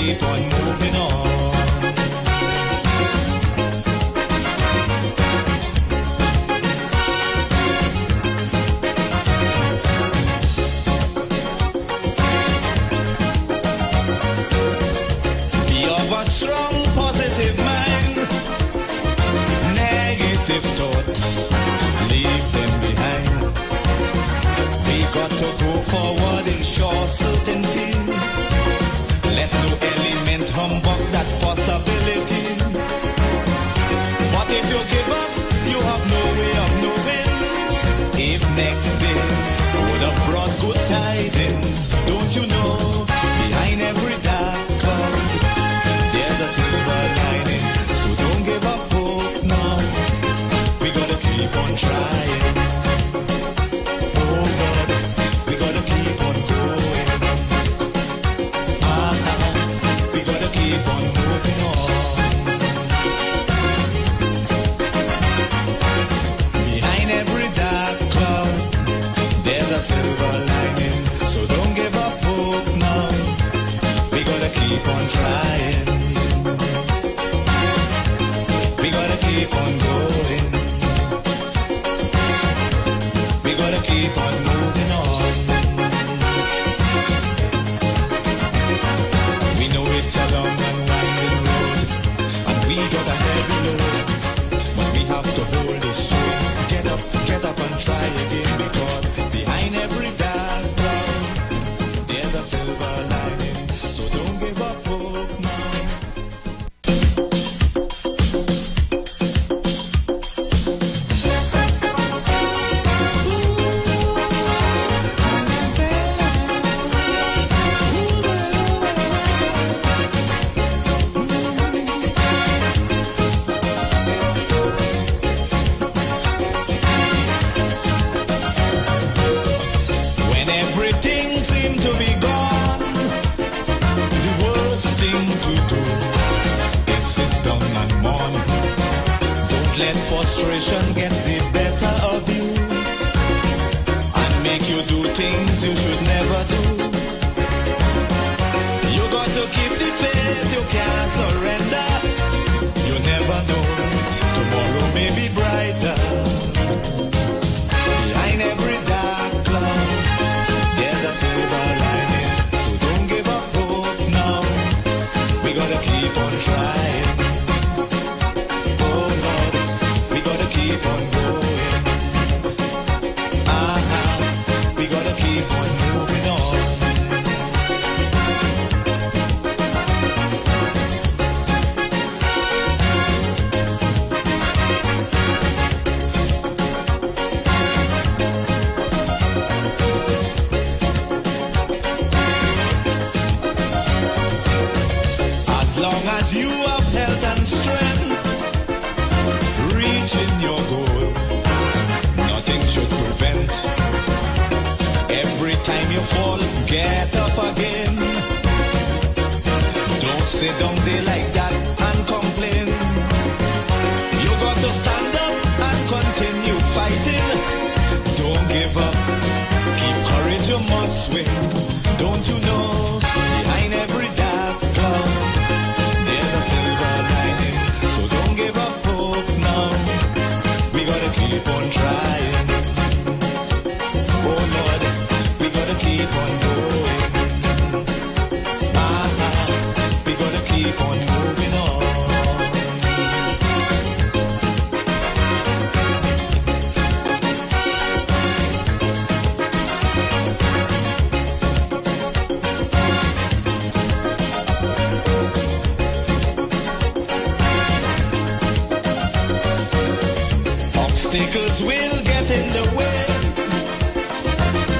keep on moving on. Be of a strong, positive mind. Negative thoughts, leave them behind. We got to go forward in sure certainty. Let no element humbug that possibility. But if you give up, you have no way of knowing if next day would have brought good tidings. Don't you know, behind every dark cloud, there's a silver lining. So don't give up hope now. We gotta keep on trying. Oh Lord, we gotta keep on going. We gotta keep on moving on. Behind every dark cloud, there's a silver lining. So don't give up hope now. We gotta keep on trying. We gotta keep on going. We gotta keep on moving on. We know it's a long and winding road, and we got a heavy load, but we have to hold it straight. Get up and try again, because behind every dark cloud, there's a silver lining. So don't give up hope now. When everything seemed to be gone, the worst thing to do is sit down and mourn. Don't let frustration get the better of you and make you do things you should never do. You got to keep the faith, you can't surrender. You never know, tomorrow may be brighter. Behind every dark cloud, there's a silver lining. So don't give up hope now. We gotta keep on trying. Oh Lord, we gotta keep on going. We gotta keep on moving on. As long as you have health and strength, reaching your goal, nothing should prevent. Every time you fall, get up again. Don't sit down there like that and complain. You got to stand up and continue fighting. Don't give up, keep courage, you must win. Don't you know, behind every dark cloud, there's a silver lining. So don't give up hope now. We gotta keep on trying. Oh Lord, we gotta keep on going. We gotta keep on moving on. Obstacles will get in the way,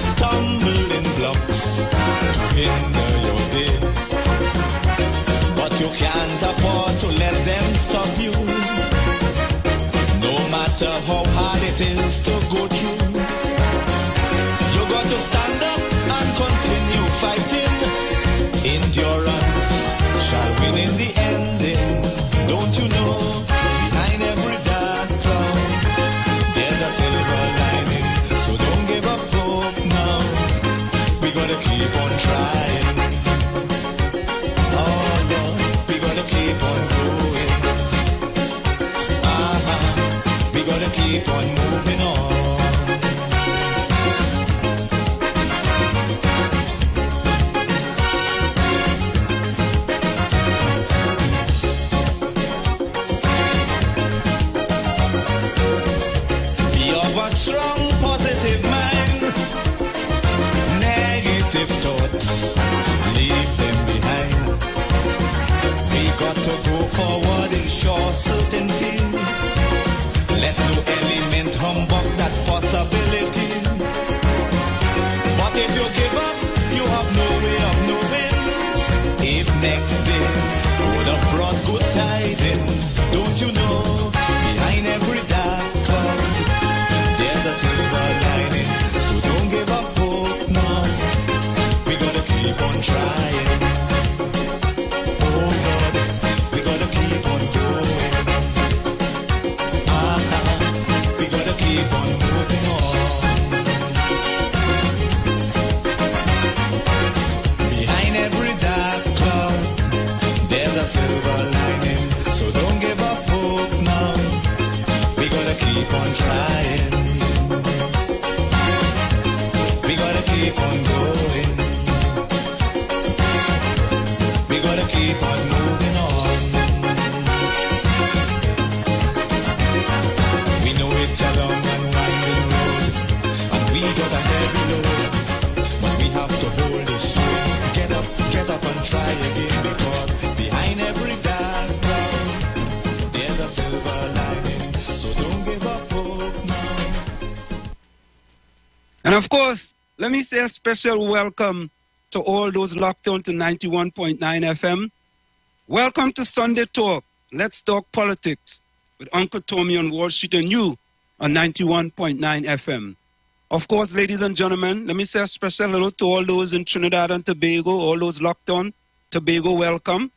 stumbling blocks to hinder your day. But you can't afford to let them stop you, no matter how hard it is to go through. You got to stand up and continue fighting. Endurance shall win in the ending. Don't you know, behind every dark cloud, there's a silver lining. So don't give up hope now. We gotta keep on trying. Oh And of course, let me say a special welcome to all those locked on to 91.9 FM. Welcome to Sunday Talk. Let's talk politics with Uncle Tommy on Wall Street and you on 91.9 FM. Of course, ladies and gentlemen, let me say a special hello to all those in Trinidad and Tobago, all those locked on Tobago, welcome.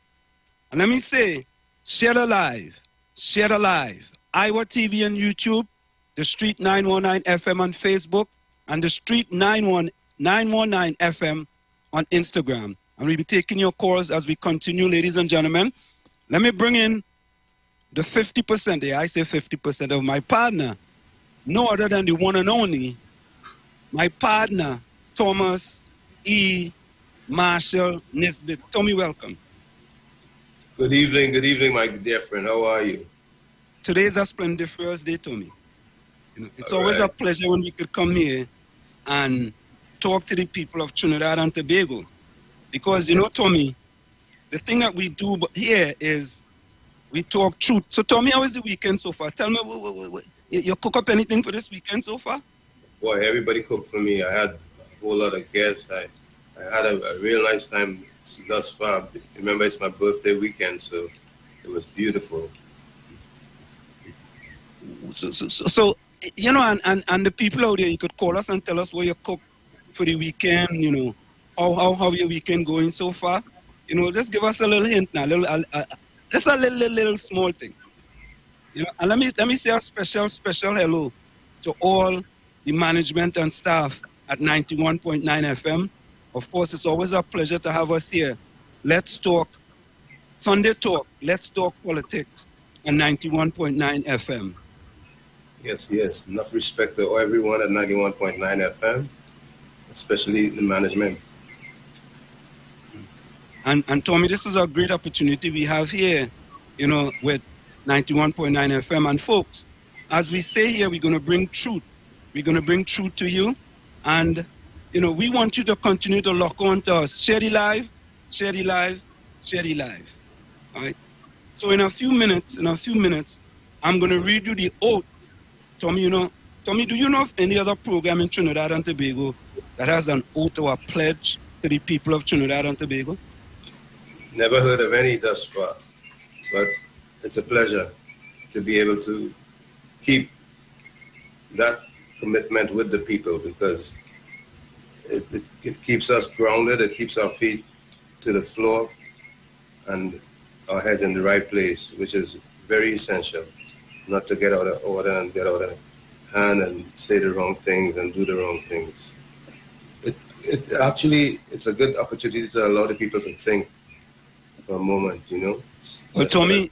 And let me say, share the live, Iwer TV on YouTube, the Street 919 FM on Facebook, and the Street 919 FM on Instagram. And we'll be taking your calls as we continue, ladies and gentlemen. Let me bring in the 50%, I say 50% of my partner, no other than the one and only, my partner, Thomas E. Marshall Nisbet. Tommy, welcome. Good evening, my dear friend. How are you? Today is a splendiferous day, Tommy. It's always a pleasure when we could come here and talk to the people of Trinidad and Tobago. Because, Tommy, the thing that we do here is we talk truth. So, Tommy, how is the weekend so far? Tell me, you cook up anything for this weekend so far? Boy, everybody cooked for me. I had a whole lot of guests. I had a real nice time thus far. Remember, it's my birthday weekend, so it was beautiful. So and the people out there, you could call us and tell us what you cook for the weekend, how your weekend going so far. Just give us a little hint now, just a little small thing. And let me say a special hello to all the management and staff at 91.9 FM. Of course, it's always a pleasure to have us here. Let's talk Sunday Talk. Let's talk politics on 91.9 FM. Yes. Enough respect to everyone at 91.9 FM, especially the management. And Tommy, this is a great opportunity we have here, with 91.9 FM. And folks, as we say here, we're going to bring truth. We're going to bring truth to you. And, we want you to continue to lock on to us. Share the live. All right? So in a few minutes, I'm going to read you the oath. Tommy, do you know of any other program in Trinidad and Tobago that has an oath or a pledge to the people of Trinidad and Tobago? Never heard of any thus far, but it's a pleasure to be able to keep that commitment with the people, because it keeps us grounded, it keeps our feet to the floor and our heads in the right place, which is very essential, not to get out of order and get out of hand and say the wrong things and do the wrong things. It's a good opportunity to allow the people to think for a moment, Well, Tommy,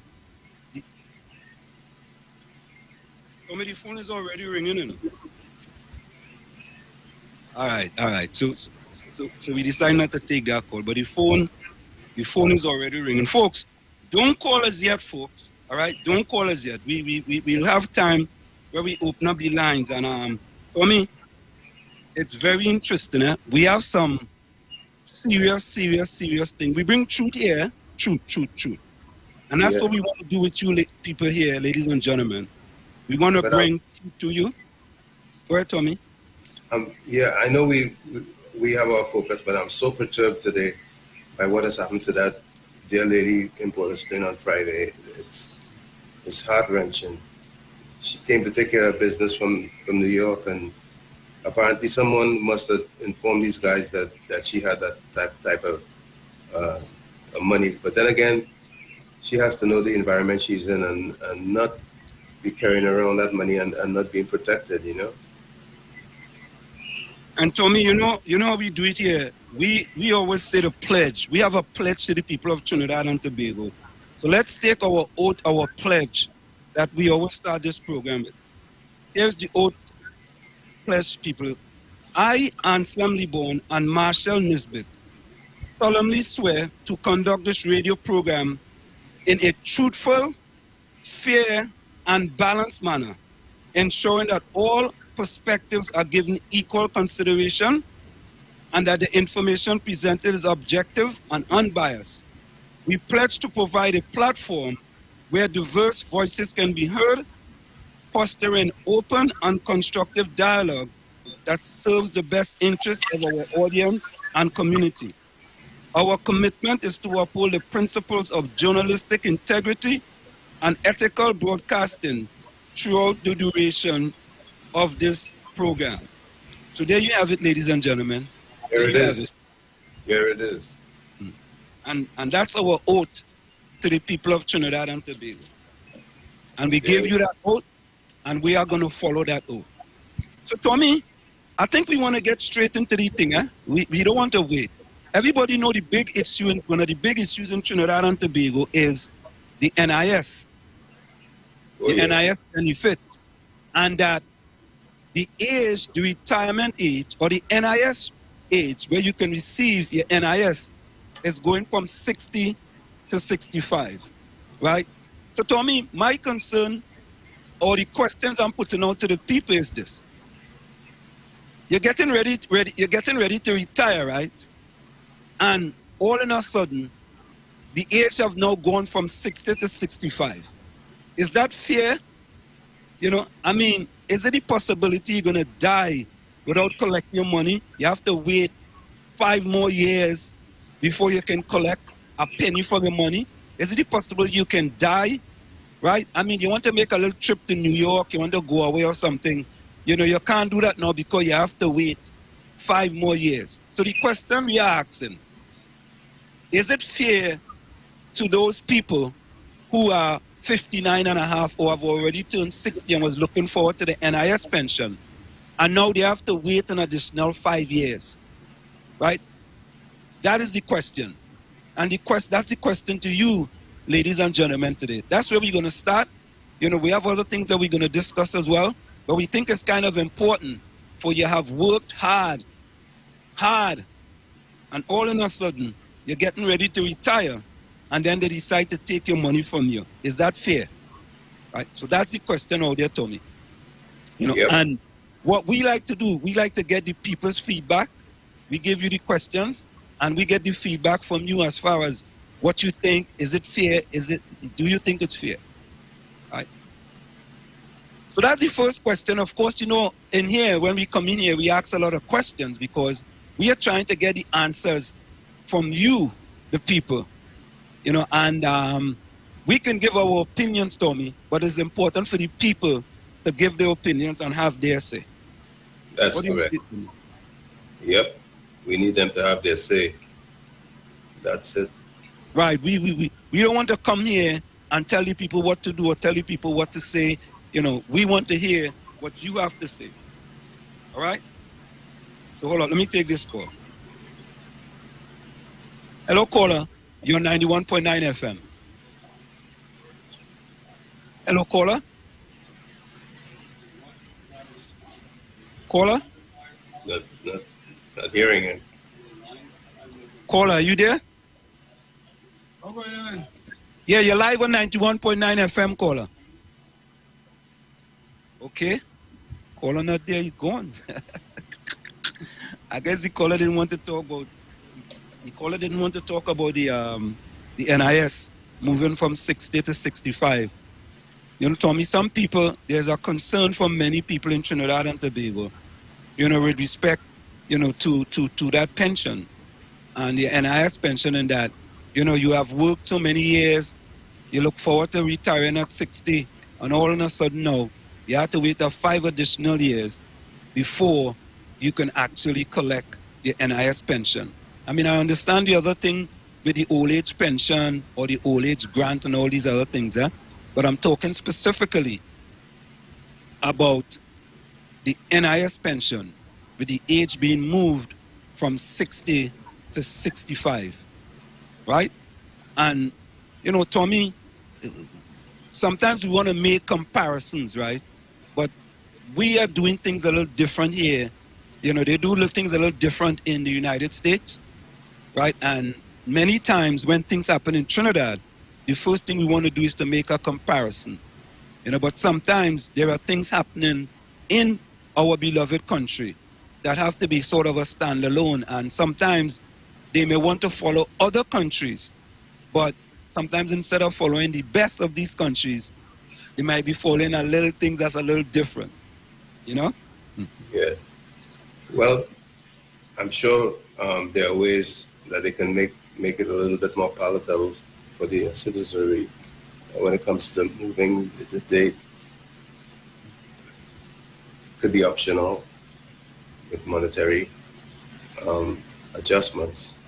the phone is already ringing. All right. So we decided not to take that call, but the phone is already ringing. Folks, don't call us yet, folks. All right, don't call us yet. We'll have time where we open up the lines. And Tommy, it's very interesting. We have some serious thing. We bring truth here, truth. And that's what we want to do with you people here, ladies and gentlemen. We want to bring truth to you. Go ahead, Tommy. I know we have our focus, but I'm so perturbed today by what has happened to that dear lady in Port of Spain on Friday. It's heart-wrenching. She came to take care of business from New York, and apparently someone must have informed these guys that she had that type of money. But then again, she has to know the environment she's in and not be carrying around that money and not being protected, And Tommy, you know how we do it here. We always say the pledge. We have a pledge to the people of Trinidad and Tobago. So let's take our oath, our pledge that we always start this program with. Here's the oath pledge, people. I, Anselm Liborn and Marshall Nisbet, solemnly swear to conduct this radio program in a truthful, fair, and balanced manner, ensuring that all perspectives are given equal consideration and that the information presented is objective and unbiased. We pledge to provide a platform where diverse voices can be heard, fostering open and constructive dialogue that serves the best interests of our audience and community. Our commitment is to uphold the principles of journalistic integrity and ethical broadcasting throughout the duration of this program. So there you have it, ladies and gentlemen. Here it is. Here it is. And that's our oath to the people of Trinidad and Tobago. And we gave you that oath, and we are going to follow that oath. So, Tommy, I think we want to get straight into the thing. We don't want to wait. Everybody know the big issue, one of the big issues in Trinidad and Tobago is the NIS. NIS benefits. And that the age, the retirement age, or the NIS age where you can receive your NIS is going from 60 to 65, right? So, Tommy, my concern or the questions I'm putting out to the people is this. You're getting ready to retire, right? And all in a sudden, the age have now gone from 60 to 65. Is that fair? You know, I mean, is it a possibility you're going to die without collecting your money? You have to wait 5 more years before you can collect a penny for the money? Is it possible you can die, right? I mean, you want to make a little trip to New York, you want to go away or something. You know, you can't do that now because you have to wait 5 more years. So the question we are asking, is it fair to those people who are 59 and a half or have already turned 60 and was looking forward to the NIS pension, and now they have to wait an additional 5 years, right? That is the question. And that's the question to you, ladies and gentlemen, today. That's where we're going to start. You know, we have other things that we're going to discuss as well, but we think it's kind of important for you have worked hard, and all in a sudden, you're getting ready to retire, and then they decide to take your money from you. Is that fair? Right? So that's the question out there, Tommy. You know, and what we like to do, we like to get the people's feedback. We give you the questions, and we get the feedback from you as far as what you think. Is it fair? Do you think it's fair? Right? So that's the first question. Of course, you know, in here, when we come in here, we ask a lot of questions because we are trying to get the answers from you, the people, you know, and we can give our opinions, Tommy, but it's important for the people to give their opinions and have their say. That's correct. Yep. We need them to have their say. That's it. Right. We don't want to come here and tell the people what to do or tell the people what to say. You know, we want to hear what you have to say. All right? So hold on. Let me take this call. Hello, caller. You're 91.9 FM. Hello, caller. Caller? Not hearing it. Caller, are you there? Okay, yeah, you're live on 91.9 FM, caller. Okay. Caller not there, he's gone. I guess the caller didn't want to talk about the NIS moving from 60 to 65. You know, Tommy, some people, there's a concern from many people in Trinidad and Tobago, you know, with respect, you know, to that pension and the NIS pension, and that, you know, you have worked so many years, you look forward to retiring at 60, and all of a sudden now, you have to wait 5 additional years before you can actually collect your NIS pension. I mean, I understand the other thing with the old age pension or the old age grant and all these other things, but I'm talking specifically about the NIS pension with the age being moved from 60 to 65, right? And, you know, Tommy, sometimes we want to make comparisons, right? But we are doing things a little different here. You know, they do things a little different in the United States, right? And many times when things happen in Trinidad, the first thing we want to do is to make a comparison. You know, but sometimes there are things happening in our beloved country that have to be sort of a standalone, and sometimes they may want to follow other countries, but sometimes instead of following the best of these countries, they might be following a little thing that's a little different, you know? Yeah. Well, I'm sure there are ways that they can make it a little bit more palatable for the citizenry when it comes to moving. They could be optional with monetary adjustments.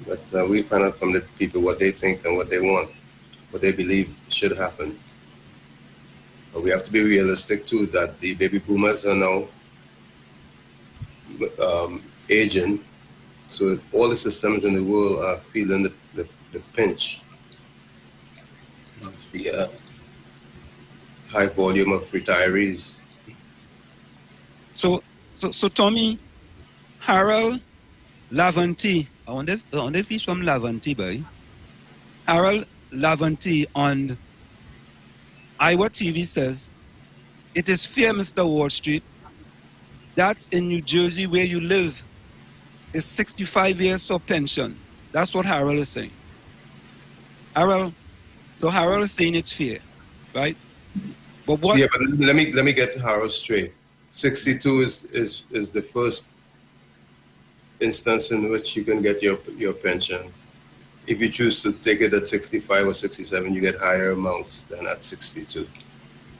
But we find out from the people what they think and what they want, what they believe should happen. And we have to be realistic too that the baby boomers are now aging, so all the systems in the world are feeling the pinch. The high volume of retirees. So Tommy, Harold Lavanti, I wonder if he's from Lavanti, boy. Harold Lavanti on Iwer TV says, it is fair, Mr. Wall Street. That's in New Jersey where you live. It's 65 years for pension. That's what Harold is saying. Harold is saying it's fair, right? But what? Yeah, but let me get Harold straight. 62 is the first instance in which you can get your pension. If you choose to take it at 65 or 67, you get higher amounts than at 62.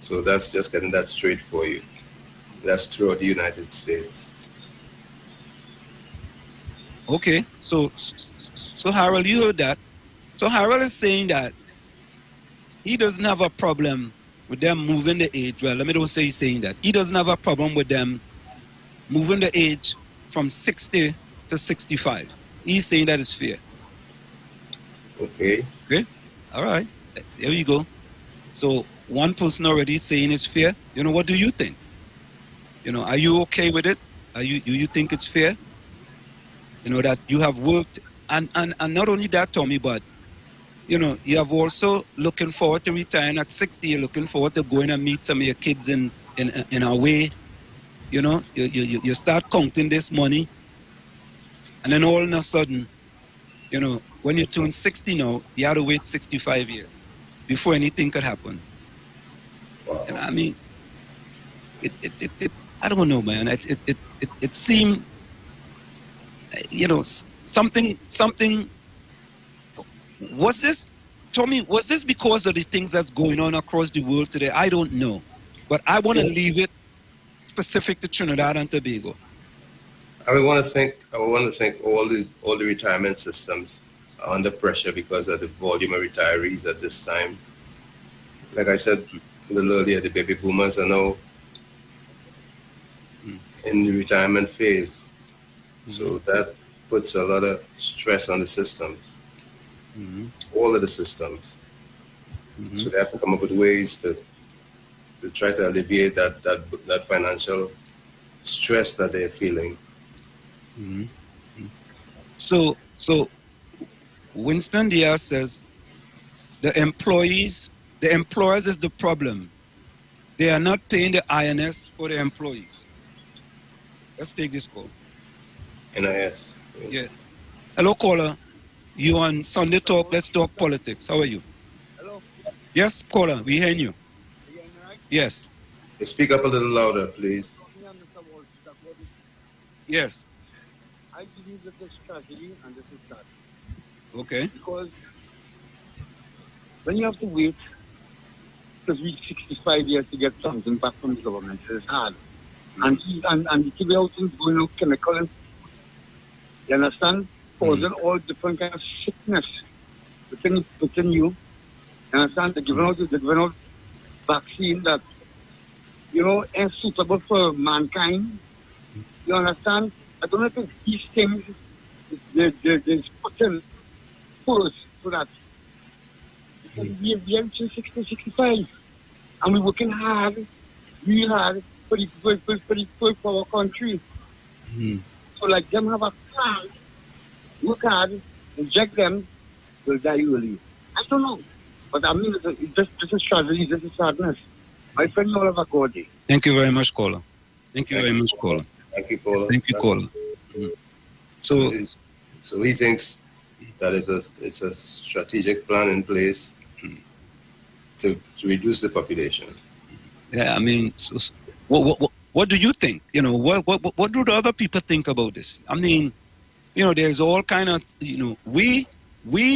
So that's just getting that straight for you. That's throughout the United States. Okay, so Harold, you heard that. So Harold is saying that he doesn't have a problem with them moving the age. Well, let me don't say he's saying that. He doesn't have a problem with them moving the age from 60 to 65. He's saying that is fair. Okay. Great. All right. There you go. So one person already saying it's fair. You know, what do you think? You know, are you okay with it? Do you think it's fair? You know, that you have worked, and not only that, Tommy, but, you know, you have also looking forward to retiring at 60. You're looking forward to going and meet some of your kids in a way. You know, you start counting this money, and then all of a sudden, you know, when you turn 60 now, you have to wait 65 years before anything could happen. Wow. And I mean, it I don't know, man. It seemed, you know, something. Was this, Tommy? Was this because of the things that's going on across the world today? I don't know, but I want to leave it specific to Trinidad and Tobago. I want to thank all the retirement systems are under pressure because of the volume of retirees at this time. Like I said a little earlier, the baby boomers are now in the retirement phase. So that puts a lot of stress on the systems, all of the systems. So they have to come up with ways to try to alleviate that financial stress that they're feeling. So Winston Diaz says the employers is the problem. They are not paying the INS for the employees. Let's take this call. NIS. Yeah. Hello, caller. You on Sunday Talk? Let's talk politics. How are you? Hello. Yes, caller. We hearing you. Yes. Speak up a little louder, please. Yes. I believe that this strategy and this is that. Okay. Because when you have to wait to reach 65 years to get something back from the government, it's hard. And the TV things going out chemical and you understand? Causing all different kind of sickness within you. You understand? They're giving out vaccine that, you know, ain't suitable for mankind. You understand? I don't know if these things they're putting first for that. Because we are reaching 60, 65. And we're working hard, real hard for our country. So like them have a plan, work hard, inject them, will die early. I don't know. But I mean, this is tragedy, this is sadness. My friend, all of a good day. Thank you very much, caller. Thank you very much, caller. Thank you, caller. Thank you, caller. So he thinks that it's a strategic plan in place to reduce the population. Yeah, I mean, what do you think? You know, what do the other people think about this? I mean, you know, there's all kind of, you know, we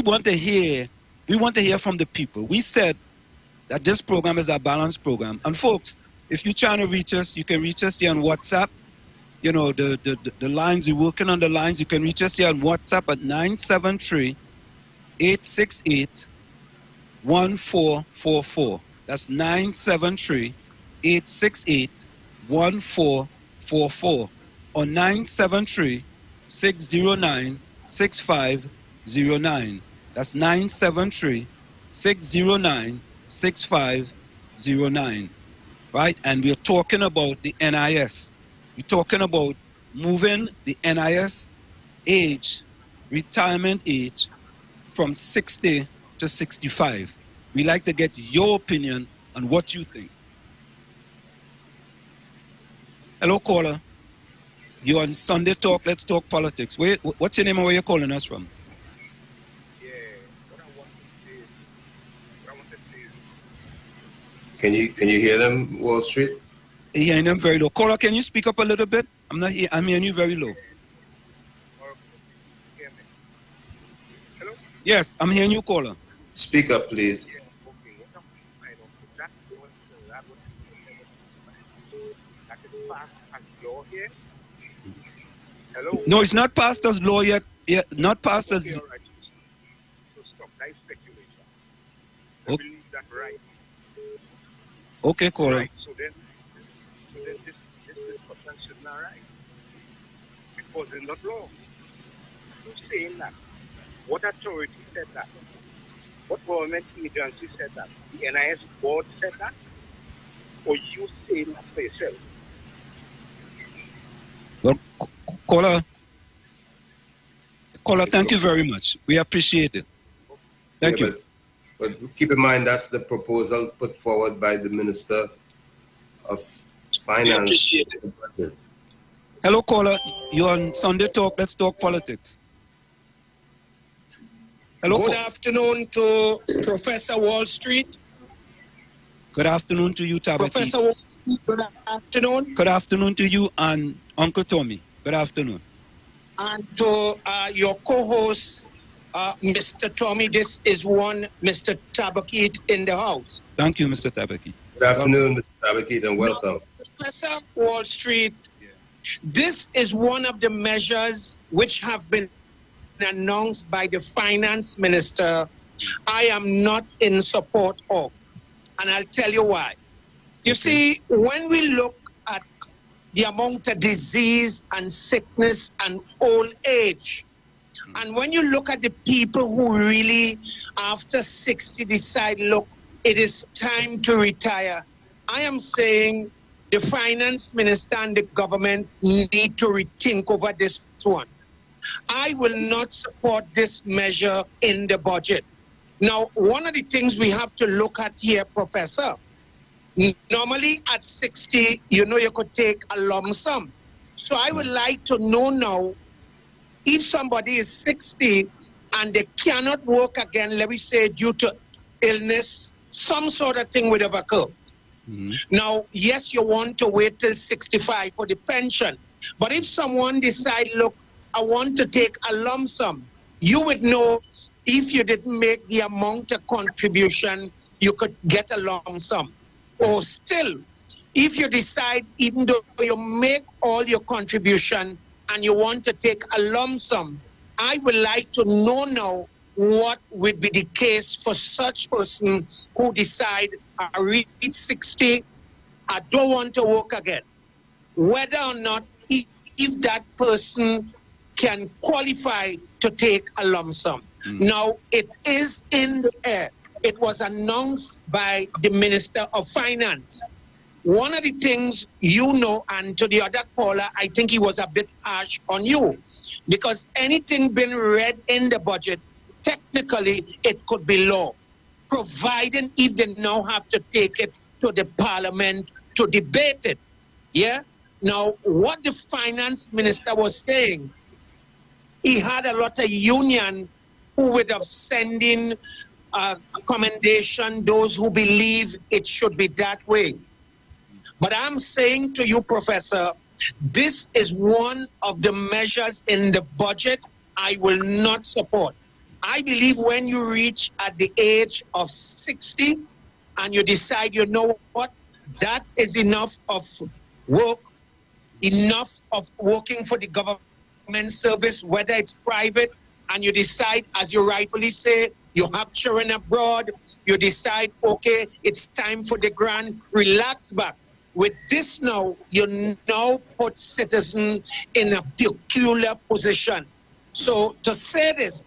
want to hear from the people. We said that this program is a balanced program. And folks, if you're trying to reach us, you can reach us here on WhatsApp. You know, the lines, you're working on the lines, you can reach us here on WhatsApp at 973-868-1444. That's 973-868-1444 or 973-609-6509. That's 973-609-6509. Right? And we're talking about the NIS. We're talking about moving the NIS age, retirement age, from 60 to 65. We like to get your opinion on what you think. Hello, caller. You're on Sunday Talk. Let's talk politics. What's your name and where you're calling us from? Yeah, what I want to say is, Can you hear them, Wall Street? Hearing them very low. Caller, can you speak up a little bit? I'm hearing you very low. hello? Yes, I'm hearing you, caller. Speak up, please. Yeah, okay. What I'm saying is that is passed as law here. Hello? No, it's not passed as law yet. Yeah, not passed as. Okay, all right. So stop. That is speculation. I Okay. believe that right. Okay, caller. Right. So then this discussion should not rise. Because it's not law. Who's saying that? What authority said that? What government agency said that? The NIS board said that? Or you saying that for yourself? Well, caller, thank you very much. We appreciate it. Thank you. But keep in mind that's the proposal put forward by the Minister of Finance. Hello, caller. You're on Sunday Talk. Let's talk politics. Hello. Good afternoon to Professor Wall Street. Good afternoon to you, Tabaki. Professor Wall Street, good afternoon. Good afternoon to you and Uncle Tommy. Good afternoon. And to your co-host, Mr. Tommy, this is one Mr. Tabakit in the house. Thank you, Mr. Tabaki. Good afternoon, Mr. Tabakit, and welcome. Professor Wall Street, this is one of the measures which have been announced by the finance minister I am not in support of. And I'll tell you why. You see, when we look at the amount of disease and sickness and old age, and when you look at the people who really, after 60, decide, look, it is time to retire, I am saying the finance minister and the government need to rethink over this one. I will not support this measure in the budget. Now, one of the things we have to look at here, Professor, normally at 60, you know, you could take a lump sum. So I would like to know now, if somebody is 60 and they cannot work again, let me say due to illness, some sort of thing would have occurred. Now, yes, you want to wait till 65 for the pension. But if someone decide, look, I want to take a lump sum, you would know if you didn't make the amount of contribution, you could get a lump sum. Or still, if you decide, even though you make all your contribution and you want to take a lump sum, I would like to know now what would be the case for such person who decide, I reach 60, I don't want to work again. Whether or not, if that person can qualify to take a lump sum. Now, it is in the air. It was announced by the Minister of Finance. One of the things you know, and to the other caller, I think he was a bit harsh on you, because anything been read in the budget, technically it could be law, providing if they now have to take it to the parliament to debate it. Yeah? Now, what the finance minister was saying, he had a lot of union who would have sent in a commendation, those who believe it should be that way. But I'm saying to you, Professor, this is one of the measures in the budget I will not support. I believe when you reach at the age of 60 and you decide, you know what, that is enough of work, enough of working for the government service, whether it's private, and you decide, as you rightfully say, you have children abroad, you decide, okay, it's time for the grant, relax back. With this now, you now put citizens in a peculiar position. So to say this,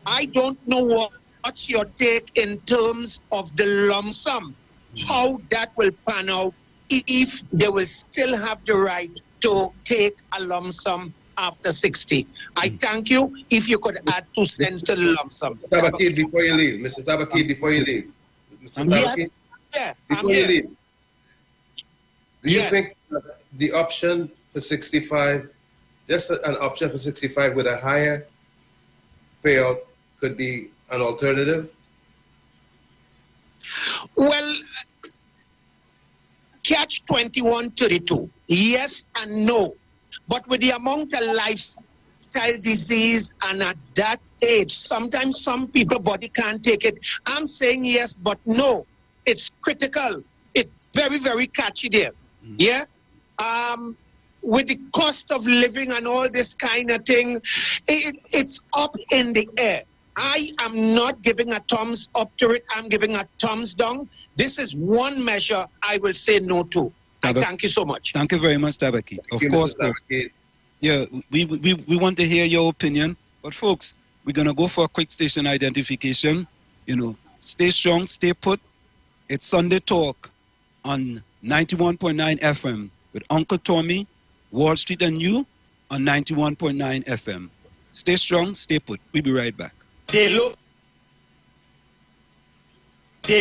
I don't know what's your take in terms of the lump sum, how that will pan out if they will still have the right to take a lump sum after 60. I thank you. If you could add 2 cents to the lump sum. Mr. Tabakid, before you leave. Mr. Tabakid, before you leave. Mr. Tabakid, before you leave. Do you think the option for 65, just an option for 65 with a higher payout could be an alternative? Well, catch 21-32. Yes and no. But with the amount of lifestyle disease and at that age, sometimes some people body can't take it. I'm saying yes, but no. It's critical. It's very, very catchy there. Yeah. With the cost of living and all this kind of thing, it's up in the air. I am not giving a thumbs up to it. I'm giving a thumbs down. This is one measure I will say no to. Thank you so much. Thank you very much, Tabaki. Of course, yeah, we want to hear your opinion. But folks, we're going to go for a quick station identification. You know, stay strong, stay put. It's Sunday Talk on 91.9 FM with Uncle Tommy, Wall Street and you on 91.9 FM. Stay strong, stay put. We'll be right back. They're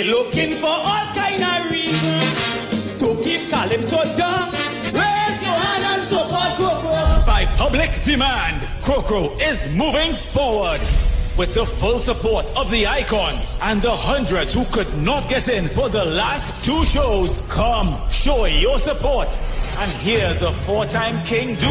looking for all kind of reasons to keep Calypso down. Raise your hand and support Crocro. By public demand, Crocro is moving forward. With the full support of the icons and the hundreds who could not get in for the last 2 shows, come show your support and hear the 4-time king do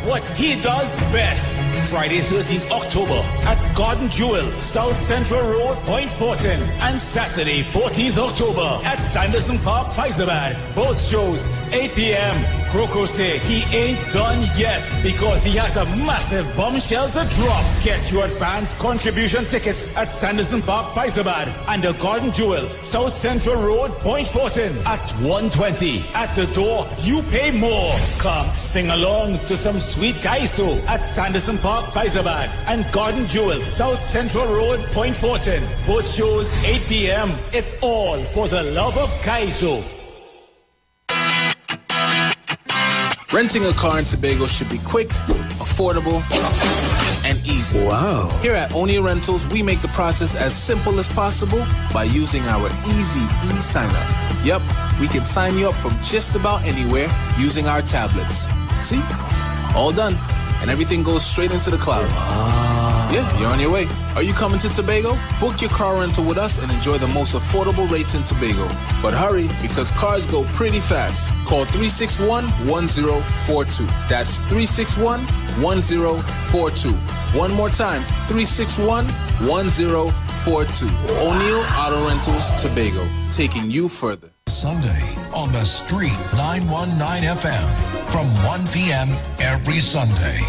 what he does best. Friday 13th October at Garden Jewel, South Central Road, Point Fortin, and Saturday 14th October at Sanderson Park, Faizabad. Both shows 8 p.m. Crocro say he ain't done yet because he has a massive bombshell to drop. Get your advance contribution tickets at Sanderson Park, Faizabad, and the Garden Jewel, South Central Road, Point Fortin at 1:20. At the door, you pay more. Come sing along to some sweet kaiso at Sanderson Park, Faizabad, and Garden Jewel, South Central Road, Point Fortin. Both shows 8 p.m. It's all for the love of kaiso. Renting a car in Tobago should be quick, affordable, and easy. Wow. Here at Onia Rentals, we make the process as simple as possible by using our easy e-sign-up. Yep, we can sign you up from just about anywhere using our tablets. See? All done. And everything goes straight into the cloud. Yeah, you're on your way. Are you coming to Tobago? Book your car rental with us and enjoy the most affordable rates in Tobago. But hurry, because cars go pretty fast. Call 361-1042. That's 361-1042. One more time, 361-1042. O'Neill Auto Rentals, Tobago, taking you further. Sunday on the Street 919 FM from 1 p.m. every Sunday.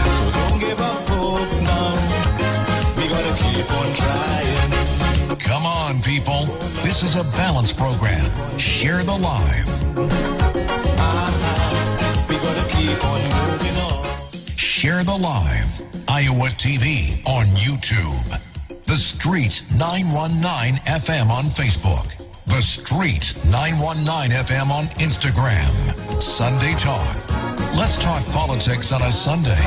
So don't give up hope now. We gotta keep on trying. Come on, people. This is a balanced program. Share the live. We gotta keep on moving on. Share the live. Iowa TV on YouTube. The Street 919 FM on Facebook. The Street 919 FM on Instagram. Sunday Talk. Let's talk politics on a Sunday.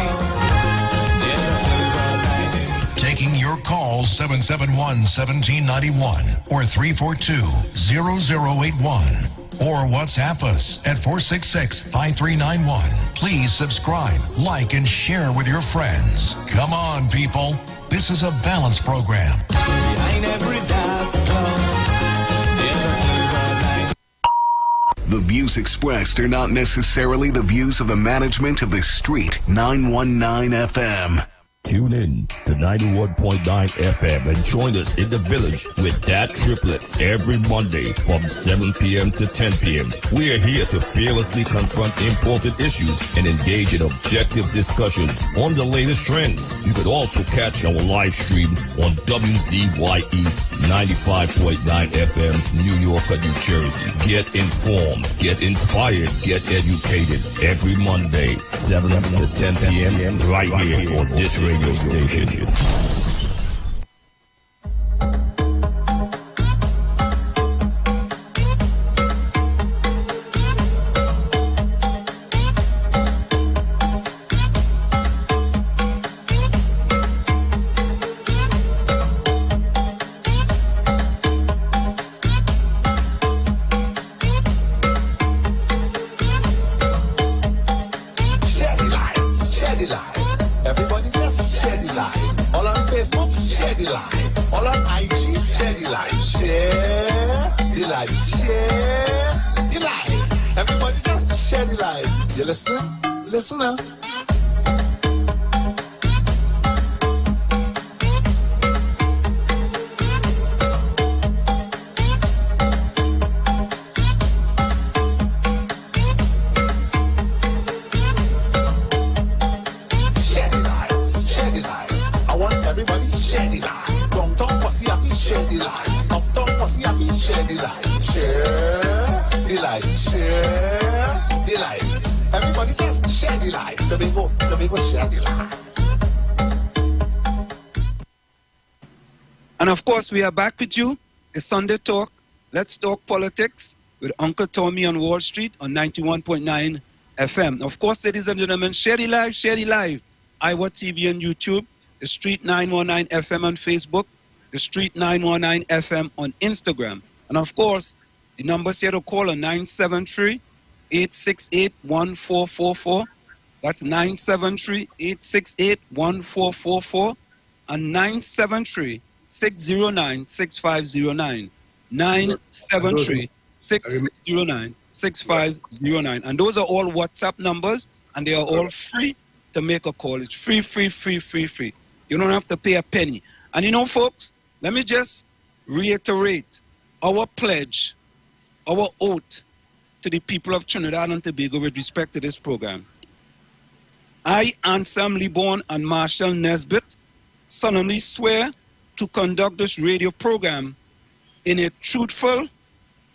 Taking your calls 771-1791 or 342-0081. Or WhatsApp us at 466-5391. Please subscribe, like, and share with your friends. Come on, people. This is a balanced program. Behind every dark cloud, there's a silver light. The views expressed are not necessarily the views of the management of the Street 919 FM. Tune in to 91.9 FM and join us in the village with Dat Triplets every Monday from 7 p.m. to 10 p.m. We are here to fearlessly confront important issues and engage in objective discussions on the latest trends. You could also catch our live stream on WZYE 95.9 FM, New York, New Jersey. Get informed, get inspired, get educated every Monday, 7 to 10 p.m. right here on this radio station. Listen now. And of course, we are back with you. It's Sunday Talk. Let's talk politics with Uncle Tommy on Wall Street on 91.9 FM. Of course, ladies and gentlemen, share the live, Iwer TV on YouTube, the Street 919 FM on Facebook, the Street 919 FM on Instagram. And of course, the numbers here to call are 973-868-1444. That's 973-868-1444 and 973-609-6509. 973-609-6509. And those are all WhatsApp numbers, and they are all free to make a call. It's free. You don't have to pay a penny. And you know, folks, let me just reiterate our pledge, our oath to the people of Trinidad and Tobago with respect to this program. I, Ansam Liborn and Marshall Nesbitt, solemnly swear to conduct this radio program in a truthful,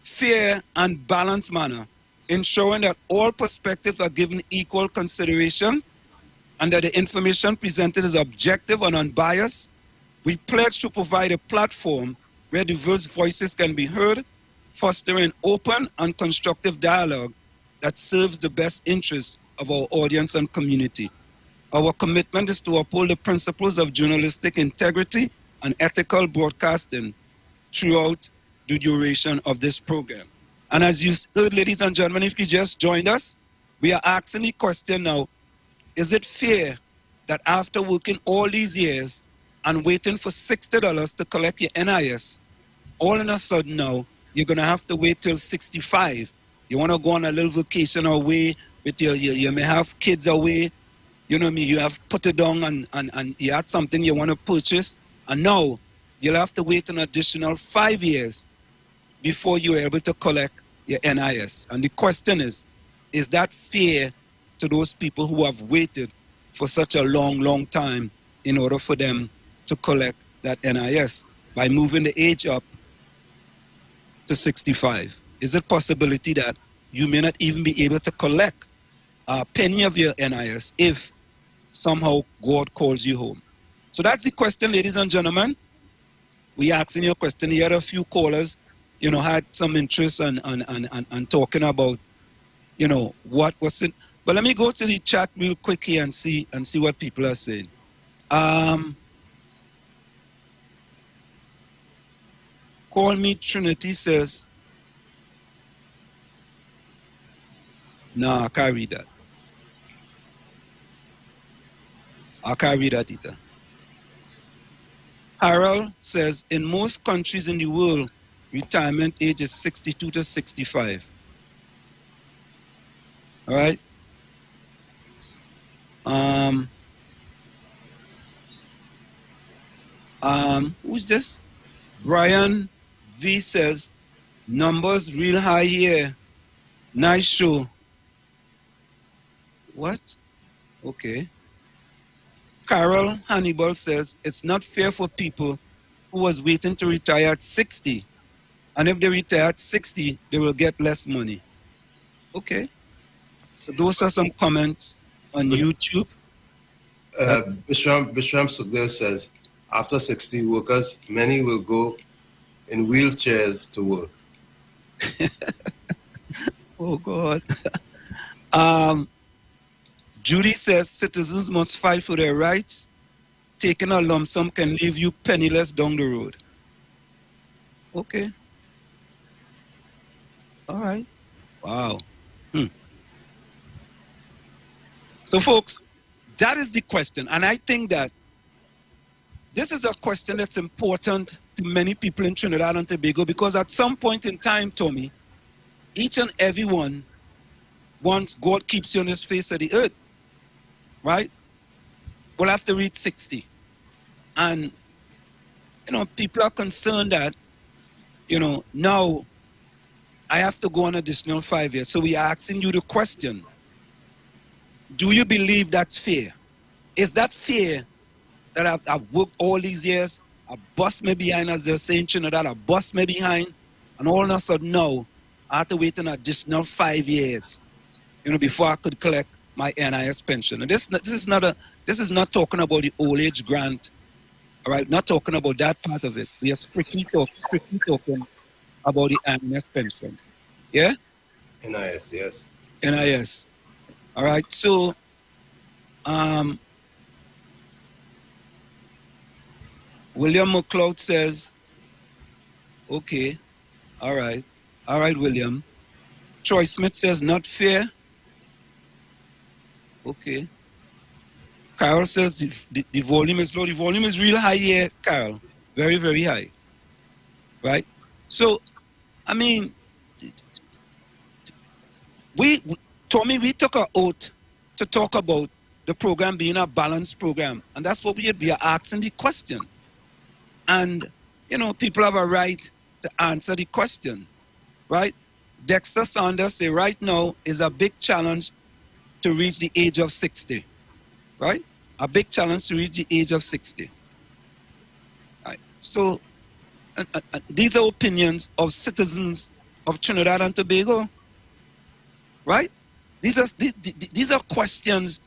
fair, and balanced manner, ensuring that all perspectives are given equal consideration and that the information presented is objective and unbiased. We pledge to provide a platform where diverse voices can be heard, fostering open and constructive dialogue that serves the best interests of our audience and community. Our commitment is to uphold the principles of journalistic integrity and ethical broadcasting throughout the duration of this program. And as you heard, ladies and gentlemen, if you just joined us, we are asking the question now, is it fair that after working all these years and waiting for $60 to collect your NIS, all of a sudden now, you're going to have to wait till 65. You want to go on a little vacation away with you may have kids away, you know what I mean, you have put it down and you had something you want to purchase, and now you'll have to wait an additional 5 years before you're able to collect your NIS. And the question is that fair to those people who have waited for such a long time in order for them to collect that NIS by moving the age up to 65? Is it possibility that you may not even be able to collect a penny of your NIS if somehow God calls you home? So that's the question, ladies and gentlemen. We asking you a question. Here a few callers, had some interest and talking about, what was it. But let me go to the chat real quick here and see what people are saying. Call Me Trinity says, no, I can't read that. I can't read that either. Harold says, in most countries in the world, retirement age is 62 to 65. All right. Who's this? Brian V says, numbers real high here. Nice show. What? Okay. Carol Hannibal says, it's not fair for people who was waiting to retire at 60. And if they retire at 60, they will get less money. Okay. So those are some comments on YouTube. Bishram Sukdev says, after 60 workers, many will go in wheelchairs to work. Oh, God. Judy says citizens must fight for their rights. Taking a lump sum can leave you penniless down the road. Okay. All right. Wow. So, folks, that is the question. And I think that this is a question that's important to many people in Trinidad and Tobago because at some point in time, Tommy, each and every one, once God keeps you on this face of the earth, right, will have to reach 60. And, people are concerned that, now I have to go an additional 5 years. So we are asking you the question, do you believe that's fair? Is that fair that I've worked all these years, I bust me behind, as they're saying, Trinidad, I bust me behind, and all of a sudden now, I have to wait an additional 5 years, before I could collect my NIS pension. And this is not talking about the old age grant, all right? Not talking about that part of it. We are strictly talking about the NIS pension. Yeah? NIS, yes. NIS. All right, so, William McLeod says, okay, all right, William. Troy Smith says, not fair. Okay. Carol says the volume is low. The volume is real high here, Carol. Very, very high. Right? So, I mean, Tommy, we took an oath to talk about the program being a balanced program. And that's what we are asking the question. And, people have a right to answer the question. Right? Dexter Sanders say right now is a big challenge to reach the age of 60. Right? A big challenge to reach the age of 60. Right? So, these are opinions of citizens of Trinidad and Tobago. Right? These are questions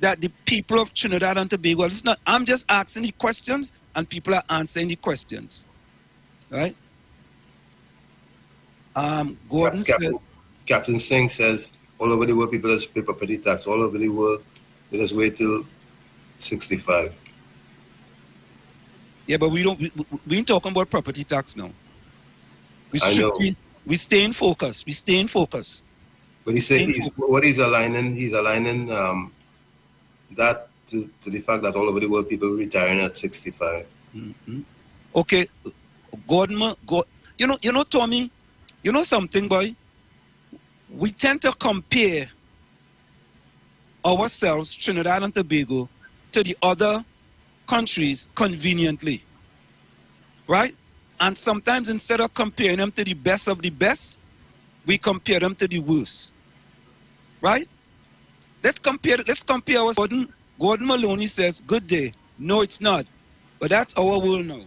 that the people of Trinidad and Tobago, I'm just asking the questions and people are answering the questions. Right? Gordon Captain Singh says, all over the world, people just pay property tax. All over the world, they just wait till 65. Yeah, but we ain't talking about property tax now. We stay in focus. We stay in focus. But he said he's aligning that to the fact that all over the world people retiring at 65. Mm-hmm. Okay, Gordon, Tommy, something, boy? We tend to compare ourselves, Trinidad and Tobago, to the other countries conveniently, right? And sometimes instead of comparing them to the best of the best, we compare them to the worst, right? Let's compare our Gordon Maloney says, good day. No, it's not. But that's our world now.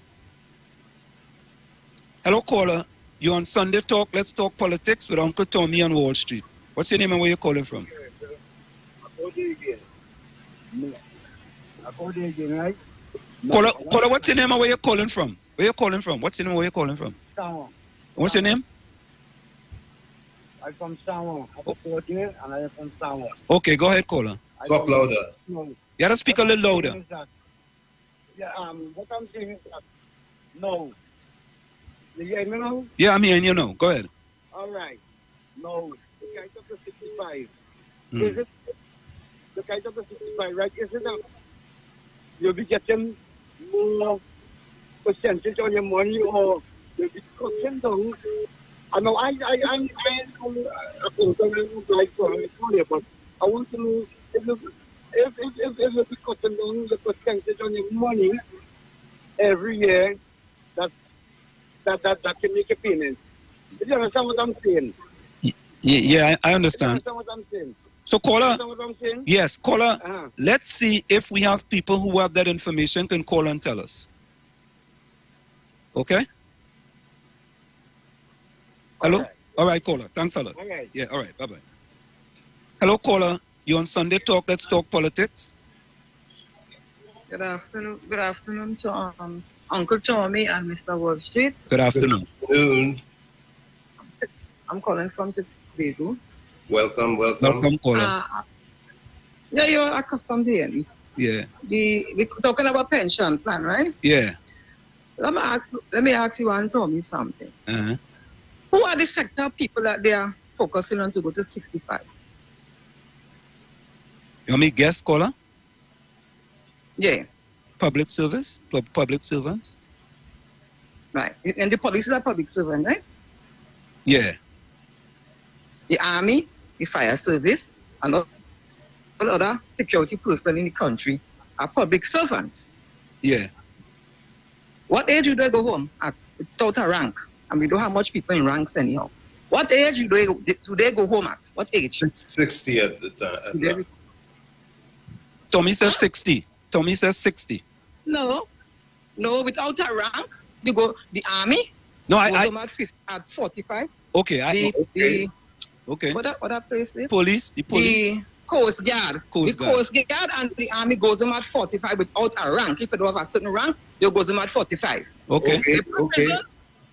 Hello, caller. You're on Sunday Talk. Let's talk politics with Uncle Tommy on Wall Street. What's your name and where you calling from? Caller, what's your name and where you calling from? Where you calling from? What's your name and where you calling from? What's your name? I'm from Samoa. I'm and I'm from Samoa. Okay, go ahead, caller. Talk louder. You got to speak a little louder. Yeah, what I'm saying is that, no. You hear me now? Yeah, I'm hearing you now. Go ahead. All right. No, the kind of the 65. Is it the kind of the 65, right? Is it that you'll be getting more percentage on your money or you'll be cutting down I know I like but I want to know if you be cutting down the percentage on your money every year that can make a payment. Do you understand what I'm saying? Yeah, I understand. Do you understand what I'm saying? So, caller, Understand what I'm saying? yes, caller, let's see if we have people who have that information can call and tell us. Okay? Hello? All right, caller. Thanks a lot. All right. Yeah, all right. Bye-bye. Hello, caller. You on Sunday Talk? Let's talk politics. Good afternoon. Good afternoon to Uncle Tommy and Mr. Wall Street. Good afternoon. Good afternoon. I'm calling from Tobago. Welcome. Welcome, caller. Yeah, you're accustomed to it. Yeah. We're talking about pension plan, right? Yeah. Let me ask you and tell me something. Who are the sector people that they are focusing on to go to 65? You want me guess, caller? Yeah. Public service? Public servant? Right. And the police is a public servant, right? Yeah. The army, the fire service, and all other security personnel in the country are public servants. Yeah. What age do they go home at without a rank? And we don't have much people in ranks anyhow. What age do they go home at? What age? 60 at the time. Tommy says 60. Tommy says 60. No, without a rank, they go the army. No, at 45. Okay, okay. What place there? Police. The Coast Guard. Coast Guard and the army goes them at 45 without a rank. If you don't have a certain rank, you go them at 45. Okay.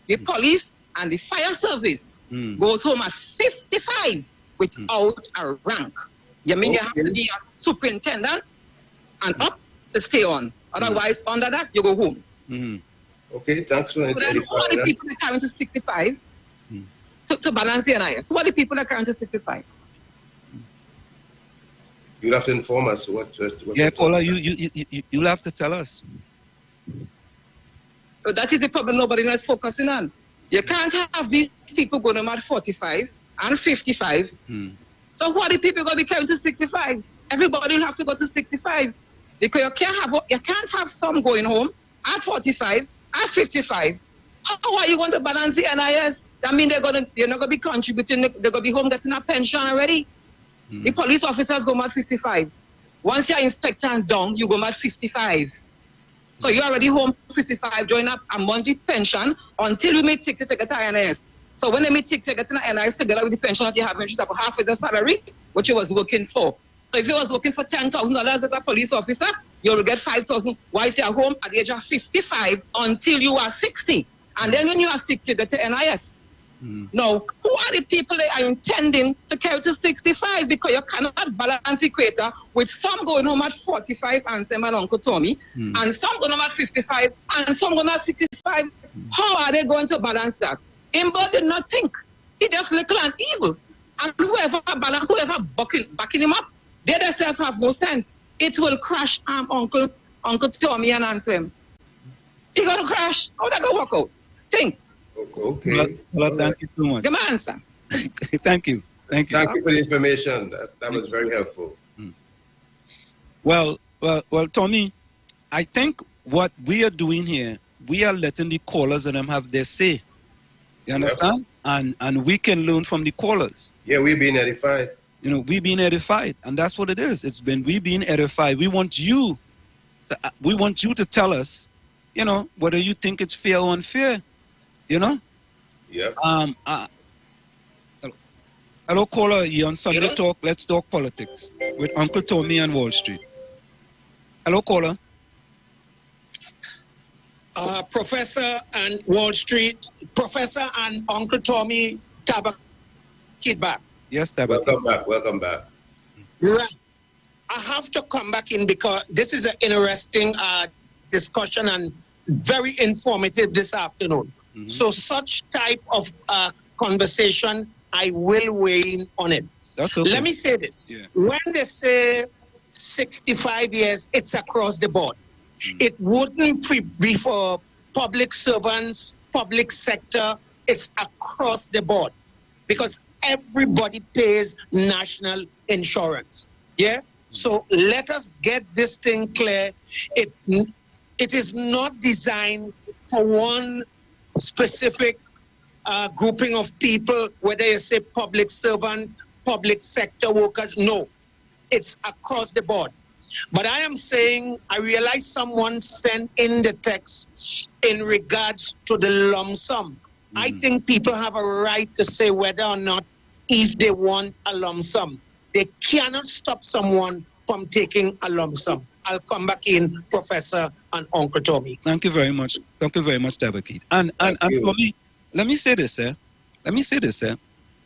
The police and the fire service goes home at 55 without a rank. You mean you have to be a superintendent and up to stay on. Otherwise, under that, you go home. Okay, thanks for so then, who are the people that carry to 65 to balance the NIS? Who are the people that carry to 65? You'll have to inform us what yeah, caller, you'll have to tell us. But that is the problem nobody is focusing on. You can't have these people going at 45 and 55. So who are the people going to be carrying to 65? Everybody will have to go to 65. Because you can't have some going home at 45, at 55. How are you going to balance the NIS? That means you're not going to be contributing, they're going to be home getting a pension already. The police officers go at 55. Once you're inspector and down, you go at 55. So you're already home 55, join up a monthly pension until you meet 60 to get an NIS. So when they meet 60, you get an NIS together with the pension that you have, which is about half of the salary, which you was working for. So if you was working for $10,000 as a police officer, you will get $5,000 while you're home at the age of 55 until you are 60. And then when you are 60, you get to NIS. Now, who are the people that are intending to carry to 65? Because you cannot balance the equator with some going home at 45 and some and Uncle Tommy, and some going home at 55 and some going at 65. How are they going to balance that? Imbo did not think. He just little and evil. And whoever backing him up, they themselves have no sense. It will crash Uncle Tommy and answer him. He gonna crash. How that gonna work out? Think. Okay. Well, thank you so much. Give me an answer. Thank you. Thank you for the information. That was very helpful. Well, Tommy, I think what we are doing here, we are letting the callers and them have their say. You understand? Yep. And we can learn from the callers. Yeah, we've been edified. We've been edified, and that's what it is. It's been we being edified. We want you to tell us, whether you think it's fair or unfair. Yep. Hello, caller. You're on Sunday Talk. Let's talk politics with Uncle Tommy and Wall Street. Hello, caller. Professor and Wall Street, Professor and Uncle Tommy, Tabak, kid back. Yes, Tabak. Welcome back. Right. I have to come back in because this is an interesting discussion and very informative this afternoon. So such type of conversation, I will weigh in on it. That's okay. Let me say this. Yeah. When they say 65 years, it's across the board. It wouldn't be for public servants, public sector, It's across the board because everybody pays national insurance. Yeah? So let us get this thing clear. It is not designed for one specific grouping of people, whether you say public servant, public sector workers. No, it's across the board. But I am saying, I realize someone sent in the text in regards to the lump sum. I think people have a right to say whether or not if they want a lump sum. They cannot stop someone from taking a lump sum. I'll come back in, Professor and Uncle Tommy. Thank you very much. Thank you very much, Tabakit. And for me, let me say this,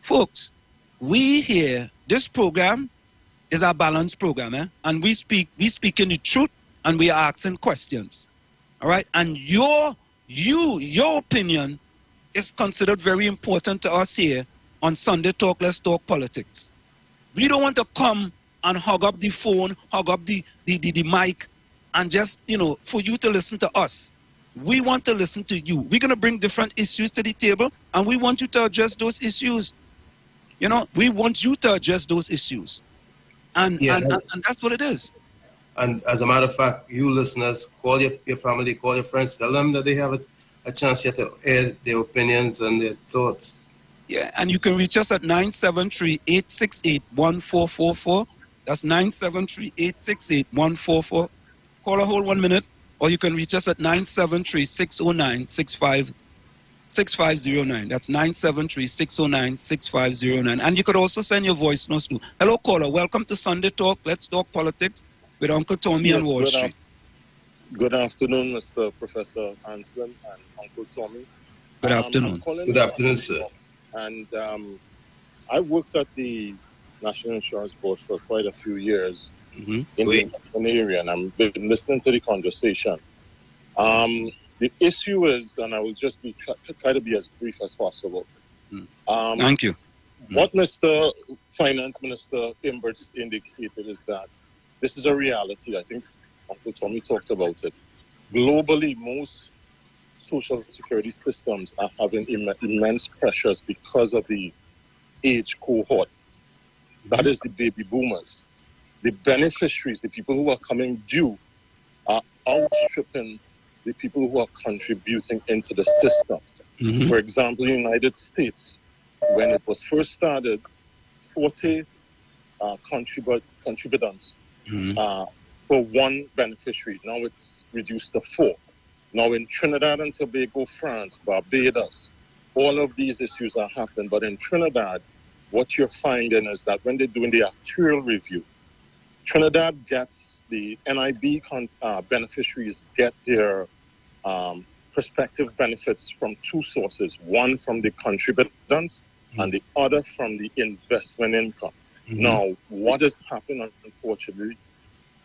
folks, we here, this program is a balanced program, and we speaking the truth, and we are asking questions. All right? And your opinion is considered very important to us here on Sunday Talk, Let's Talk Politics. We don't want to come and hog up the phone, hog up the mic, and just, for you to listen to us. We want to listen to you. We're going to bring different issues to the table, and we want you to address those issues. We want you to address those issues. And that's what it is. And as a matter of fact, you listeners, call your family, call your friends, tell them that they have a chance yet to air their opinions and their thoughts. Yeah, and you can reach us at 973-868-1444. That's 973-868-1444. Call a whole 1 minute, or you can reach us at 973-609-6509. That's 973-609-6509. And you could also send your voice notes to. Hello, caller. Welcome to Sunday Talk. Let's Talk Politics with Uncle Tommy on Wall Street. Good afternoon, Mr. Professor Anselm and Uncle Tommy. Good afternoon. Good afternoon, sir. And I worked at the National Insurance Board for quite a few years in the area, and I've been listening to the conversation. The issue is, and I will just try to be as brief as possible. Thank you. What Mr. Finance Minister Imbert indicated is that this is a reality. I think Uncle Tommy talked about it. Globally, most social security systems are having immense pressures because of the age cohort. That is the baby boomers. The beneficiaries, the people who are coming due, are outstripping the people who are contributing into the system. For example, in the United States, when it was first started, 40 contributants for one beneficiary. Now it's reduced to 4. Now in Trinidad and Tobago, France, Barbados, all of these issues are happening. But in Trinidad, what you're finding is that when they're doing the actuarial review, Trinidad gets the NIB beneficiaries get their prospective benefits from 2 sources, one from the contributants and the other from the investment income. Now, what has happened, unfortunately,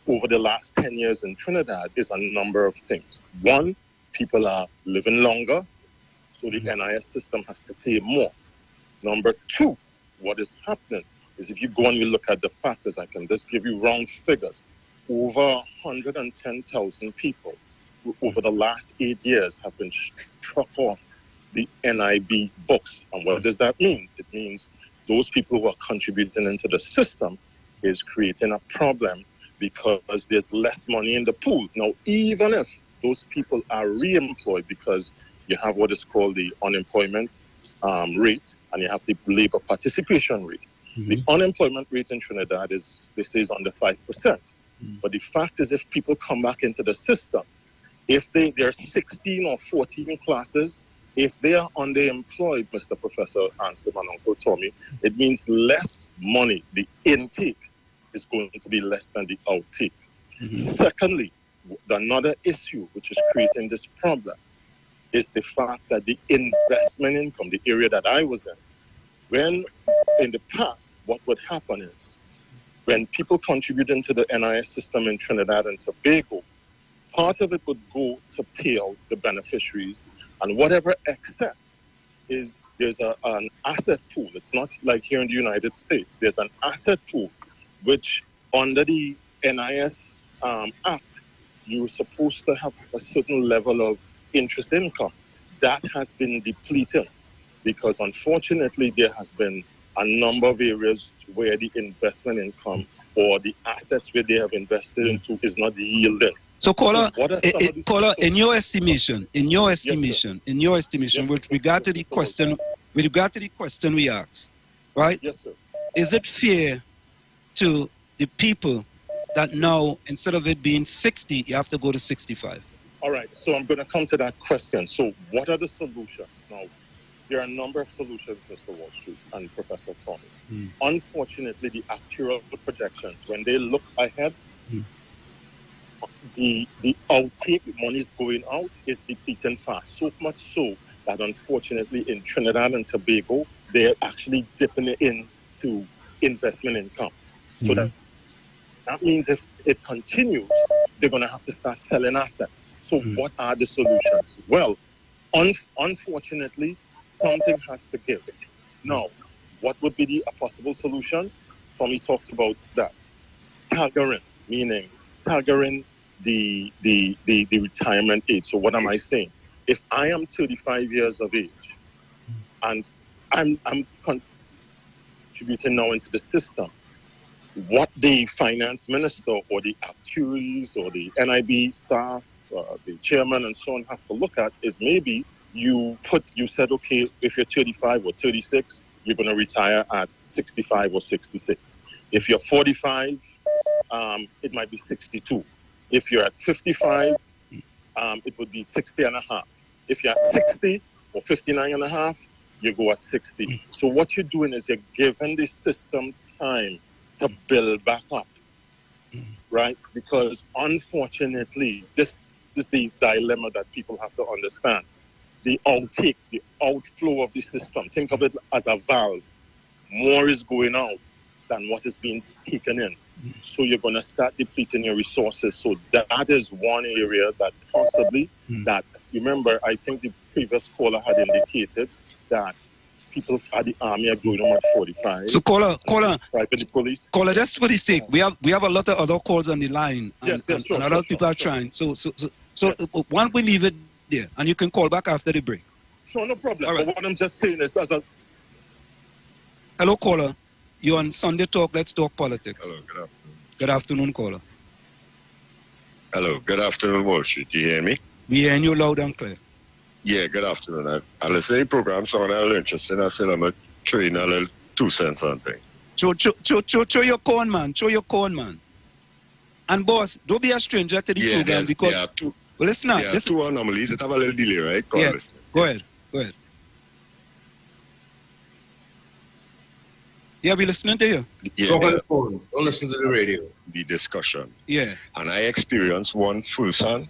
over the last 10 years in Trinidad is a number of things. One, people are living longer, so the NIS system has to pay more. Number 2, what is happening is if you go and you look at the factors, I can just give you round figures. Over 110,000 people over the last 8 years have been struck off the NIB books. And what does that mean? It means those people who are contributing into the system is creating a problem because there's less money in the pool. Now, even if those people are re-employed, because you have what is called the unemployment rate and you have the labor participation rate. The unemployment rate in Trinidad is, they say, is under 5%. But the fact is, if people come back into the system, if there are 16 or 14 classes, if they are underemployed, Mr. Professor Anselm and Uncle Tommy, it means less money. The intake is going to be less than the outtake. Secondly, another issue which is creating this problem is the fact that the investment income, the area that I was in, when in the past, what would happen is when people contribute into the NIS system in Trinidad and Tobago, part of it would go to pay out the beneficiaries, and whatever excess is, there's an asset pool. It's not like here in the United States. There's an asset pool, which under the NIS Act, you're supposed to have a certain level of interest income. That has been depleted. because unfortunately there has been a number of areas where the investment income or the assets where they have invested into is not yielding. So, caller, what are some of these caller, in your solutions? estimation, Yes, with regard to the question, we asked, right? Yes, sir. Is it fair to the people that now, instead of it being 60, you have to go to 65? All right, so I'm going to come to that question. So what are the solutions? Now, there are a number of solutions, Mr. Wall Street and Professor Tommy. Unfortunately, the actual projections, when they look ahead, the outtake, money is going out, is depleting fast. So much so that unfortunately in Trinidad and Tobago, they're actually dipping into investment income. So that means if it continues, they're going to have to start selling assets. So what are the solutions? Well, unfortunately, something has to give. Now, what would be a possible solution? Tommy talked about that. Staggering, meaning staggering the retirement age. So what am I saying? If I am 35 years of age and I'm contributing now into the system, what the finance minister or the actuaries or the NIB staff, the chairman and so on have to look at is maybe you said, okay, if you're 35 or 36, you're going to retire at 65 or 66. If you're 45, it might be 62. If you're at 55, it would be 60 and a half. If you're at 60 or 59 and a half, you go at 60. So what you're doing is you're giving the system time to build back up, right? Because unfortunately, this is the dilemma that people have to understand. The outtake, the outflow of the system, think of it as a valve. More is going out than what is being taken in. So you're going to start depleting your resources. So that is one area that possibly, that, remember, I think the previous caller had indicated that people at the army are going on at 45. So caller, the police. Caller, just for the sake, we have a lot of other calls on the line, and, sure, and a lot of people are trying. So why don't we leave it there, and you can call back after the break. Sure, no problem. All right. But what I'm just saying is, hello, caller. You're on Sunday Talk. Let's talk politics. Hello, good afternoon. Good afternoon, caller. Hello, good afternoon, Wall Street. Do you hear me? We hear you loud and clear. Yeah, good afternoon. I listen to the program, so I'm a little interested. I said I'm going to throw in a little 2 cents on thing. Show your corn, man. Show your corn, man. And boss, don't be a stranger to the program because... Well, listen now. There are 2 anomalies. It have a little delay, right? Yeah. Go ahead. Yeah, we listening to you. Yeah, talk on the phone. Don't listen to the radio. The discussion. Yeah. And I experienced one full sun.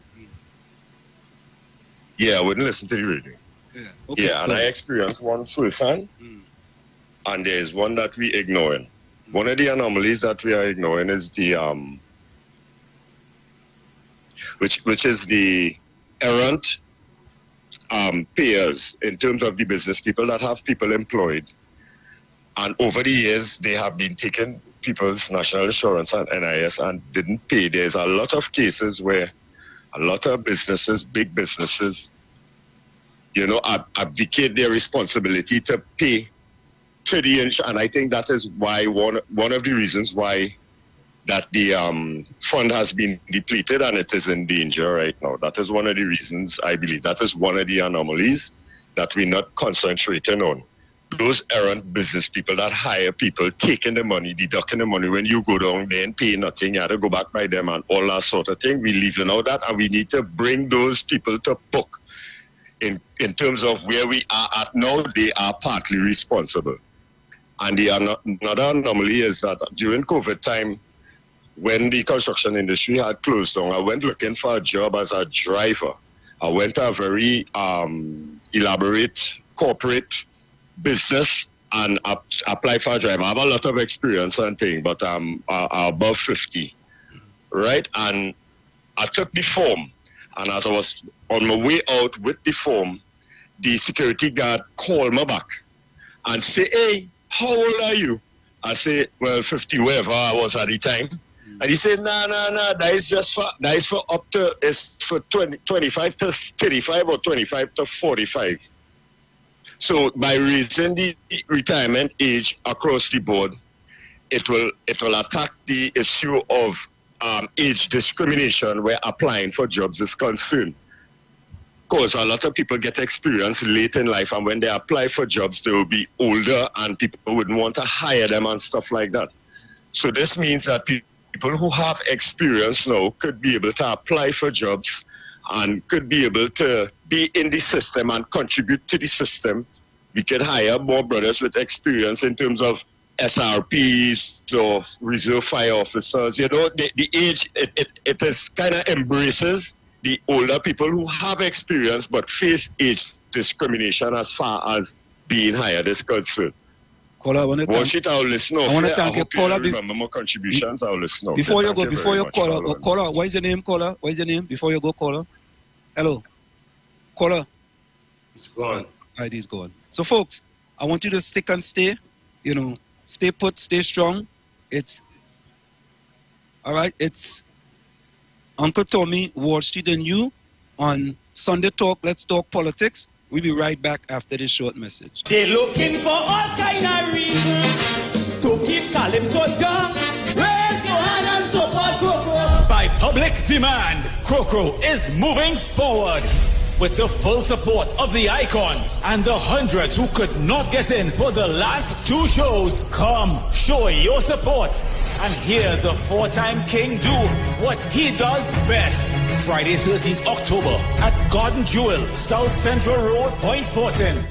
Yeah, I wouldn't listen to the radio. Yeah. Okay, yeah, and I experienced one full sun. And there is one that we ignoring. One of the anomalies that we are ignoring is the which is the errant payers in terms of the business people that have people employed. And over the years, they have been taking people's national insurance and NIS and didn't pay. There's a lot of cases where a lot of businesses, big businesses, abdicate their responsibility to pay to the insurance. And I think that is why one of the reasons why that the fund has been depleted and it is in danger right now. That is one of the reasons, I believe. That is one of the anomalies that we're not concentrating on. Those errant business people that hire people, taking the money, deducting the money. When you go down there and pay nothing, you have to go back by them and all that sort of thing. We're leaving out that, and we need to bring those people to book. In terms of where we are at now, they are partly responsible. And another anomaly is that during COVID time, when the construction industry had closed down, I went looking for a job as a driver. I went to a very elaborate corporate business and apply for a driver. I have a lot of experience and things, but I'm above 50, right? And I took the form, and as I was on my way out with the form, the security guard called me back and say, "Hey, how old are you?" I say, "Well, 50, wherever I was at the time." And he said, "No, that is for up to, it's for 25 to 35 or 25 to 45. So by raising the retirement age across the board, it will attack the issue of age discrimination where applying for jobs is concerned. Because a lot of people get experience late in life, and when they apply for jobs, they will be older and people wouldn't want to hire them and stuff like that. So this means that people who have experience now could be able to apply for jobs and could be able to be in the system and contribute to the system. We could hire more brothers with experience in terms of SRPs or reserve fire officers. You know, the age, it is kind of embraces the older people who have experience but face age discrimination as far as being hired is concerned. Caller, I want to Watch it, I'll listen. I want to thank you. Caller, remember more contributions, I'll listen. Before you go, caller, what is your name, caller? What is your name? Before you go, caller. Hello. Caller. It's gone. Right, he's gone. So, folks, I want you to stick and stay. You know, stay put, stay strong. It's, all right, it's Uncle Tommy, Wall Street and you on Sunday Talk. Let's talk politics. We'll be right back after this short message. They're looking for all kind of reasons to keep Calypso down. Raise your hand and support Crocro. By public demand, Crocro is moving forward. With the full support of the icons and the hundreds who could not get in for the last two shows, come show your support and hear the four-time king do what he does best. Friday 13th October at Garden Jewel, South Central Road, Point Fortin.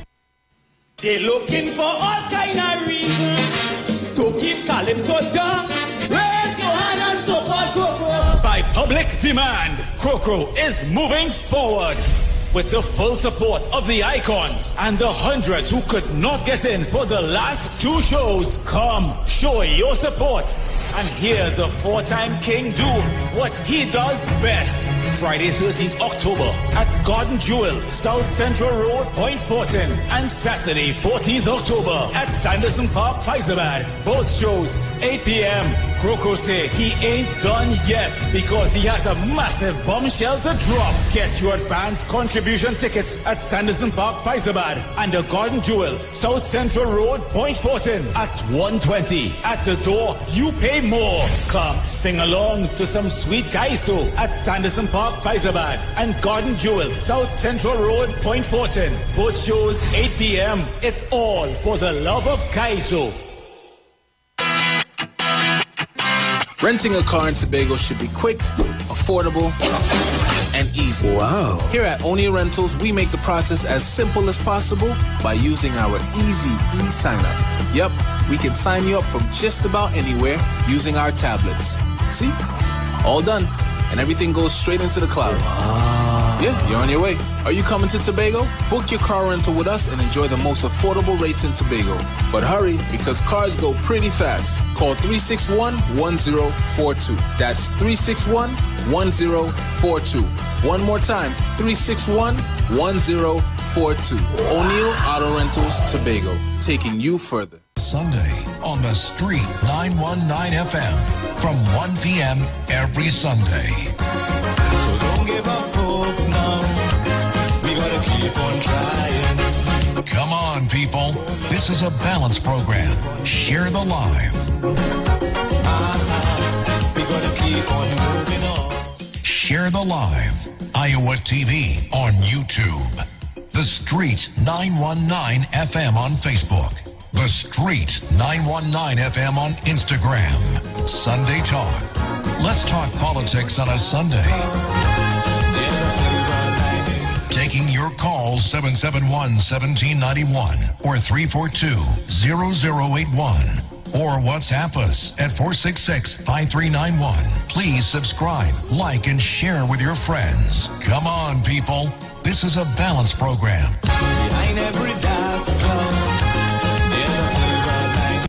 They're looking for all kind of reasons to keep Calypso down. Raise your hand and support Crocro. By public demand, Crocro is moving forward. With the full support of the icons and the hundreds who could not get in for the last two shows, come show your support and hear the four-time king do what he does best. Friday 13th October at Garden Jewel, South Central Road, Point Fortin. And Saturday 14th October at Sanderson Park, Faizabad. Both shows 8 p.m. Crocro say he ain't done yet because he has a massive bombshell to drop. Get your advance contribution tickets at Sanderson Park, Faizabad and the Garden Jewel, South Central Road, Point Fortin at 1:20. At the door, you pay more. Come sing along to some sweet kaiso at Sanderson Park, Faizabad and Garden Jewel, South Central Road, Point Fortin. Both shows 8 p.m. It's all for the love of kaiso. Renting a car in Tobago should be quick, affordable, and easy. Wow. Here at Onia Rentals, we make the process as simple as possible by using our easy e-sign-up. Yep, we can sign you up from just about anywhere using our tablets. See? All done. And everything goes straight into the cloud. Wow. Yeah, you're on your way. Are you coming to Tobago? Book your car rental with us and enjoy the most affordable rates in Tobago. But hurry, because cars go pretty fast. Call 361-1042. That's 361-1042. One more time, 361-1042. O'Neill Auto Rentals, Tobago, taking you further. Sunday on the Street 919 FM from 1 p.m. every Sunday. So don't give up hope now. We gotta keep on trying. Come on, people. This is a balanced program. Share the live. We gotta keep on moving on. Share the live. Iowa TV on YouTube. The Street 919 FM on Facebook. The Street 919 FM on Instagram. Sunday Talk. Let's talk politics on a Sunday. Taking your calls 771-1791 or 342-0081. Or WhatsApp us at 466-5391. Please subscribe, like, and share with your friends. Come on, people. This is a balanced program. Behind every dark cloud, there's a silver light.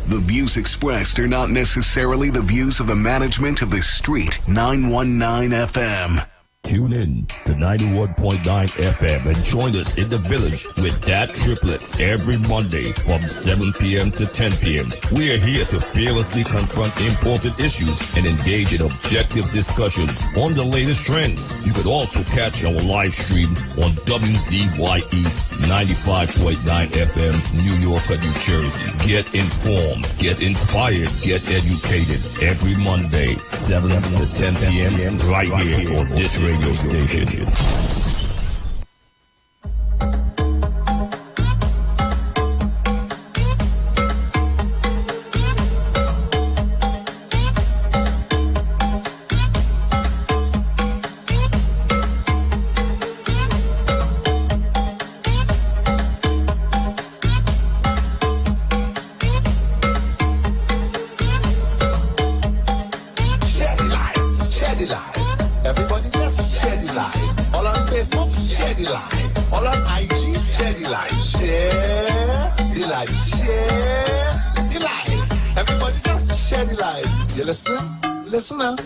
The views expressed are not necessarily the views of the management of the Street 919 FM. Tune in to 91.9 FM and join us in the village with Dat Triplets every Monday from 7 p.m. to 10 p.m. We are here to fearlessly confront important issues and engage in objective discussions on the latest trends. You could also catch our live stream on WZYE 95.9 FM, New York, New Jersey. Get informed, get inspired, get educated every Monday, 7 to 10 p.m. right here on this radio station. Listen now.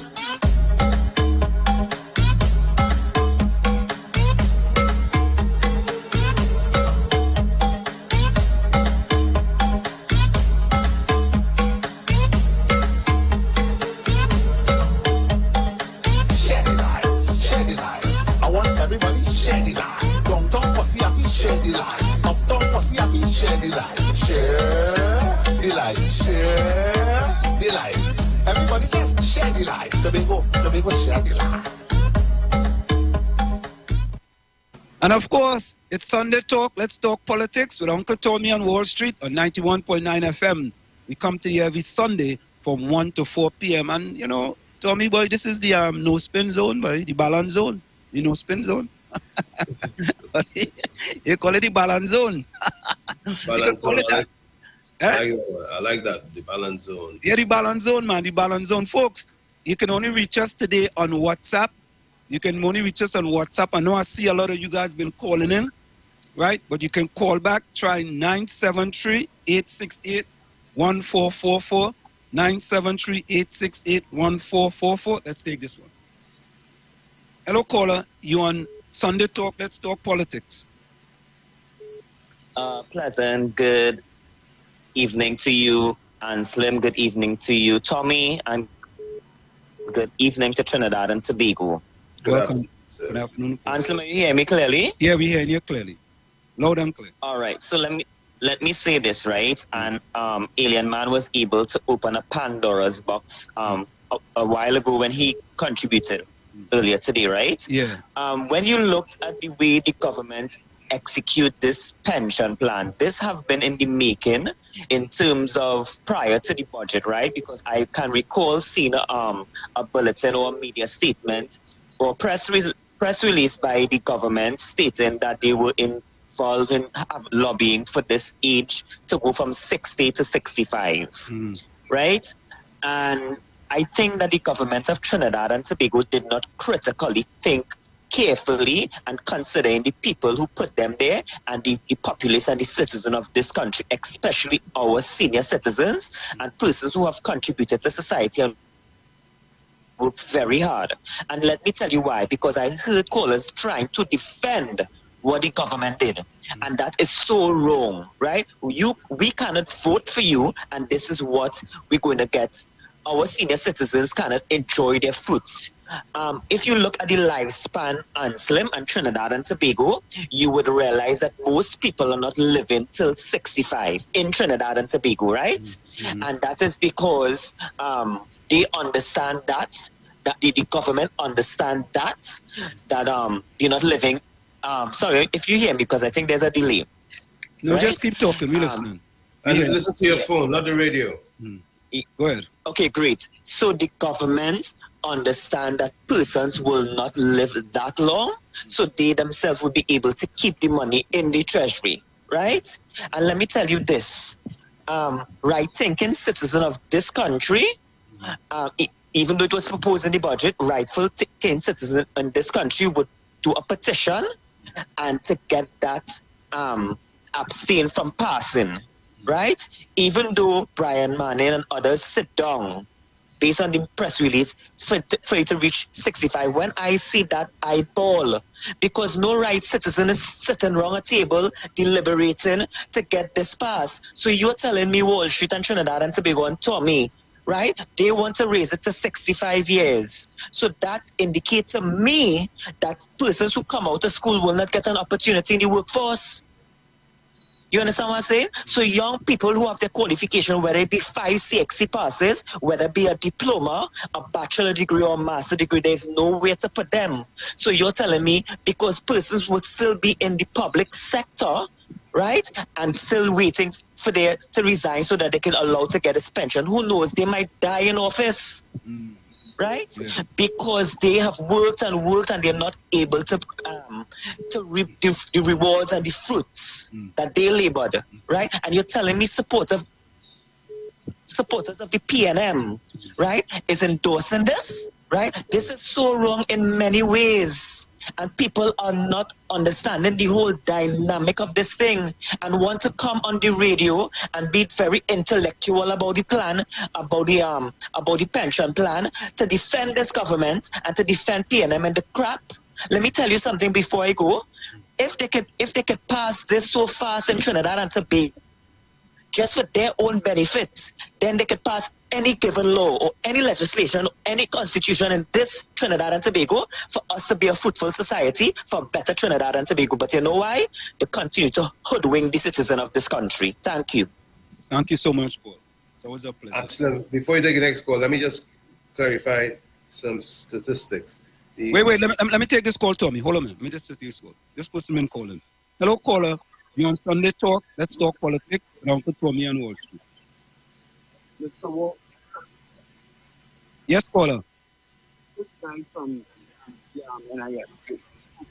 And of course, it's Sunday Talk. Let's talk politics with Uncle Tommy on Wall Street on 91.9 FM. We come to you every Sunday from 1 to 4 p.m. And, you know, Tommy, boy, this is the no spin zone, boy, the balance zone. The no spin zone. You call it the balance zone. Balance zone. I like that, the balance zone. Yeah, the balance zone, man, the balance zone. Folks, you can only reach us today on WhatsApp. You can only reach us on WhatsApp. I know I see a lot of you guys been calling in, right? But you can call back. Try 973-868-1444. 973-868-1444. Let's take this one. Hello, caller. You on Sunday Talk? Let's talk politics. Pleasant. Good evening to you. And Slim, good evening to you. Tommy, and good evening to Trinidad and Tobago. Welcome. Good afternoon. Ansel, you hear me clearly? Yeah, we hear you clearly. Loud and clear. All right. So let me say this, right? And Alien Man was able to open a Pandora's box a while ago when he contributed earlier today, right? Yeah. When you looked at the way the government execute this pension plan, this have been in the making in terms of prior to the budget, right? Because I can recall seeing a bulletin or a media statement or press release by the government stating that they were involved in lobbying for this age to go from 60 to 65, right? And I think that the government of Trinidad and Tobago did not critically think carefully and considering the people who put them there and the populace and the citizens of this country, especially our senior citizens and persons who have contributed to society and work very hard. And let me tell you why. Because I heard callers trying to defend what the government did. And that is so wrong, right? We cannot vote for you, and this is what we're going to get. Our senior citizens cannot enjoy their fruits. If you look at the lifespan and Slim and Trinidad and Tobago, you would realize that most people are not living till 65 in Trinidad and Tobago, right? And that is because they understand that the government understand that they're not living. Sorry if you hear me, because I think there's a delay. No, right? Just keep talking. We're listening. And listen to your phone, not the radio. Go ahead. Okay, great. So the government understand that persons will not live that long, so they themselves will be able to keep the money in the treasury, right? And let me tell you this, right-thinking citizen of this country, even though it was proposed in the budget, rightful thinking citizen in this country would do a petition and to get that abstain from passing, right? Even though Brian Manning and others sit down based on the press release, for you to reach 65. When I see that, I bawl. Because no right citizen is sitting around a table deliberating to get this passed. So you're telling me Wall Street and Trinidad and Tobago and Tommy, right? They want to raise it to 65 years. So that indicates to me that persons who come out of school will not get an opportunity in the workforce. You understand what I'm saying? So young people who have their qualification, whether it be 5 CXC passes, whether it be a diploma, a bachelor degree or a master degree, there's nowhere to put them. So you're telling me because persons would still be in the public sector, right, and still waiting for their to resign so that they can allow to get a pension. Who knows? They might die in office. Right? Yeah. Because they have worked and they're not able to reap the rewards and the fruits that they labored, right? And you're telling me supporters of the PNM, right, is endorsing this, right? This is so wrong in many ways. And people are not understanding the whole dynamic of this thing and want to come on the radio and be very intellectual about the plan, about the pension plan, to defend this government and to defend PNM and the crap. Let me tell you something before I go. If they could pass this so fast in Trinidad and Tobago, just for their own benefits, then they could pass any given law or any legislation or any constitution in this Trinidad and Tobago for us to be a fruitful society, for better Trinidad and Tobago. But you know why? They continue to hoodwink the citizen of this country. Thank you. Thank you so much, Paul. It's always a pleasure. Excellent. Before you take the next call, let me just clarify some statistics. Wait, let me take this call, Tommy. Hold on a minute. Let me just take this call. This person been calling. Hello, caller. You on Sunday Talk? Let's talk politics with Uncle Tommy and Wall Street. Mr. Wall. Yes, caller.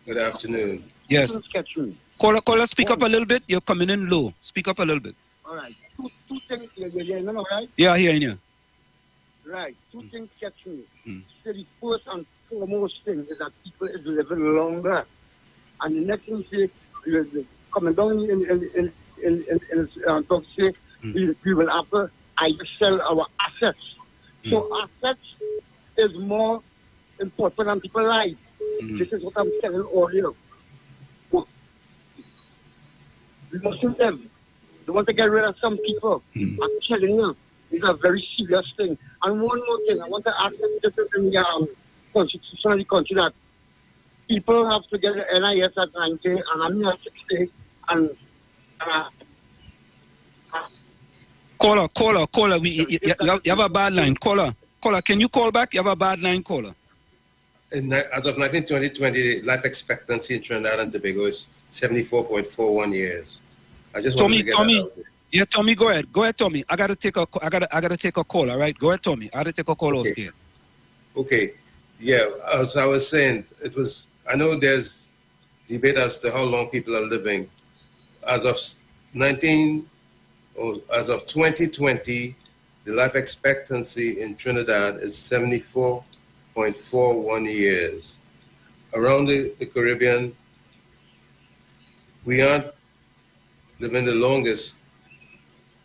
Good afternoon. Yes. Caller, speak up a little bit. You're coming in low. Speak up a little bit. All right. Two things here, right? Yeah, hearing you. Right. Two things catch me. So the first and foremost thing is that people is living longer. And the next thing is coming down in talk say we will have to either sell our assets. So assets is more important than people's lives. This is what I'm telling earlier. We mustn't live. They want to get rid of some people. I'm telling you, it's a very serious thing. And one more thing, I want to ask this in the constitution of the country that people have to get an NIS at 90 and I'm at 60 and Caller, you have a bad line. Caller, can you call back? You have a bad line, caller. As of 2020, life expectancy in Trinidad and Tobago is 74.41 years. I just want to get that out there. Yeah, Tommy, go ahead. Go ahead, Tommy. I gotta take a call, all right? Go ahead, Tommy. I gotta take a call okay. Okay. Yeah, as I was saying, I know there's debate as to how long people are living. As of 2020, the life expectancy in Trinidad is 74.41 years. Around the Caribbean, we aren't living the longest,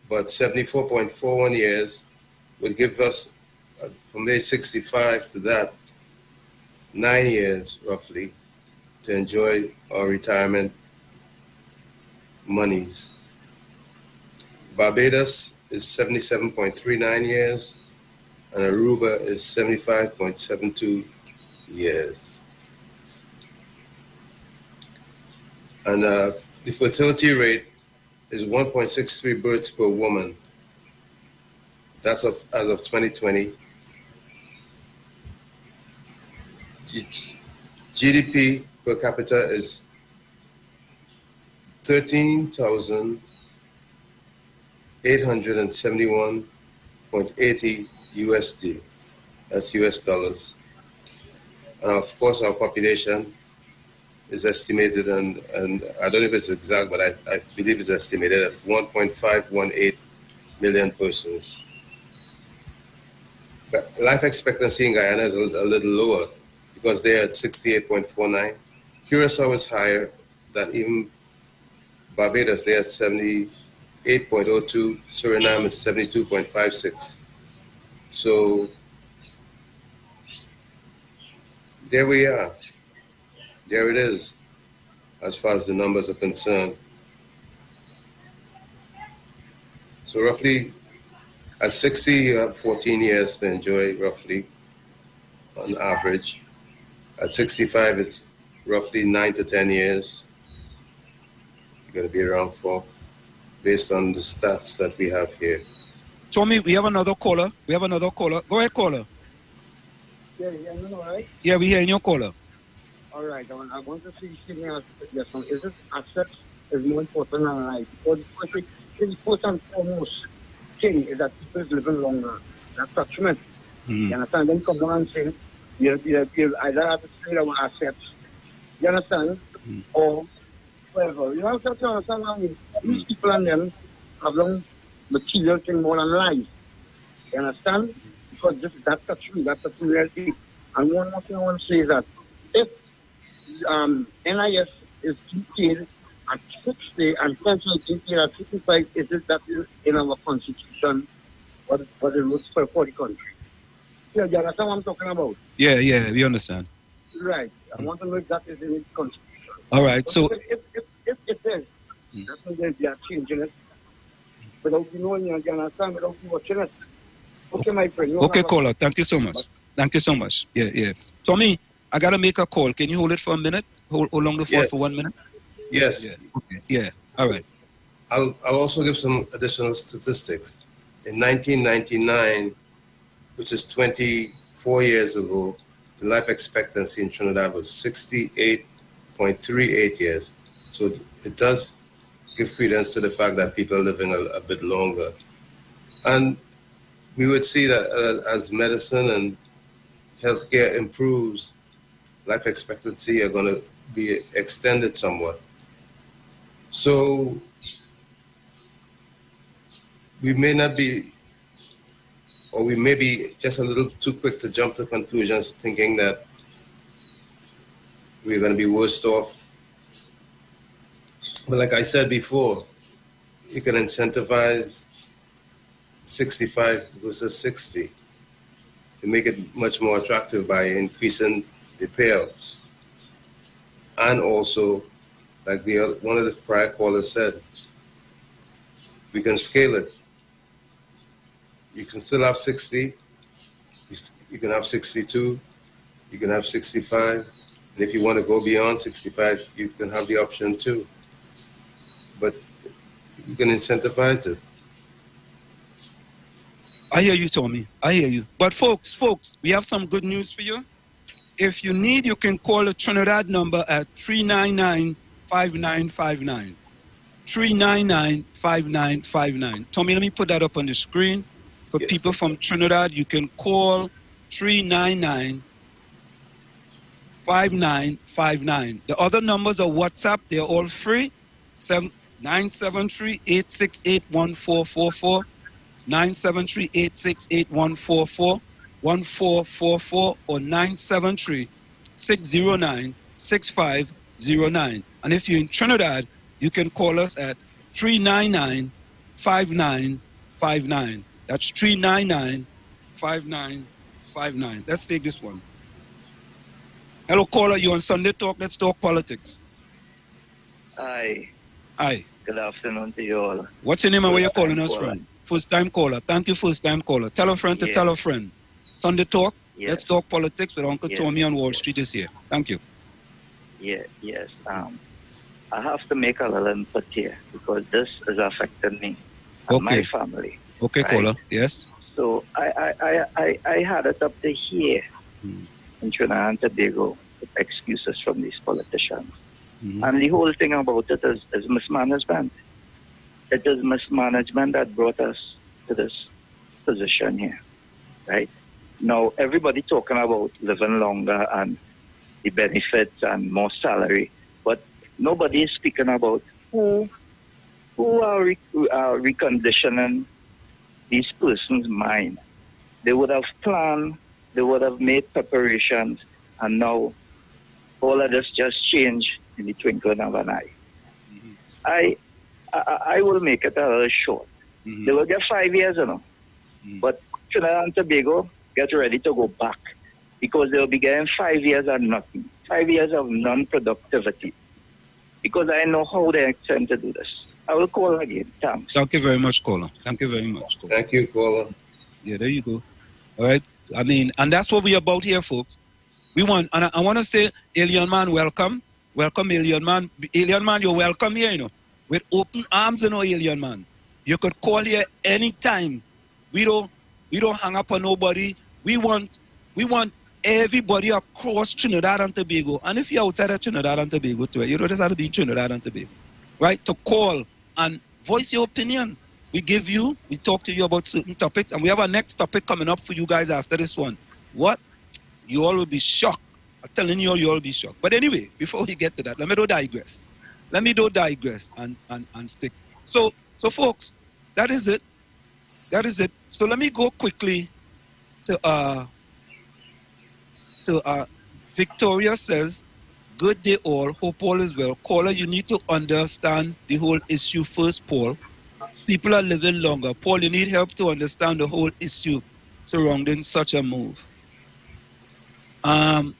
but 74.41 years would give us, from age 65 to that, 9 years roughly to enjoy our retirement monies. Barbados is 77.39 years, and Aruba is 75.72 years. And the fertility rate is 1.63 births per woman. That's as of 2020. GDP per capita is 13,871.80 USD. That's US dollars. And of course, our population is estimated, and I don't know if it's exact, but I believe it's estimated at 1.518 million persons. But life expectancy in Guyana is a little lower because they're at 68.49. Curacao is higher than even Barbados. They're at 78.02. Suriname is 72.56. So there we are. There it is, as far as the numbers are concerned. So roughly, at 60, you have 14 years to enjoy, roughly, on average. At 65, it's roughly 9 to 10 years. You're going to be around 4, based on the stats that we have here. Tommy, we have another caller. Go ahead, caller. Yeah, you know, right? Yeah, we hearing your caller. All right, I want to see yes, is it assets is more important than life? Because the first and foremost thing is that people is living longer. That's attachment. You understand? Then come on and say, you either have to trade our assets, you understand? Or whatever. You know what I'm saying? These people and them have long material thing more than life. You understand? Because that's the truth, that's the reality. And one more thing I want to say is that if NIS is paid at 60 and pension is paid at 65, is it that is in our constitution what it looks for the country? Yeah, you understand what I'm talking about? Yeah, we understand. Right. I want to know if that is in the constitution. All right, so if it is, that means they are changing it without you knowing, you understand, without you watching it. Okay, my friend. Okay, caller. Thank you so much. Yeah. Tommy, I got to make a call. Can you hold it for a minute? Hold on the phone for 1 minute? Yes. Yeah. Okay. Yeah. All right. I'll also give some additional statistics. In 1999, which is 24 years ago, the life expectancy in Trinidad was 68.38 years. So it does give credence to the fact that people are living a bit longer. And we would see that as medicine and healthcare improves, life expectancy are going to be extended somewhat. So we may not be, or we may be just a little too quick to jump to conclusions, thinking that we're going to be worse off. But like I said before, you can incentivize 65 versus 60 to make it much more attractive by increasing the payouts. And also, like one of the prior callers said, we can scale it. You can still have 60, you can have 62, you can have 65, and if you want to go beyond 65, you can have the option too. But you can incentivize it. I hear you, Tommy. I hear you. But folks, we have some good news for you. If you need, you can call the Trinidad number at 399-5959. 399-5959. Tommy, let me put that up on the screen. For people from Trinidad, you can call 399-5959. The other numbers are WhatsApp. They're all free. 973-868-1444. 973-868-1444. 1444 or 973-609-6509. And if you're in Trinidad, you can call us at 399-5959. That's 399-5959. Let's take this one. Hello, caller. You on Sunday Talk? Let's talk politics. Hi. Good afternoon to you all. What's your name and where you're calling us from? First-time caller. Thank you, first-time caller. Tell a friend to tell a friend. Sunday Talk. Yes. Let's talk politics with Uncle Tommy on Wall Street is here. Thank you. Yes. I have to make a little input here because this has affected me and my family. Okay, right? caller. Yes. So I had it up to here in Trinidad and Tobago with excuses from these politicians. And the whole thing about it is mismanagement. It is mismanagement that brought us to this position here, right? Now, everybody talking about living longer and the benefits and more salary, but nobody is speaking about who are reconditioning these persons' mind. They would have planned, they would have made preparations, and now all of this just changed in the twinkling of an eye. I will make it a little short. They will get 5 years, but Trinidad and Tobago get ready to go back because they'll be getting 5 years of nothing, 5 years of non-productivity, because I know how they intend to do this. I will call again. Thanks. Thank you very much, caller. Thank you very much, caller. Thank you, caller. Yeah, there you go. All right. I mean, and that's what we're about here, folks. We want, and I want to say, Alien Man, welcome. Welcome, Alien Man. Alien Man, you're welcome here, you know. With open arms, you know, Alien Man. You could call here anytime. We don't hang up on nobody. We want everybody across Trinidad and Tobago. And if you're outside of Trinidad and Tobago too, you don't just have to be Trinidad and Tobago. Right? To call and voice your opinion. We talk to you about certain topics, and we have our next topic coming up for you guys after this one. What? You all will be shocked. I'm telling you, you all will be shocked. But anyway, before we get to that, let me digress. Let me digress and stick. So folks, that is it. That is it. So let me go quickly to Victoria says, good day all, hope all is well. Caller, you need to understand the whole issue first, Paul. People are living longer. Paul, you need help to understand the whole issue surrounding such a move. I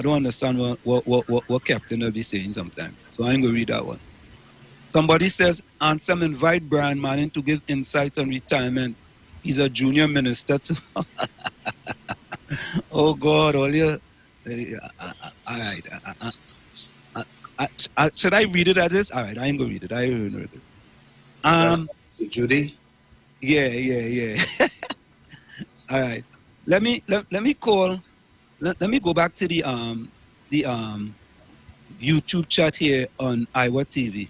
don't understand what Captain will be saying sometimes. So I'm going to read that one. Somebody says, Ansem invite Brian Manning to give insights on retirement. He's a junior minister too. Oh God, all you. All right. Should I read it as this? All right, I'm going to read it. I will read it. Judy? Yeah. All right. Let me call. Let me go back to the YouTube chat here on Iwer TV.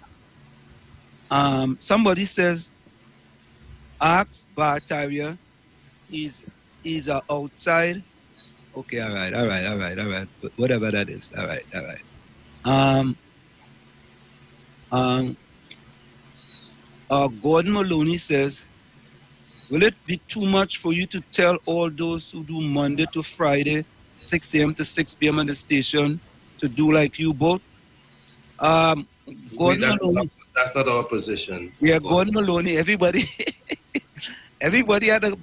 Somebody says, ask Bartaria, he's outside. Okay, all right. Whatever that is. All right. Gordon Maloney says, will it be too much for you to tell all those who do Monday to Friday, 6 a.m. to 6 p.m. on the station to do like you both? Gordon Maloney. That's not our position. Yeah, Gordon Maloney, everybody had a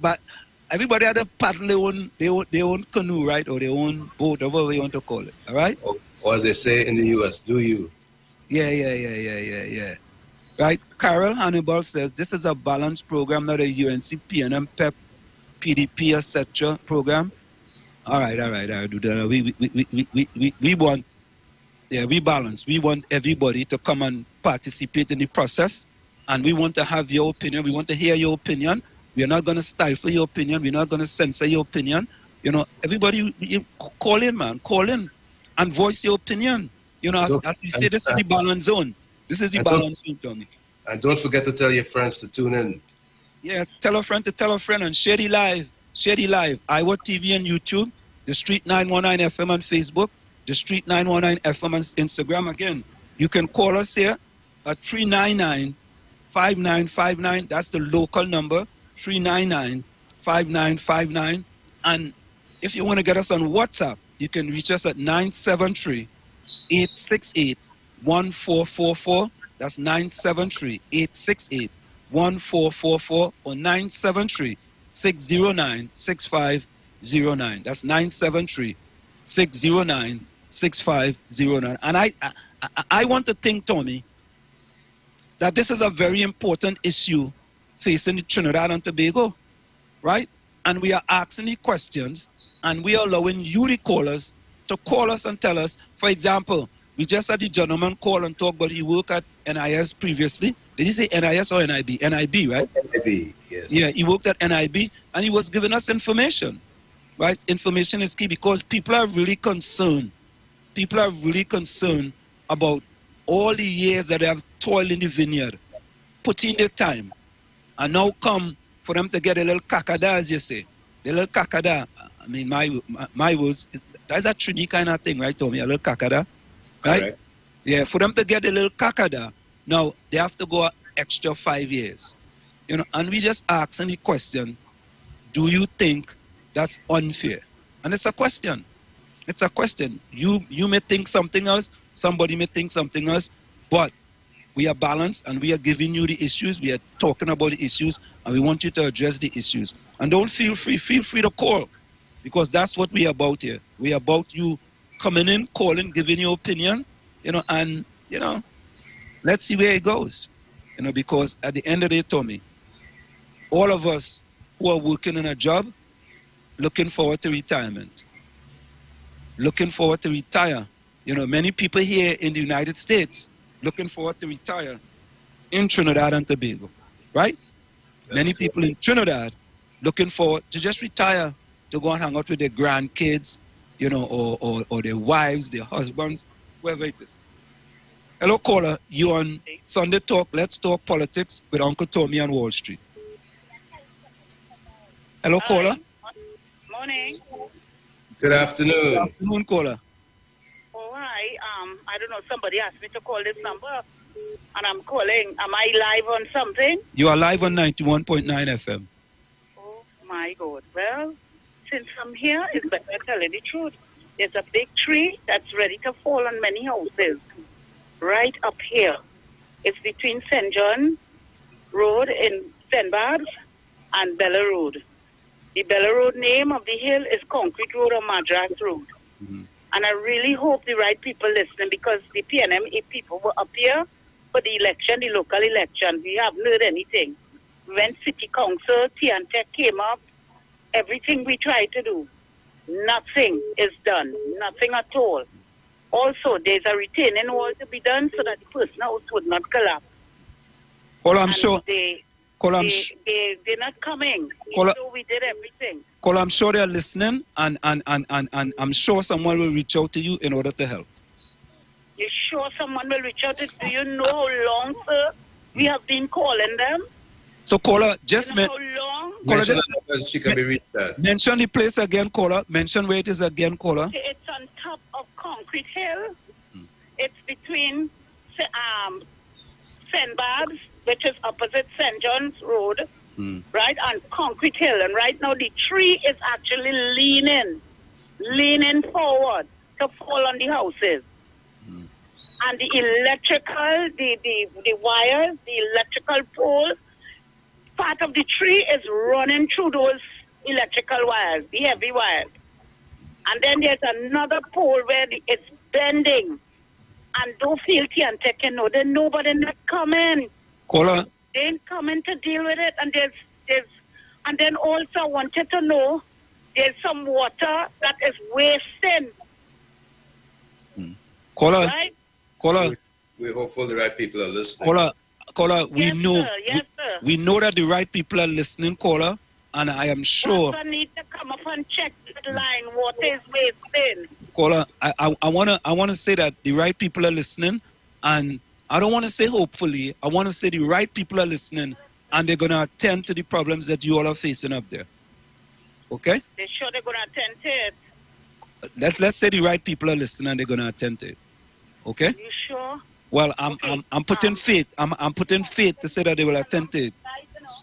paddle their own canoe, right? Or their own boat, whatever you want to call it. All right? Or as they say in the US, do you? Yeah. Right? Carol Hannibal says, this is a balanced program, not a UNC, PNM, PEP, PDP, etc. program. All right. We balance. We want everybody to come and participate in the process, and we want to have your opinion. We want to hear your opinion. We are not going to stifle your opinion. We're not going to censor your opinion. You know, everybody, you call in, man. Call in and voice your opinion. You know, as you say, this is the balance zone. This is the balance zone, Tommy. And don't forget to tell your friends to tune in. Yeah, tell a friend to tell a friend and share the live. Share the live. Iwer TV on YouTube, The Street 919 FM on Facebook, The Street 919 FM on Instagram. Again, you can call us here at 399-5959. That's the local number, 399-5959. And if you want to get us on WhatsApp, you can reach us at 973-868-1444. That's 973-868-1444 or 973-609-6509. That's 973-609-6509. And I want to think, Tony, that this is a very important issue facing Trinidad and Tobago, right? And we are asking the questions, and we are allowing you, the callers, to call us and tell us. For example, we just had the gentleman call and talk about he worked at NIS previously. Did he say NIS or NIB? NIB, right? NIB, yes. Yeah, he worked at NIB, and he was giving us information, right? Information is key because people are really concerned. People are really concerned about all the years that they have toiled in the vineyard, putting their time, and now come for them to get a little kakada, as you say. The little kakada, I mean, my words, that's a Trini kind of thing, right, Tommy? A little kakada. Right? Correct. Yeah, for them to get a little kakada, now they have to go an extra 5 years. You know, and we just asking the question, do you think that's unfair? And it's a question. It's a question. You may think something else, somebody may think something else, but we are balanced and we are giving you the issues, we are talking about the issues, and we want you to address the issues. And don't feel free to call. because that's what we're about here. We're about you coming in, calling, giving your opinion, and, let's see where it goes. Because at the end of the day, Tommy, all of us who are working in a job, looking forward to retirement, looking forward to retire. Many people here in the United States looking forward to retire in Trinidad and Tobago, right? Many people in Trinidad looking forward to just retire, to go and hang out with their grandkids, or their wives, their husbands, whoever it is. Hello, caller. You on Sunday Talk, Let's Talk Politics with Uncle Tommy on Wall Street. Hello, caller. Morning. Good afternoon. Good afternoon, caller. Oh, hi. I don't know. Somebody asked me to call this number, and I'm calling. Am I live on something? You are live on 91.9 FM. Oh, my God. Well, since I'm here, it's better to tell you the truth. There's a big tree that's ready to fall on many houses right up here. It's between St. John Road in St. Barb's and Bella Road. The Bella Road name of the hill is Concrete Road or Madras Road. Mm-hmm. And I really hope the right people listening, because the PNM people were up here for the election, the local election. We haven't heard anything. When City Council, Tiantec came up, everything we tried to do, nothing is done. Nothing at all. Also, there's a retaining wall to be done so that the person house would not collapse. Well, I'm sure. They're not coming. Caller, so we did everything. Caller, I'm sure they're listening, and I'm sure someone will reach out to you in order to help. You sure someone will reach out to you? Do you know how long, sir, we have been calling them? So, caller, just how long? Mention she can be reached at. Mention the place again, caller. Mention where it is again, caller. It's on top of Concrete Hill. It's between St. Barb's, which is opposite St. John's Road, right, on Concrete Hill. And right now the tree is actually leaning forward to fall on the houses. And the electrical, the wires, the electrical pole, part of the tree is running through those electrical wires, the heavy wires. And then there's another pole where it's bending. And don't feel Tiantec, then nobody not coming. Caller. They ain't coming to deal with it. And and then also I wanted to know, there's some water that is wasting. Caller. Right? Caller. We're hopeful the right people are listening. Caller, we know. Yes, sir. We know that the right people are listening, caller, and I am sure. I need to come up and check the line. Water is wasting. Caller, I wanna say that the right people are listening, and I don't want to say hopefully. I want to say the right people are listening, and they're gonna attend to the problems that you all are facing up there. Okay? They're sure they're gonna attend to it. Let's say the right people are listening and they're gonna attend to it. Okay? You sure? Well, I'm putting faith. I'm putting faith to say that they will attend to it,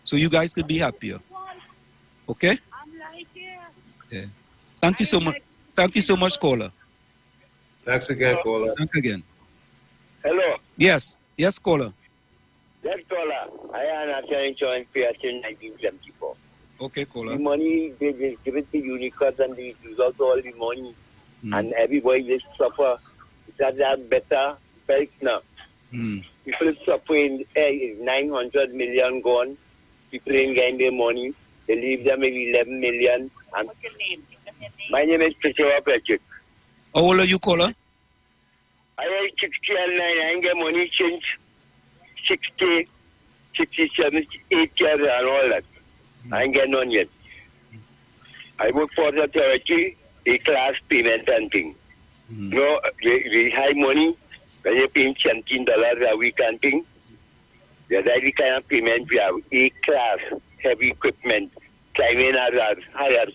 so you guys could be happier. Okay? Yeah. Thank you so much. Thank you so much, caller. Thanks again, caller. Thanks again. Hello. Yes, caller. Yes, caller. I am National Insurance Payer till 1974. Okay, caller. The money, they give it to Unicos and they use out all the money. And everybody just suffer. That better felt now. People suffering, 900 million gone. People ain't getting their money. They leave them with 11 million. And what's your name? My name is Christopher Patrick. How old are you, caller? I am 60 and 9. I ain't get money since 60, 67, 8 years and all that. I ain't get none yet. I work for the authority, a class payment and thing. You know, the high money, when you're paying $17 a week and thing, that's the kind of payment we have. A class, heavy equipment, climbing hazards, higher.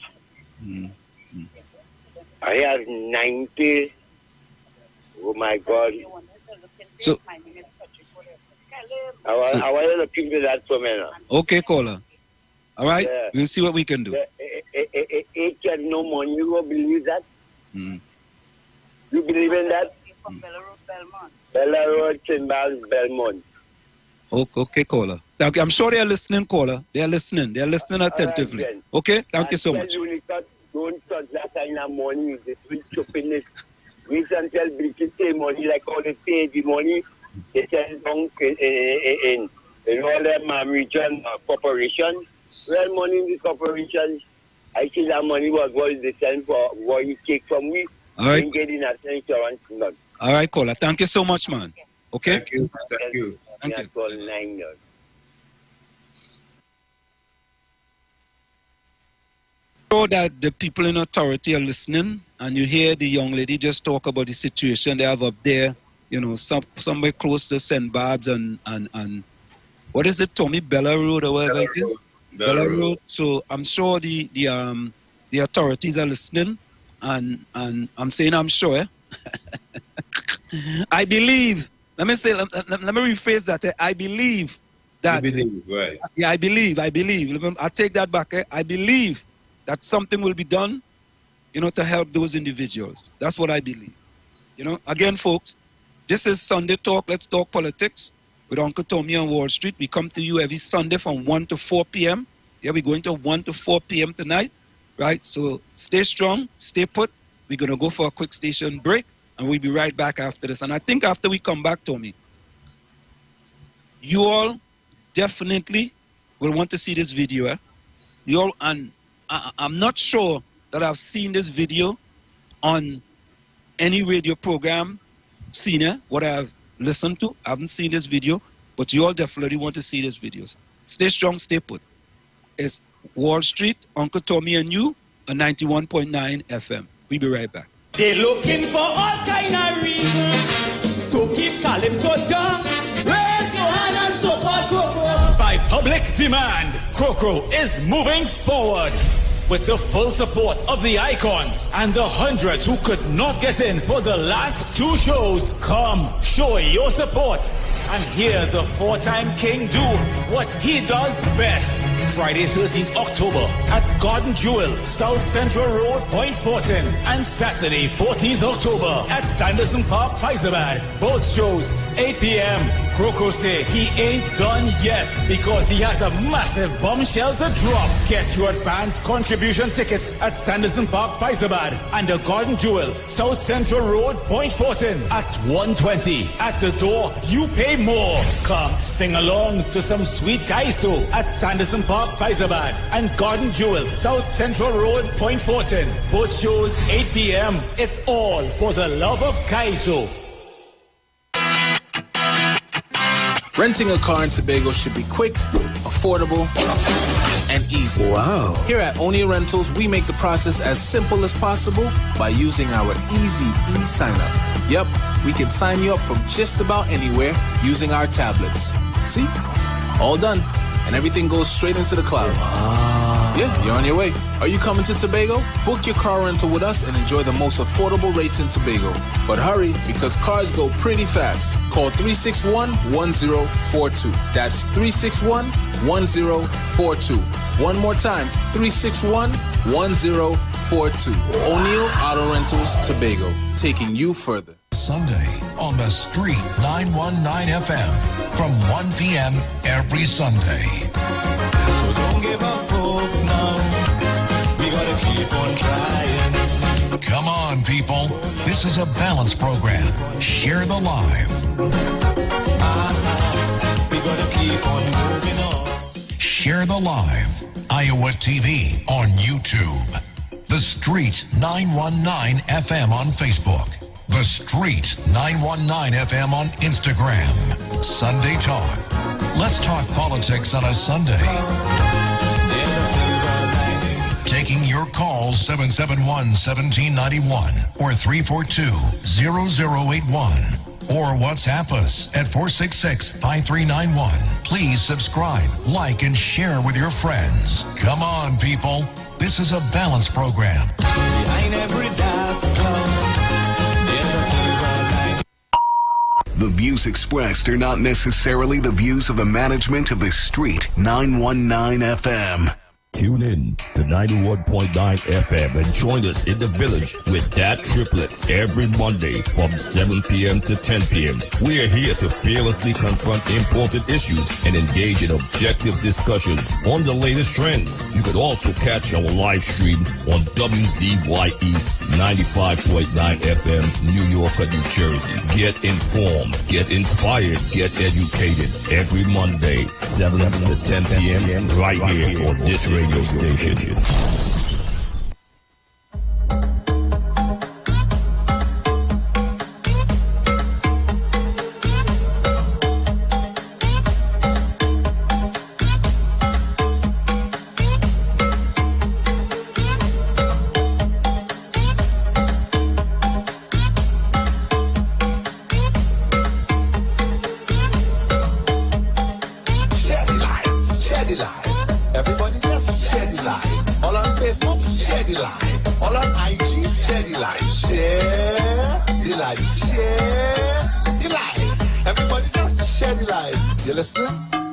I have 90. Oh my God. So, I want to look into that for me now. Okay, caller. All right? Yeah. We'll see what we can do. 8 years no money, you will believe that? You believe in that? Bella Road, St. Barb's, Belmont. Okay, caller. Thank you. I'm sure they are listening, caller. They are listening. They are listening attentively. Right, okay? Thank you so much. Don't touch kind of money. This will chopping this. We can tell British say money like how they say the money they sell down in all them region corporations. Well, money in this corporation, I see that money was what they sell for what you take from we. All right. And get in a insurance none. All right, caller. Thank you so much, man. Okay? Thank you. Thank you. Thank you. Call 9 years. Sure that the people in authority are listening, and you hear the young lady just talk about the situation they have up there, you know, somewhere close to St. Barb's and what is it, Tommy? Bella Road or whatever it is? Bella Road. So I'm sure the authorities are listening, and I'm saying I'm sure. I believe. Let me rephrase that. I believe that. You believe, right? Yeah, I believe. I'll take that back. I believe that something will be done, you know, to help those individuals. That's what I believe. You know, again, folks, this is Sunday Talk. Let's talk politics with Uncle Tommy on Wall Street. We come to you every Sunday from 1 to 4 p.m. Yeah, we're going to 1 to 4 p.m. tonight, right? So stay strong, stay put. We're going to go for a quick station break, and we'll be right back after this. And I think after we come back, Tommy, you all definitely will want to see this video. Eh? You all, and I'm not sure that I've seen this video on any radio program, what I've listened to. I haven't seen this video, but you all definitely want to see this video. Stay strong, stay put. It's Wall Street, Uncle Tommy and you, on 91.9 FM. We'll be right back. They're looking for all kind of reasons to keep Calypso down. Raise your hand and support Crocro. By public demand, Crocro is moving forward. With the full support of the icons and the hundreds who could not get in for the last 2 shows, come show your support and hear the 4-time king do what he does best. Friday 13th October at Garden Jewel, South Central Road, Point Fortin, and Saturday 14th October at Sanderson Park, Fyzabad. Both shows 8 p.m. Crocro say he ain't done yet because he has a massive bombshell to drop. Get your advance contribution tickets at Sanderson Park, Fyzabad, and the Garden Jewel, South Central Road, Point Fortin at 1:20. At the door, you pay more. Come sing along to some sweet Kaiso at Sanderson Park, Fyzabad, and Garden Jewel, South Central Road, Point Fortin. Both shows 8 p.m. It's all for the love of Kaiso. Renting a car in Tobago should be quick, affordable, and easy. Wow. Here at Onia Rentals, we make the process as simple as possible by using our easy e-sign-up. Yep, we can sign you up from just about anywhere using our tablets. See? All done. And everything goes straight into the cloud. Wow. Yeah, you're on your way. Are you coming to Tobago? Book your car rental with us and enjoy the most affordable rates in Tobago. But hurry, because cars go pretty fast. Call 361-1042. That's 361-1042. One more time, 361-1042. O'Neill Auto Rentals, Tobago, taking you further. Sunday on the Street 919 FM from 1 p.m. every Sunday. So don't give up hope now. We gotta keep on trying. Come on, people. This is a balanced program. Share the live. We gotta keep on moving on. Share the live. Iowa TV on YouTube. The Street 919 FM on Facebook. The Street 919 FM on Instagram. Sunday Talk. Let's talk politics on a Sunday. Taking your calls 771-1791 or 342-0081. Or WhatsApp us at 466-5391. Please subscribe, like, and share with your friends. Come on, people. This is a balanced program. Behind every dark cloud. The views expressed are not necessarily the views of the management of the Street 919 FM. Tune in to 91.9 FM and join us in the village with Dat Triplets every Monday from 7 p.m. to 10 p.m. We are here to fearlessly confront important issues and engage in objective discussions on the latest trends. You could also catch our live stream on WZYE 95.9 FM, New York and New Jersey. Get informed, get inspired, get educated every Monday, 7 to 10 p.m. right here on this radio station.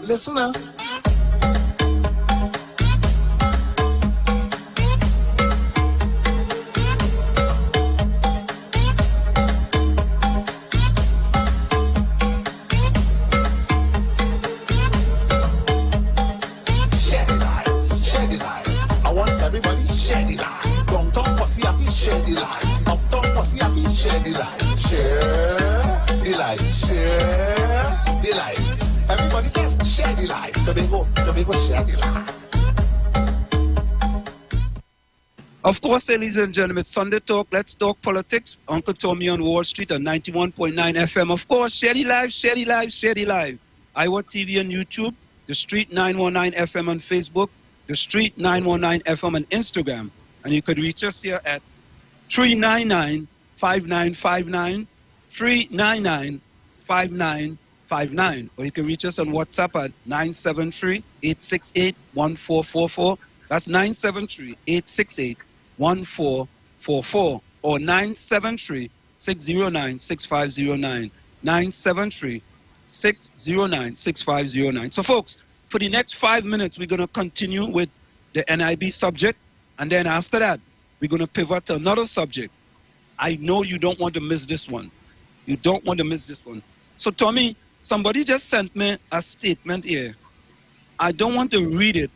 Listen now. Of course, ladies and gentlemen, it's Sunday Talk. Let's talk politics. Uncle Tommy on Wall Street on 91.9 FM. Of course, share the live, share the live, share the live. Iwer TV on YouTube, The Street 919 FM on Facebook, The Street 919 FM on Instagram. And you could reach us here at 399-5959, 399-5959. Or you can reach us on WhatsApp at 973-868-1444. That's 973-868-1444 or 973-609-6509, 973-609-6509. So folks, for the next 5 minutes, we're going to continue with the NIB subject, and then after that, we're going to pivot to another subject. I know you don't want to miss this one. You don't want to miss this one. So Tommy, somebody just sent me a statement here. I don't want to read it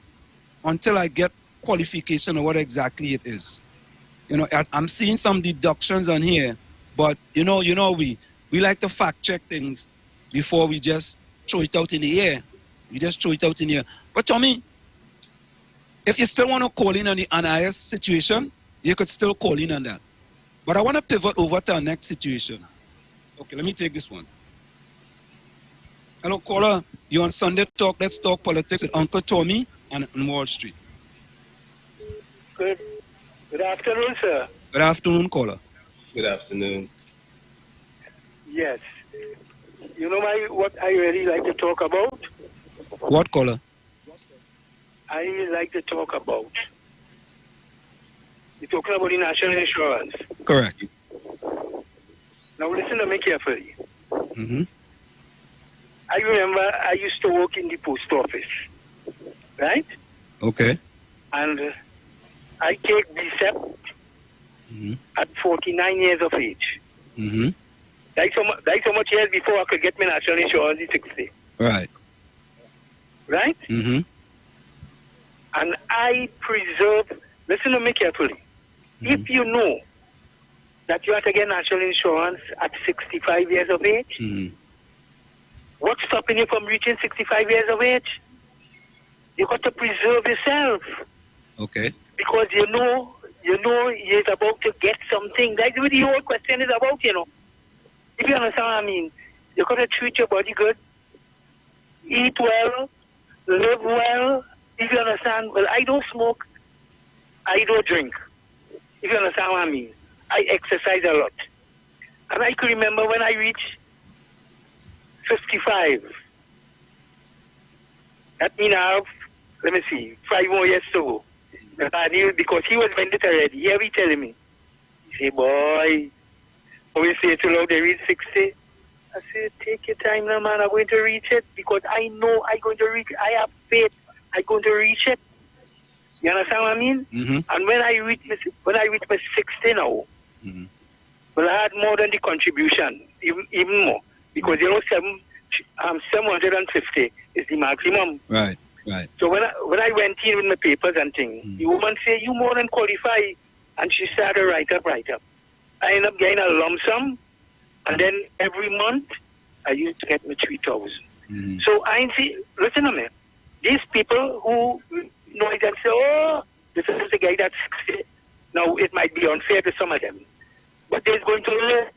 until I get qualification of what exactly it is. You know, I'm seeing some deductions on here, but we like to fact check things before we just throw it out in the air. We just throw it out in the air. But Tommy, if you still want to call in on the NIS situation, you could still call in on that. But I want to pivot over to our next situation. Okay, let me take this one. Hello, caller. You're on Sunday Talk. Let's talk politics with Uncle Tommy on Wall Street. Good afternoon, sir. Good afternoon, caller. Good afternoon. Yes. You know what I really like to talk about? What, caller? I like to talk about. You're talking about the national insurance. Correct. Now listen to me carefully. Mm-hmm. I remember I used to work in the post office, right? Okay. And I take BSEP at 49 years of age. Mm-hmm. That's so much years before I could get my national insurance in 60. Right. Right? Mm-hmm. And I preserve, listen to me carefully. Mm-hmm. If you know that you have to get national insurance at 65 years of age, what's stopping you from reaching 65 years of age? You got to preserve yourself. Okay. Because you know you're about to get something. That's what the whole question is about, you know. If you understand what I mean, you got to treat your body good, eat well, live well. If you understand, well, I don't smoke, I don't drink. If you understand what I mean, I exercise a lot. And I can remember when I reached 55. That means I have, 5 more years to go. Because he was vended already. Here he telling me. He say, boy, we say too long they reach 60. I said, take your time now, man. I'm going to reach it because I know I'm going to reach it. I have faith I'm going to reach it. You understand what I mean? And when I reach my 60 now, well, I had more than the contribution, even more, because 750 is the maximum. Right. So when I went in with my papers and things, the woman said, "You more than qualify," and she started write up. I ended up getting a lump sum, and then every month I used to get my 3,000. So I see. Listen to me. These people who I can say, "Oh, this is the guy that's 60." Now it might be unfair to some of them, but they're going to live.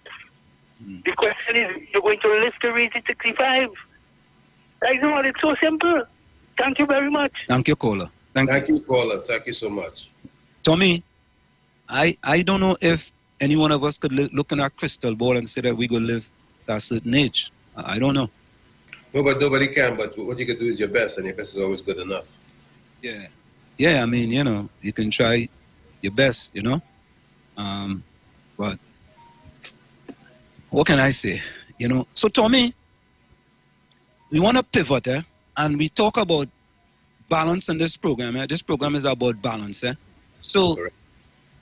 The question is, you're going to live to reach 65. I know it's so simple. Thank you very much. Thank you, caller. Thank you, caller. Thank you so much. Tommy, I don't know if any one of us could look in our crystal ball and say that we could live at a certain age. I don't know. Nobody can, but what you can do is your best, and your best is always good enough. Yeah, I mean, you can try your best, but what can I say? So Tommy, we want to pivot, and we talk about balance in this program. This program is about balance. So correct.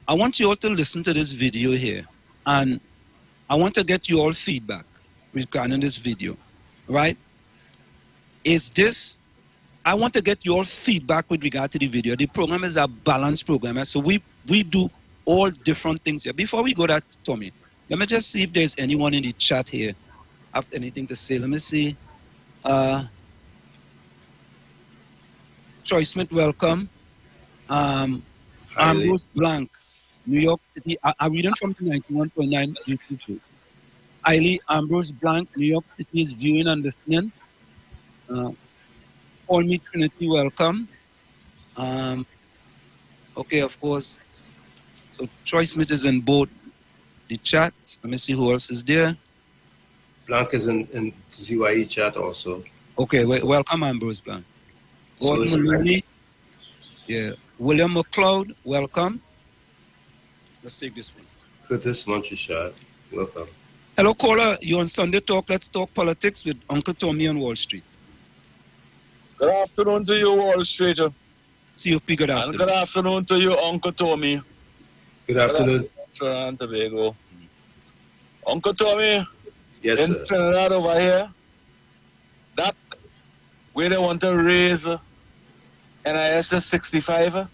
I want you all to listen to this video here, and I want to get you all feedback regarding this video, right? I want to get your feedback with regard to the video. The program is a balanced program, so we do all different things here. Before we go that, Tommy, let me just see if there's anyone in the chat here have anything to say. Let me see. Troy Smith, welcome. Ambrose Blanc, New York City. I'm reading from the 91.9 YouTube. Eiley Ambrose Blanc, New York City is viewing and listening. Call me Trinity, welcome. Okay, of course. So Troy Smith is in both the chat. Let me see who else is there. Blanc is in ZYE chat also. Okay, welcome Ambrose Blanc. Gordon Maloney. Yeah. William McLeod, welcome. Let's take this one. Curtis Montrichard, welcome. Hello, caller. You're on Sunday Talk. Let's talk politics with Uncle Tommy on Wall Street. Good afternoon to you, Wall Street. COP, good afternoon. And good afternoon to you, Uncle Tommy. Good afternoon. Trinidad and Tobago. Uncle Tommy, yes, in sir. Trinidad over here, that where they want to raise NIS to 65,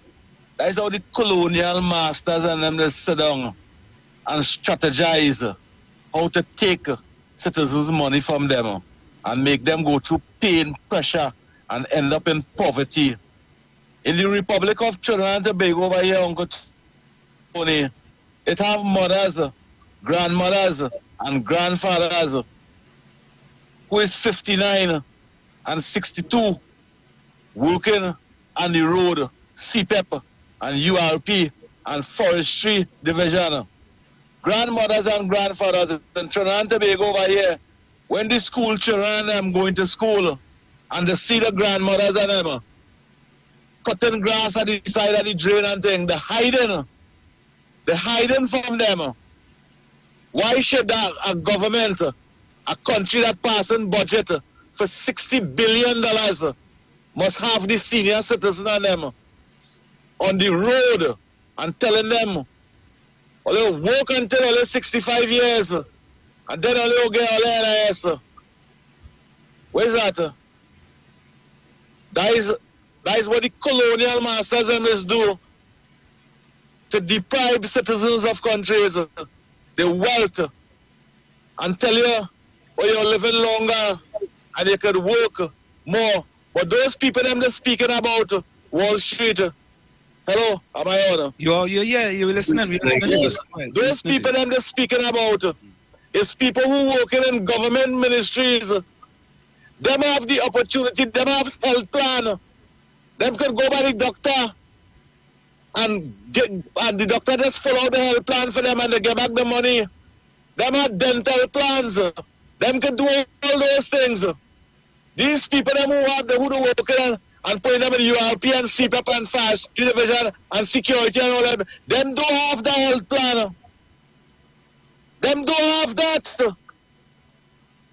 that is how the colonial masters and them they sit down and strategize how to take citizens' money from them and make them go through pain, pressure, and end up in poverty. In the Republic of Trinidad and Tobago over here, Uncle Tony, it have mothers, grandmothers, and grandfathers who is 59 and 62 working on the road, CPEP and URP and Forestry Division. Grandmothers and grandfathers in Trinidad and Tobago over here, when the school children them going to school and they see the grandmothers and them cutting grass at the side of the drain and thing, they're hiding from them. Why should a government, a country that passing budget for $60 billion must have the senior citizens and them on the road and telling them, well, work until they're 65 years and then they'll get all NIS. Where's that? That is what the colonial masters them do to deprive citizens of countries the wealth and tell you, oh, you're living longer and you could work more. But those people them they're speaking about Wall Street. Hello, am I on? You're listening. Those people them they're speaking about is people who working in government ministries. Them have the opportunity, them have health plan. Them could go by the doctor and the doctor just follow the health plan for them and they get back the money. Them have dental plans. Them can do all those things. These people them who do working and putting them in the URP and CPEP and FAST division and security and all that, them don't have the health plan. Them don't have that.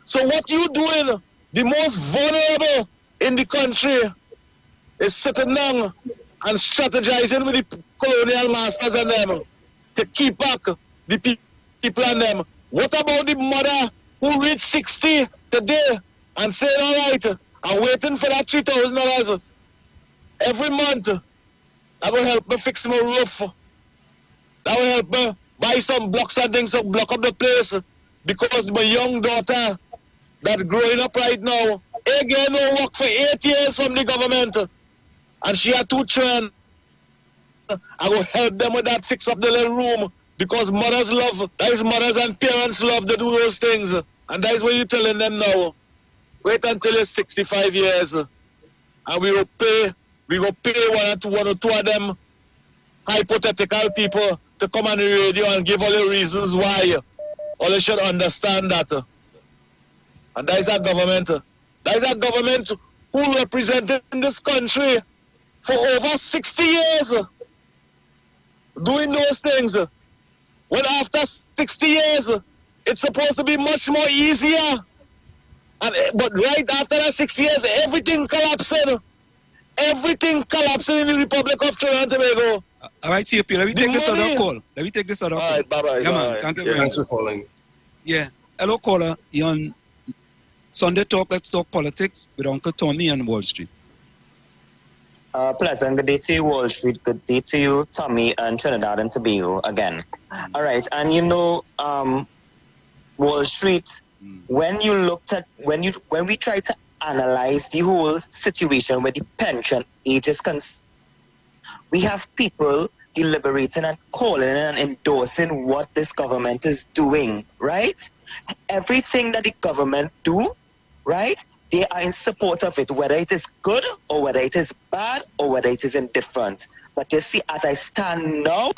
So what you doing, the most vulnerable in the country, is sitting down and strategizing with the colonial masters and them to keep back the people and them. What about the mother who reached 60 today and saying, all right, I'm waiting for that $3,000 every month? That will help me fix my roof. That will help me buy some blocks and things to block up the place. Because my young daughter that's growing up right now, again, no work for 8 years from the government. And she had 2 children. I will help them with that, fix up the little room. Because mothers love, that is mothers and parents love to do those things. And that is what you're telling them now. Wait until you're 65 years. And we will pay one or two of them hypothetical people to come on the radio and give all the reasons why. All they should understand that. And that is our government. That is our government who represented this country for over 60 years doing those things. When after 60 years, it's supposed to be much more easier. But right after that 6 years, everything collapsing. Everything collapsing in the Republic of Trinidad and Tobago. All right, CP, let me take this other call. Let me take this other call. All right, bye-bye. Yeah, man. Thank you very much. Thanks for calling. Yeah. Hello, caller. You're on Sunday Talk, Let's Talk Politics with Uncle Tommy on Wall Street. Pleasant. Good day to you, Wall Street. Good day to you, Tommy, and Trinidad and Tobago again. All right. And you know, Wall Street, when we try to analyze the whole situation where the pension age is concerned, we have people deliberating and calling and endorsing what this government is doing, right? Everything that the government do, right? They are in support of it, whether it is good or whether it is bad or whether it is indifferent. But you see, as I stand now,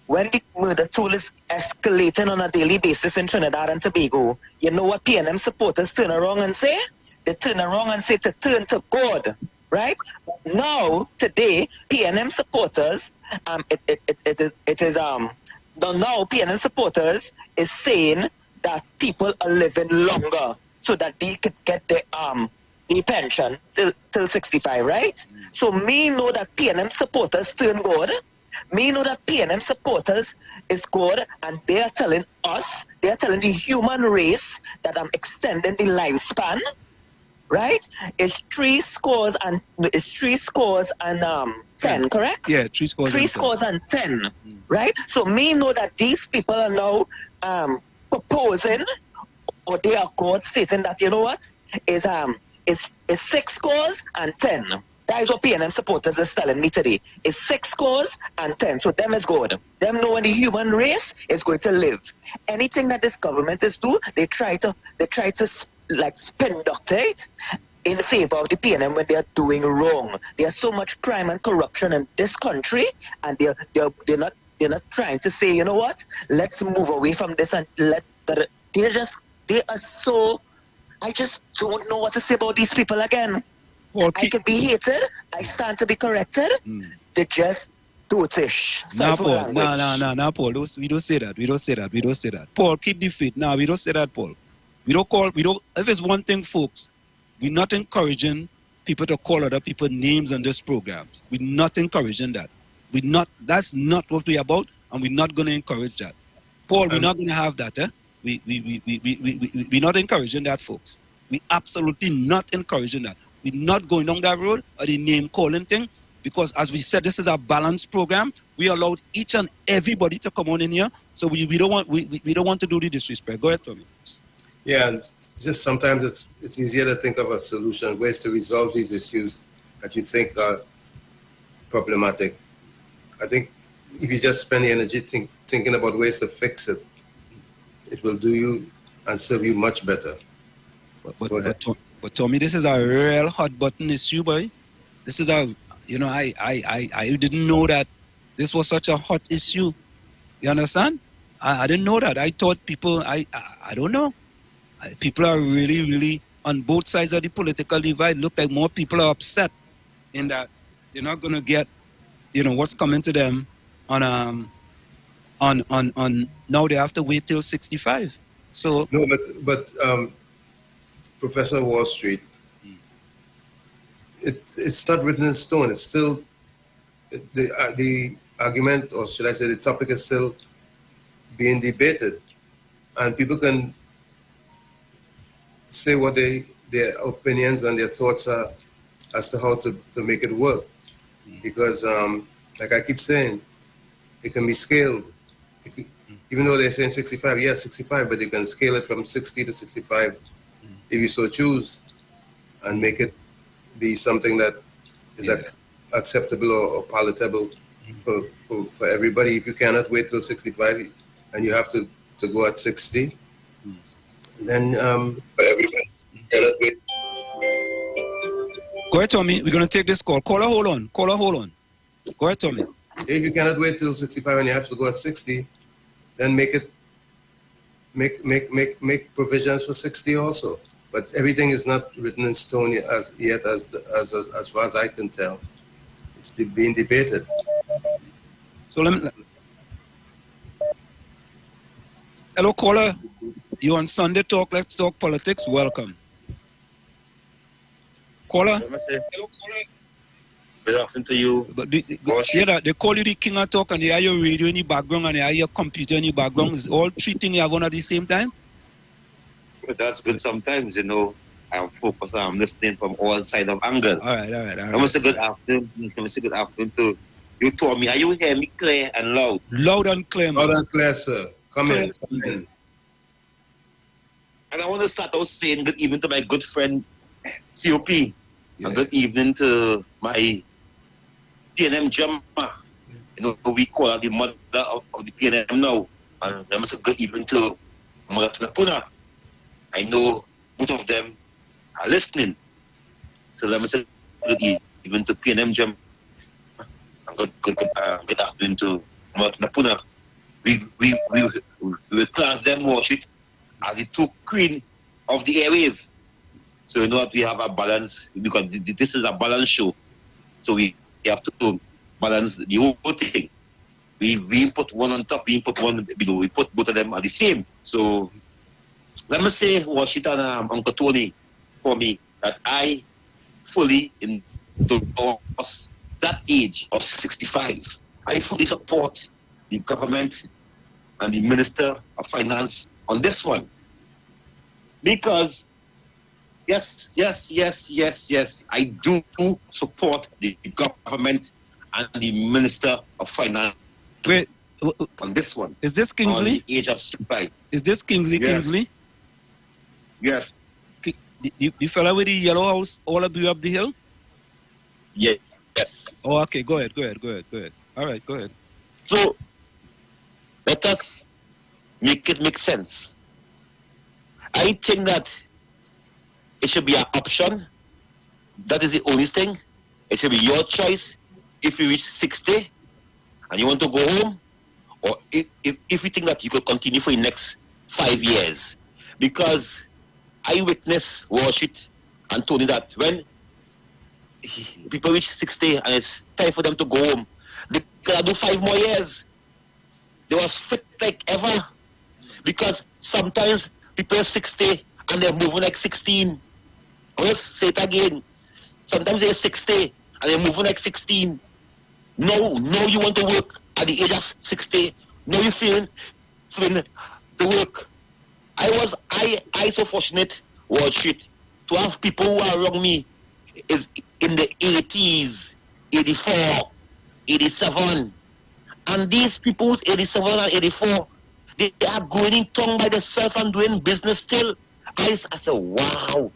when the murder toll is escalating on a daily basis in Trinidad and Tobago, you know what PNM supporters turn around and say? They turn around and say to turn to God, right? Now, today, PNM supporters, now PNM supporters is saying that people are living longer so that they could get the pension till 65, right? So me know that PNM supporters turn God. Me know that PNM supporters is good, and they are telling us, they are telling the human race that I'm extending the lifespan, right? It's 3 scores and 10, correct? Yeah, 3 scores. 3 scores and 10, right? So me know that these people are now proposing, or they are God stating that, you know what, is 6 scores and 10. That is what PNM supporters is telling me today. It's 6 scores and 10. So them is good. Them know when the human race is going to live. Anything that this government is do, they try to like spin doctor it in favor of the PNM when they are doing wrong. There's so much crime and corruption in this country, and they're not trying to say, you know what, let's move away from this and they are so. I just don't know what to say about these people again. Well, I can be hated. I stand to be corrected. They just dotish. No, Paul. We don't say that. Paul, keep the faith. No, we don't say that, Paul. If it's one thing, folks, we're not encouraging people to call other people names on this program. We're not encouraging that. That's not what we're about, and we're not going to encourage that. Paul, we're not going to have that, eh? We're not encouraging that, folks. We're absolutely not encouraging that. We're not going down that road or the name calling thing, because as we said, this is a balanced program. We allowed each and everybody to come on in here, so we don't want to do the disrespect. Go ahead, Tommy. Yeah, and just sometimes it's easier to think of a solution, ways to resolve these issues that you think are problematic. I think if you just spend the energy thinking about ways to fix it, it will do you and serve you much better. Go ahead. But Tommy, this is a real hot button issue, boy. This is I didn't know that this was such a hot issue. You understand? I didn't know that. I thought people, I don't know. People are really, really on both sides of the political divide. Look like more people are upset in that they're not going to get, what's coming to them on now they have to wait till 65. So no, but Professor Wall Street, it's not written in stone. It's still the argument, or should I say the topic, is still being debated. And people can say what their opinions and their thoughts are as to how to make it work. Because, like I keep saying, it can be scaled. Even though they're saying 65, yes, 65, but you can scale it from 60 to 65 if you so choose, and make it be something that is acceptable or palatable for everybody. If you cannot wait till 65 and you have to go at 60, then for everybody, you cannot wait. Go ahead, Tommy. We're going to take this call. Caller, hold on. Go ahead, Tommy. If you cannot wait till 65 and you have to go at 60, then make provisions for 60 also. But everything is not written in stone yet, as far as I can tell. It's being debated. So hello, caller. You on Sunday Talk? Let's talk politics. Welcome. Caller. Hello, caller. Good afternoon to you. But they call you the king of talk, and they have your radio in the background, and they have your computer in the background. Is all three things you have on at the same time? But that's good sometimes, you know. I'm focused, I'm listening from all sides of angle. All right. I must say good afternoon. I must say good afternoon to you, Tommy. Are you hearing me clear and loud? Loud and clear, man. Loud and clear, sir. Come in. And I want to start out saying good evening to my good friend, COP. And good evening to my PNM Jumma. You know, we call her the mother of the PNM now. And I must say good evening to Mother Tunapuna. I know both of them are listening. So let me say good evening to PNM Jumma. And good afternoon to Mother Tunapuna. We will class them worship as the two queen of the airwaves. So you know that we have a balance, because this is a balance show. So we have to balance the whole thing. We put one on top, we put one below. We put both of them at the same. So let me say, Washington, Uncle Tony, for me, that I fully endorse that age of 65. I fully support the government and the Minister of Finance on this one. Because yes, I do support the government and the Minister of Finance. Wait, on this one. Is this Kingsley? On the age of 65. Is this Kingsley? Yes. Kingsley? Yes. The fella with the yellow house all up the hill? Yes. Oh, okay. Go ahead. All right, go ahead. So, let us make it make sense. I think that it should be an option. That is the only thing. It should be your choice. If you reach 60 and you want to go home, or if you think that you could continue for the next 5 years. Because I witnessed Washington and Tony that when people reach 60 and it's time for them to go home, they can do 5 more years. They was fit like ever. Because sometimes people are 60 and they're moving like 16. Let's say it again. Sometimes they're 60 and they're moving like 16. No, you want to work at the age of 60. No, you feeling the work. I so fortunate, Wall Street, to have people who are around me is in the 80s, 84, 87. And these people, 87 and 84, they are going in tongue by themselves and doing business still. I said, wow.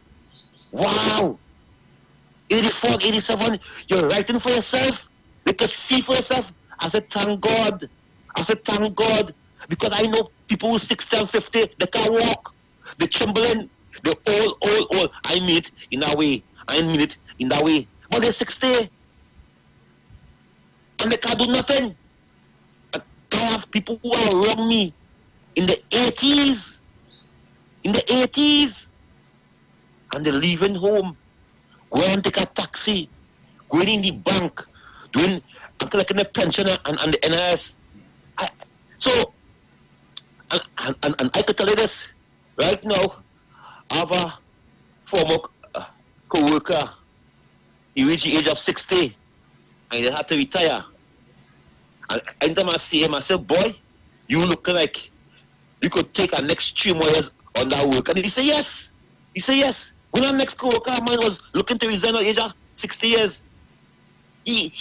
84, 87, you're writing for yourself. You can see for yourself. I said, thank God. Because I know people who 60 and 50, they can't walk. They're trembling. They're old. I mean it in that way. But they're 60. And they can't do nothing. I have people who are around me in the 80s. And they're leaving home, going and take a taxi, going in the bank, doing collecting the pension and the NIS. And I could tell you this, right now, I have a former co-worker. He reached the age of 60, and he had to retire. And anytime I see him, I say, boy, you look like you could take a next 3 more years on that work. And he said, yes. He said, yes. When our next co-worker of mine was looking to resign at the age of 60 years, he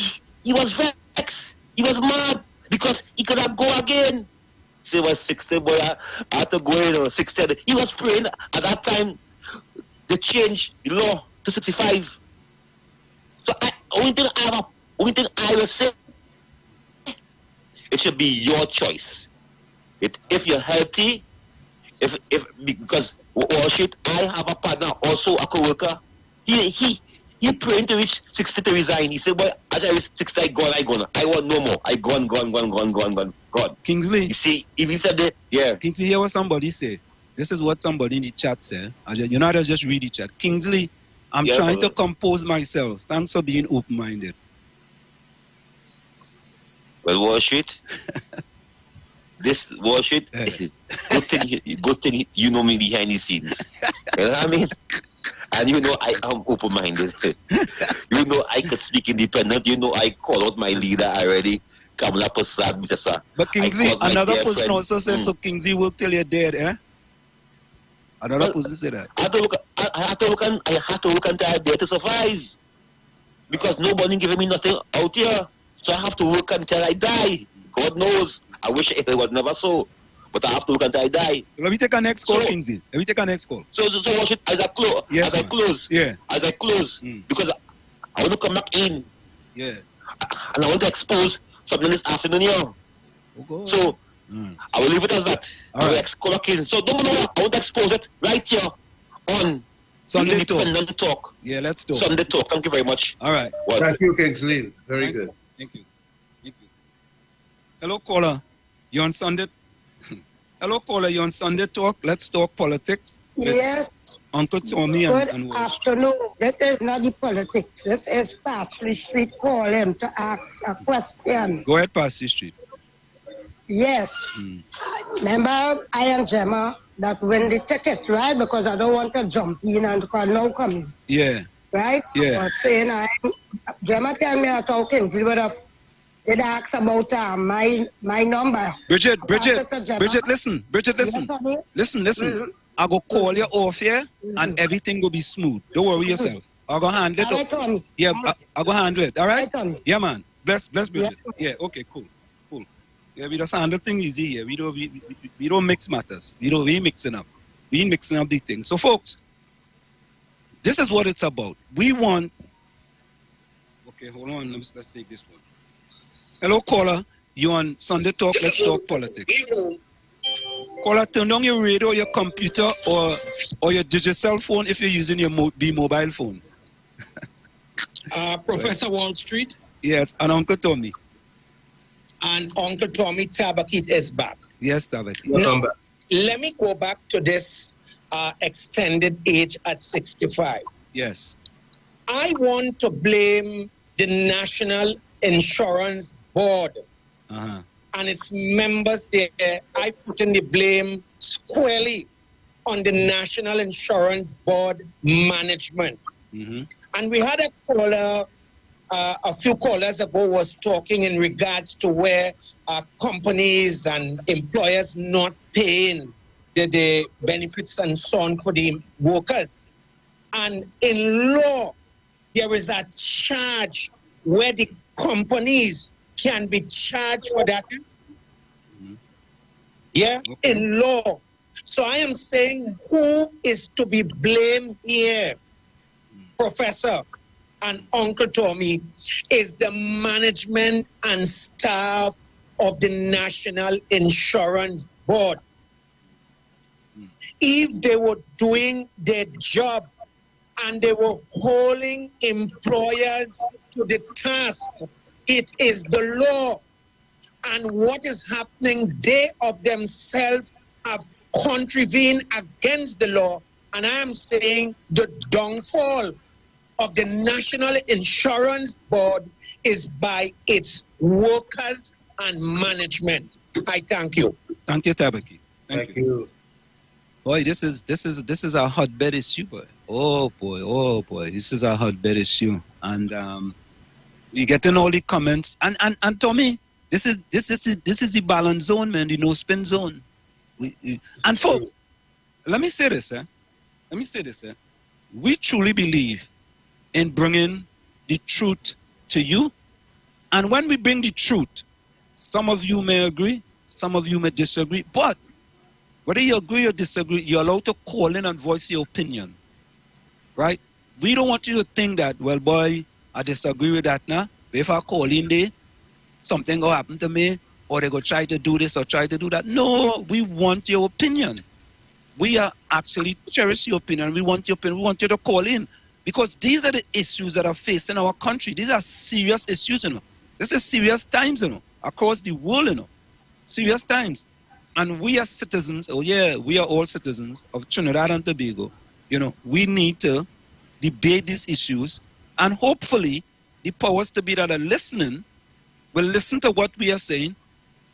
was vexed. He was mad because he could have go again. Say, well, 60, boy, I had to go, 60. He was praying at that time they changed the law to 65. So only thing I will say, it should be your choice. If you're healthy, because I have a partner, also a co-worker. He praying to reach 60 to resign. He said, boy, as I reach 60, I gone. I want no more. I gone. Kingsley. You see, if he said that, yeah. Kingsley, hear what somebody say. This is what somebody in the chat said. You know, I just read the chat. Kingsley, I'm trying to compose myself. Thanks for being open-minded. Well, wash it. This wash it. Good thing you know me behind the scenes. You know what I mean? And you know I am open-minded. You know I could speak independent. You know I call out my leader already. Kamala Prasad, Mr. Sir. But Kingsley, another person also says, so Kingsley work till you're dead, eh? Another person said that. I had to work until I'm dead to survive. Because nobody giving me nothing out here. So I have to work until I die. God knows. I wish it was never so. But I have to work until I die. So let me take a next call, Kingsley. Let me take a next call. So watch it as I close. Yes, as I close. Yeah. As I close. Because I want to come back in. Yeah. And I want to expose something this afternoon here. Oh, so I will leave it as that. All right. So don't know. I want to expose it right here on Sunday Independent Talk. Yeah, let's talk. Sunday Talk. Thank you very much. All right. Thank you, Kingsley. Very good. Thank you. Hello, caller. You on Sunday? Hello, caller. You on Sunday Talk? Let's talk politics. Yes. Uncle Tommy and Good afternoon. This is not the politics. This is Parsley Street. Call him to ask a question. Go ahead, Parsley Street. Yes. Remember, I and Gemma that win the ticket, right? Because I don't want to jump in and call no coming. Yeah. Right? Yeah. But saying Gemma tell me I talk Kingsley would have did ask about my number. Bridget, listen. Listen. I go call you off here and everything will be smooth. Don't worry yourself. I'll go handle it. Right, yeah, I'll go handle it. All right? Yeah, man. Bless Bridget. Yeah, okay, cool. Yeah, we just handle things easy here. We don't mix matters. We mixing up. We mixing up the things. So, folks, this is what it's about. We want. Okay, hold on. Let's take this one. Hello, caller. You on Sunday Talk? Let's talk politics. Caller, turn down your radio, your computer, or your digital phone if you're using your mobile phone. Professor Wall Street. Yes, and Uncle Tommy. And Uncle Tommy Tabakit is back. Yes, Tabakit. Now, let me go back to this extended age at 65. Yes. I want to blame the National Insurance Board and its members there. I put in the blame squarely on the National Insurance Board management. And we had a caller, a few callers ago was talking in regards to where companies and employers not paying the benefits and so on for the workers. And in law, there is a charge where the companies can be charged for that. Yeah, in law. So I am saying, who is to be blamed here, Professor and Uncle Tommy? Is the management and staff of the National Insurance Board. If they were doing their job and they were holding employers to the task, it is the law. And what is happening, they of themselves have contravened against the law. And I am saying the downfall of the National Insurance Board is by its workers and management. I thank you. Thank you, Tabaki. Thank you. Boy, this is a hotbed issue, boy. Oh boy, this is a hotbed issue. And You getting all the comments, and Tommy, this is the balance zone, man, the no spin zone. And folks, let me say this, we truly believe in bringing the truth to you, and when we bring the truth, some of you may agree, some of you may disagree, but whether you agree or disagree, you're allowed to call in and voice your opinion, right? We don't want you to think that, well, boy, I disagree with that now. If I call in there, something will happen to me, or they go try to do this or try to do that. No, we want your opinion. We are actually cherish your opinion. We want your opinion. We want you to call in, because these are the issues that are facing our country. These are serious issues, you know. This is serious times, you know, across the world, you know. Serious times. And we are citizens, we are all citizens of Trinidad and Tobago. You know, we need to debate these issues, and hopefully the powers to be that are listening will listen to what we are saying,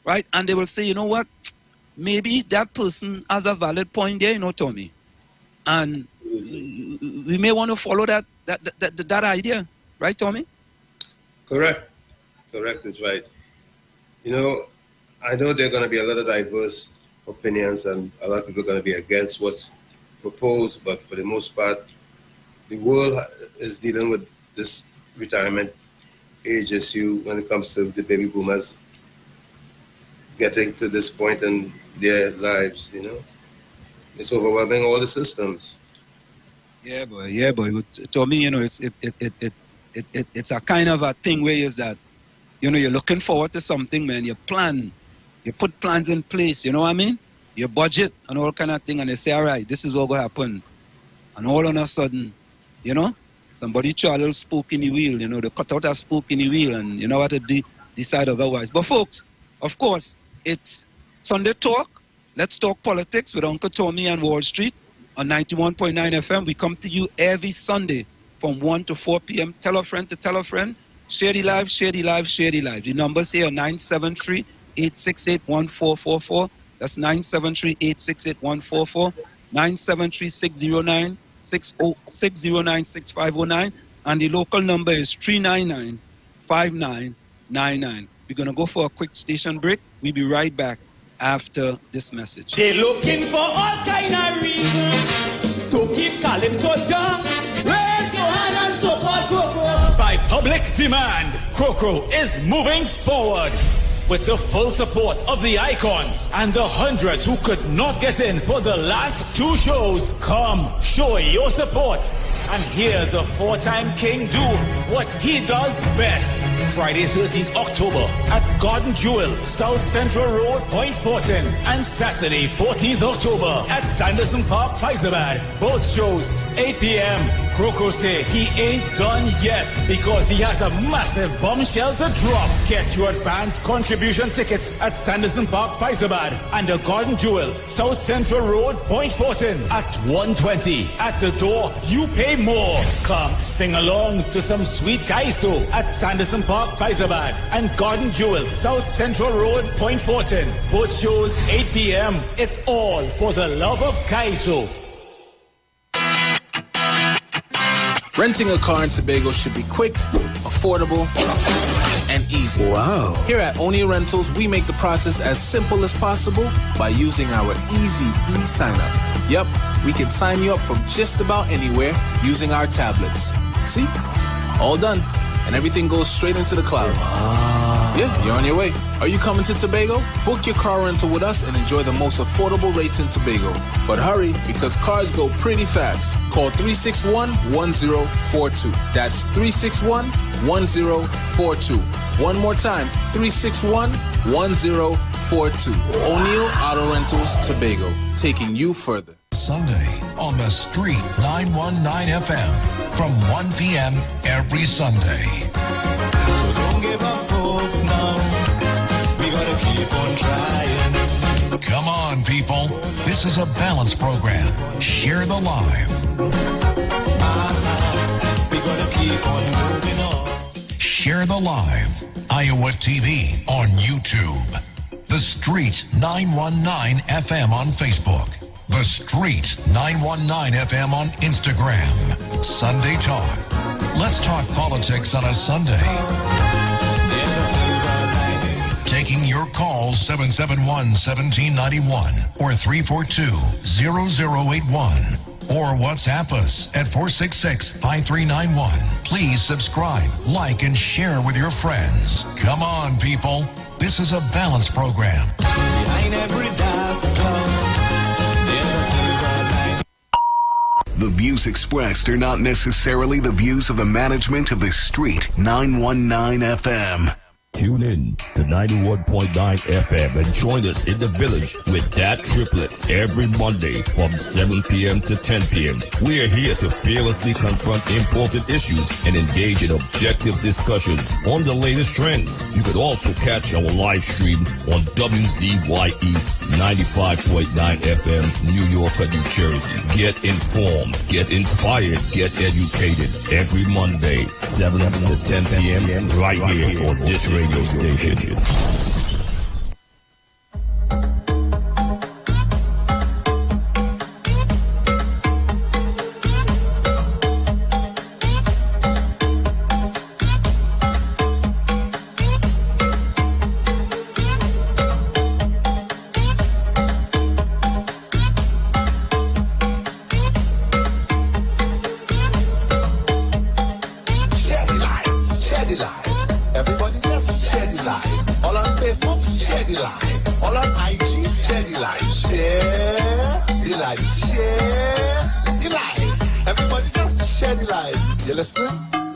right? And they will say, you know what, maybe that person has a valid point there, you know, Tommy. And we may want to follow that idea, right, Tommy? Correct is right. You know, I know there are going to be a lot of diverse opinions, and a lot of people are going to be against what's proposed, but for the most part, the world is dealing with this retirement age issue when it comes to the baby boomers getting to this point in their lives, you know. It's overwhelming all the systems. Yeah, boy. To me, you know, it's a kind of a thing where is that, you know, you're looking forward to something, man. You plan, you put plans in place, you know what I mean? Your budget and all kind of thing, and they say, all right, this is what will happen. And all of a sudden, you know, somebody throw a little spoke in the wheel, you know, they cut out a spoke in the wheel, and you know what to decide otherwise. But folks, of course, it's Sunday Talk. Let's talk politics with Uncle Tommy and Wall Street on 91.9 FM. We come to you every Sunday from 1 to 4 p.m. Tell a friend to tell a friend. Share the live, share the live, share the live. The numbers here are 973-868-1444. That's 973-868-144. 973-609-6509. And the local number is 399-5999. We're going to go for a quick station break. We'll be right back after this message. They're looking for all kind of reasons to keep Calypso down. Raise your hand and support Crocro. By public demand, Crocro is moving forward. With the full support of the icons and the hundreds who could not get in for the last two shows, come show your support and hear the four-time king do what he does best. Friday 13th October at Garden Jewel, South Central Road, Point Fortin, and Saturday 14th October at Sanderson Park, Fyzabad. Both shows 8 p.m. Crocro say he ain't done yet because he has a massive bombshell to drop. Get your advance contribution tickets at Sanderson Park, Fyzabad, and the Garden Jewel, South Central Road, Point Fortin at 1:20. At the door, you pay more. Come sing along to some sweet kaiso at Sanderson Park, Fyzabad, and Garden Jewel, South Central Road, Point Fortin. Both shows 8 p.m. It's all for the love of kaiso. Renting a car in Tobago should be quick, affordable, and easy. Wow. Here at Onia Rentals, we make the process as simple as possible by using our easy e-sign-up. Yep, we can sign you up from just about anywhere using our tablets. See? All done. And everything goes straight into the cloud. Wow. Yeah, you're on your way. Are you coming to Tobago? Book your car rental with us and enjoy the most affordable rates in Tobago. But hurry, because cars go pretty fast. Call 361-1042. That's 361-1042. One more time, 361-1042. O'Neill Auto Rentals, Tobago, taking you further. Sunday on the Street 919 FM from 1 p.m. every Sunday. So don't give up hope now. We gotta keep on trying. Come on, people. This is a balanced program. Share the live. We gotta keep on moving on. Share the live. Iowa TV on YouTube. The Street 919 FM on Facebook. The Street 919 FM on Instagram. Sunday Talk Let's talk politics on a Sunday. Taking your calls 771-1791 or 342-0081. Or WhatsApp us at 466-5391. Please subscribe, like, and share with your friends. Come on, people. This is a balanced program. Behind every dark cloud, there's a silver lining. The views expressed are not necessarily the views of the management of the Street 919 FM. Tune in to 91.9 FM and join us in the village with Dat Triplets every Monday from 7 p.m. to 10 p.m. We are here to fearlessly confront important issues and engage in objective discussions on the latest trends. You could also catch our live stream on WZYE 95.9 FM, New York and New Jersey. Get informed, get inspired, get educated every Monday, 7 to 10 p.m. right here on this radio station.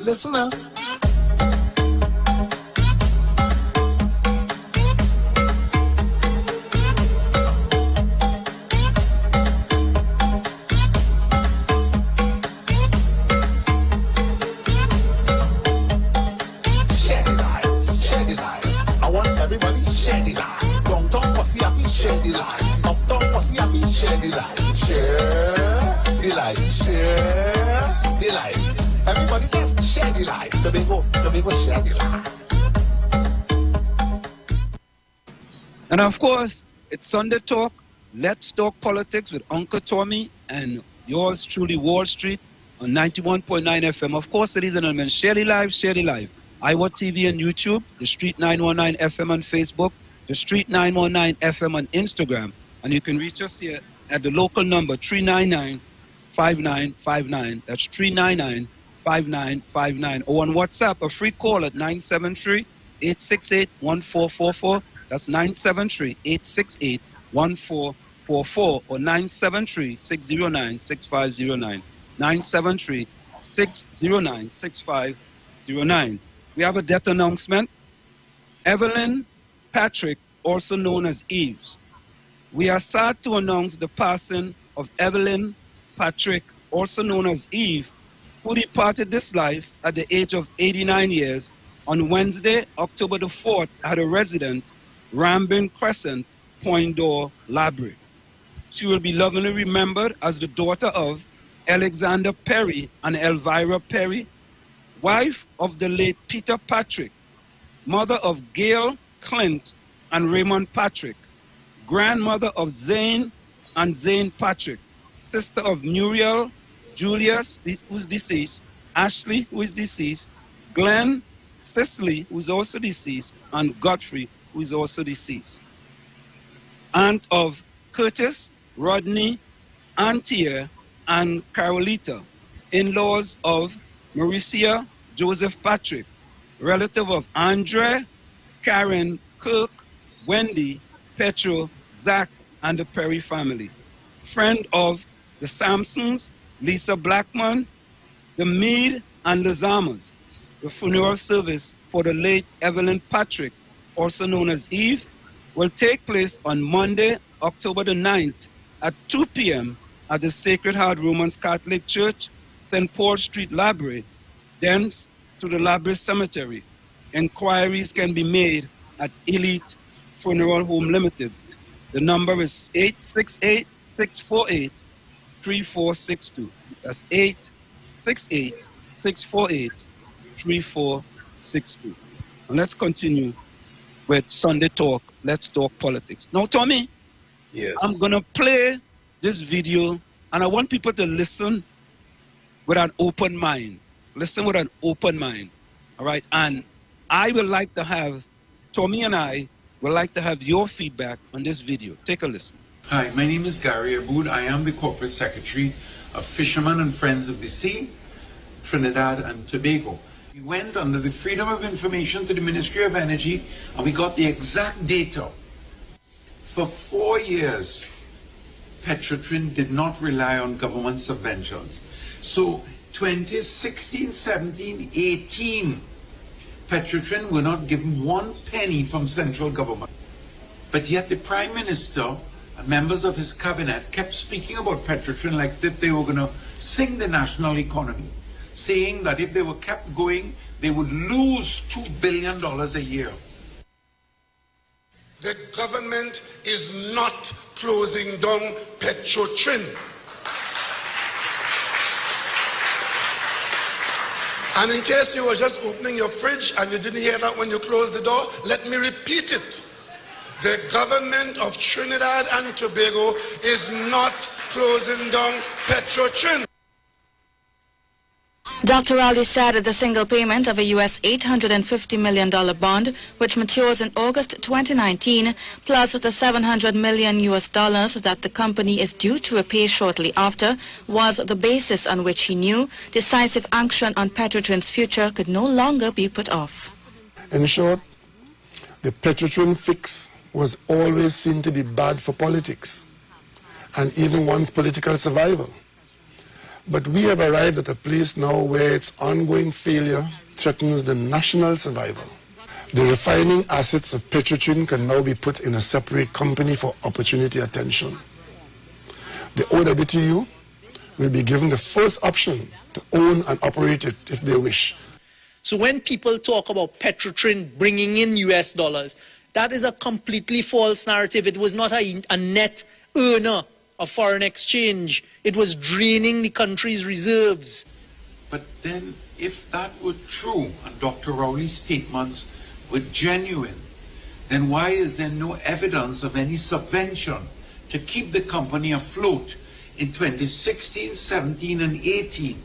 Listen now. And of course, it's Sunday Talk. Let's talk politics with Uncle Tommy and yours truly, Wall Street, on 91.9 FM. Of course, ladies and gentlemen, share the live. Iwer TV on YouTube, The Street 919 FM on Facebook, The Street 919 FM on Instagram. And you can reach us here at the local number 399-5959. That's 399-5959. Or on WhatsApp, a free call at 973-868-1444. That's 973-868-1444 or 973-609-6509. 973-609-6509. We have a death announcement. Evelyn Patrick, also known as Eves. We are sad to announce the passing of Evelyn Patrick, also known as Eve, who departed this life at the age of 89 years on Wednesday, October the 4th, at a residence, Rambin Crescent, Point Door, Labrie. She will be lovingly remembered as the daughter of Alexander Perry and Elvira Perry, wife of the late Peter Patrick, mother of Gail Clint and Raymond Patrick, grandmother of Zane and Zane Patrick, sister of Muriel, Julius, who's deceased, Ashley, who is deceased, Glenn, Cicely, who's also deceased, and Godfrey, who is also deceased. Aunt of Curtis, Rodney, Antia, and Carolita. In-laws of Mauricia Joseph Patrick. Relative of Andre, Karen, Kirk, Wendy, Petro, Zach, and the Perry family. Friend of the Sampsons, Lisa Blackman, the Meade, and the Zamas. The funeral service for the late Evelyn Patrick, also known as Eve, will take place on Monday, October the 9th at 2 p.m. at the Sacred Heart Romans Catholic Church, St. Paul Street, Labrie, thence to the Labrie Cemetery. Inquiries can be made at Elite Funeral Home Limited. The number is 868-648-3462. That's 868-648-3462. And let's continue with Sunday Talk. Let's talk politics. Now, Tommy, yes, I'm going to play this video, and I want people to listen with an open mind. Listen with an open mind. All right. And I would like to have, Tommy and I would like to have your feedback on this video. Take a listen. Hi, my name is Gary Aboud. I am the Corporate Secretary of Fishermen and Friends of the Sea, Trinidad and Tobago. We went under the Freedom of Information to the Ministry of Energy and we got the exact data. For 4 years, Petrotrin did not rely on government subventions. So 2016, 17, 18, Petrotrin were not given 1 penny from central government. But yet the Prime Minister and members of his cabinet kept speaking about Petrotrin like if they were going to sing the national economy, saying that if they were kept going, they would lose $2 billion a year. The government is not closing down Petrotrin. And in case you were just opening your fridge and you didn't hear that when you closed the door, let me repeat it. The government of Trinidad and Tobago is not closing down Petrotrin. Dr. Rowley said that the single payment of a U.S. $850 million bond, which matures in August 2019, plus the $700 million that the company is due to repay shortly after, was the basis on which he knew decisive action on Petrotrin's future could no longer be put off. In short, the Petrotrin fix was always seen to be bad for politics and even one's political survival. But we have arrived at a place now where its ongoing failure threatens the national survival. The refining assets of Petrotrin can now be put in a separate company for opportunity attention. The OWTU will be given the first option to own and operate it if they wish. So when people talk about Petrotrin bringing in US dollars, that is a completely false narrative. It was not a net earner of foreign exchange. It was draining the country's reserves. But then, if that were true and Dr. Rowley's statements were genuine, then why is there no evidence of any subvention to keep the company afloat in 2016, 17, and 18?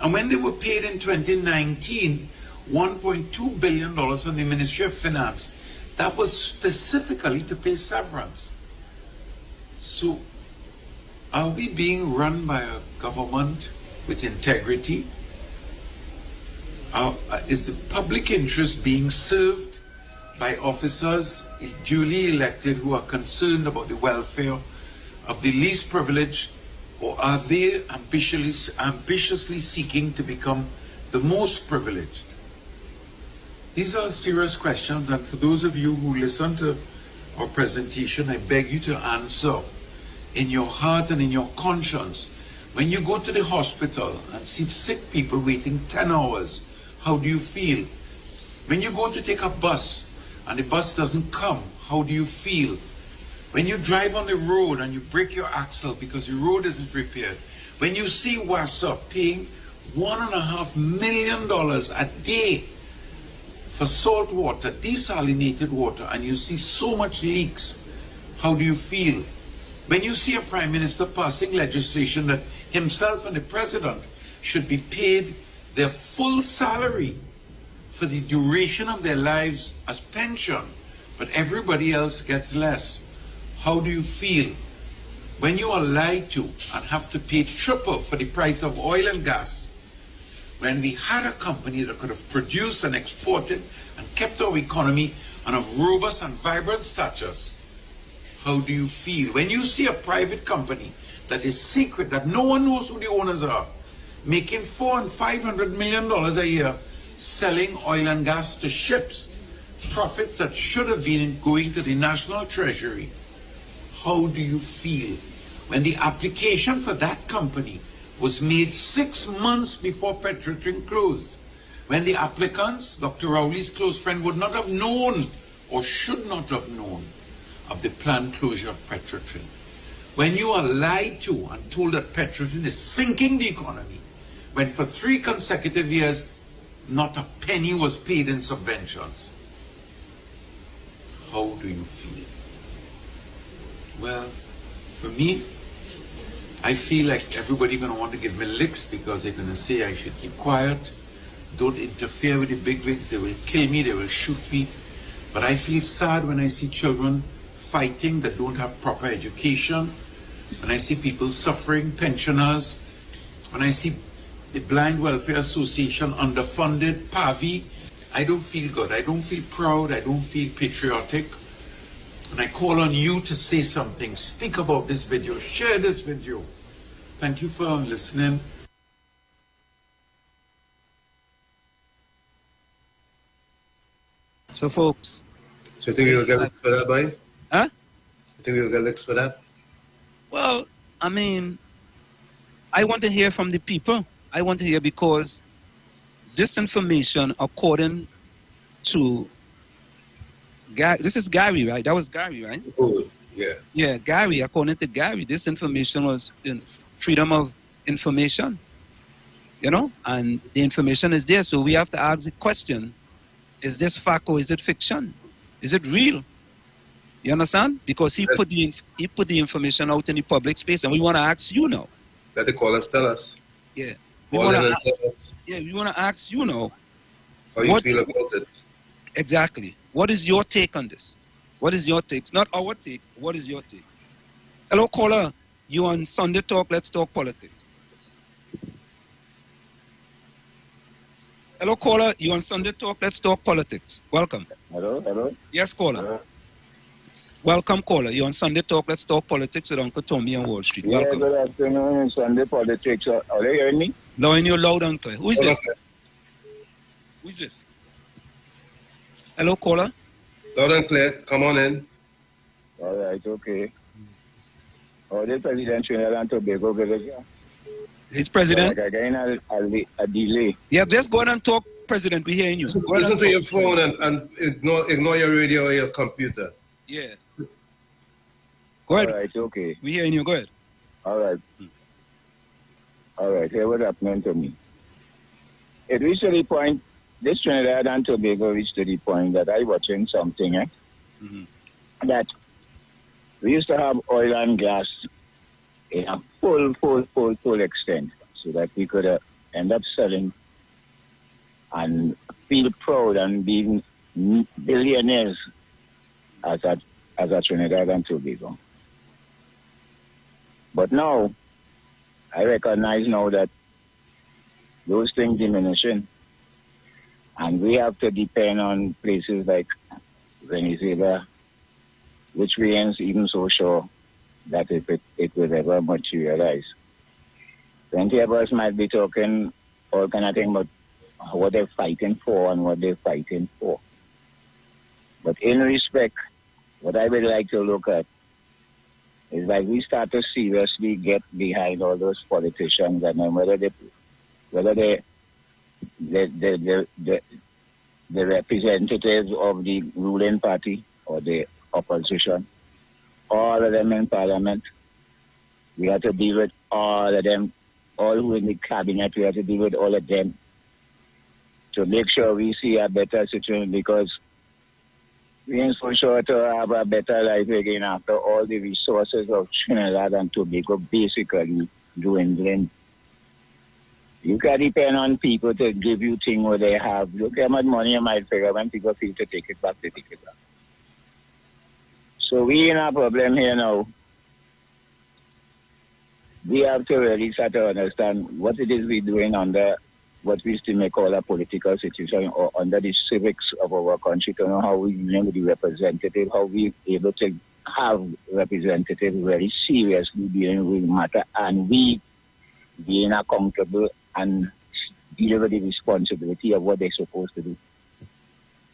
And when they were paid in 2019, $1.2 billion from the Ministry of Finance, that was specifically to pay severance. So, are we being run by a government with integrity? Is the public interest being served by officers duly elected who are concerned about the welfare of the least privileged, or are they ambitiously seeking to become the most privileged? These are serious questions, and for those of you who listen to our presentation, I beg you to answer in your heart and in your conscience. When you go to the hospital and see sick people waiting 10 hours, how do you feel? When you go to take a bus and the bus doesn't come, how do you feel? When you drive on the road and you break your axle because the road isn't repaired, when you see WASA paying $1.5 million a day for salt water, desalinated water, and you see so much leaks, how do you feel? When you see a Prime Minister passing legislation that himself and the President should be paid their full salary for the duration of their lives as pension, but everybody else gets less, how do you feel? When you are lied to and have to pay triple for the price of oil and gas, when we had a company that could have produced and exported and kept our economy on a robust and vibrant status, how do you feel? When you see a private company that is secret, that no one knows who the owners are, making $400 and $500 million a year, selling oil and gas to ships, profits that should have been going to the national treasury, how do you feel? When the application for that company was made 6 months before Petrotrin closed, when the applicants, Dr. Rowley's close friend, would not have known or should not have known of the planned closure of Petrotrin. When you are lied to and told that Petrotrin is sinking the economy, when for 3 consecutive years not a penny was paid in subventions, how do you feel? Well, for me, I feel like everybody gonna want to give me licks because they're gonna say I should keep quiet, don't interfere with the big wigs, they will kill me, they will shoot me. But I feel sad when I see children fighting that don't have proper education, when I see people suffering, pensioners, when I see the Blind Welfare Association underfunded, PAVI, I don't feel good, I don't feel proud, I don't feel patriotic. And I call on you to say something, speak about this video, share this video. Thank you for listening. So, folks. So you think you'll get licks for that, boy? Huh? You think you'll get licks for that? Well, I mean, I want to hear from the people. I want to hear because this information, according to this is Gary, right? That was Gary, right? Oh, yeah. Yeah, Gary. According to Gary, this information was freedom of information, you know, and the information is there. So we have to ask the question, is this fact or is it fiction? Is it real? You understand? Because he put the information out in the public space, and we want to ask you now. Let the callers tell us. Yeah. We want to ask you now. How you feel about it? Exactly. What is your take on this? What is your take? It's not our take. What is your take? Hello, caller. You on Sunday Talk? Let's talk politics. Hello, caller. You on Sunday Talk? Let's talk politics. Welcome. Hello. Yes, caller. Welcome, caller. You on Sunday Talk? Let's talk politics with Uncle Tommy on Wall Street. Welcome. Yeah, good afternoon. Sunday politics. Are they hearing me? No, you're loud and clear. Who is this? Who is this? Hello, caller. Loud and clear. Come on in. All right, okay. Oh, the President Trinidad and Tobago, He's president. Like again, a delay. Yeah, just go ahead and talk, President. We're hearing you. Listen to your phone and ignore your radio or your computer. Yeah. Go ahead. All right, okay. We're hearing you. Go ahead. All right. All right, here what's happening to me. It reached to the point, this Trinidad and Tobago reached to the point that I watching something, that we used to have oil and gas in a full extent so that we could end up selling and feel proud and being billionaires as a Trinidad and Tobago. But now, I recognize now that those things diminishing, and we have to depend on places like Venezuela, which we ain't even so sure that it will ever materialize. Plenty of us might be talking all kind of thing about what they're fighting for and what they're fighting for. But in respect, what I would like to look at is like we start to seriously get behind all those politicians, and then whether the representatives of the ruling party or the opposition, all of them in parliament, we have to deal with all of them, all who in the cabinet, we have to deal with all of them to make sure we see a better situation, because we ain't so sure to have a better life again after all the resources of Trinidad and Tobago basically dwindling. You can depend on people to give you things what they have. Look how much money you might figure when people feel to take it back, they take it back. So we in a problem here now. We have to really start to understand what it is we're doing under what we still may call a political situation, or under the civics of our country, to know how we dealing with the representative, how we able to have representatives very seriously dealing with matter, and we being accountable and deal with the responsibility of what they're supposed to do.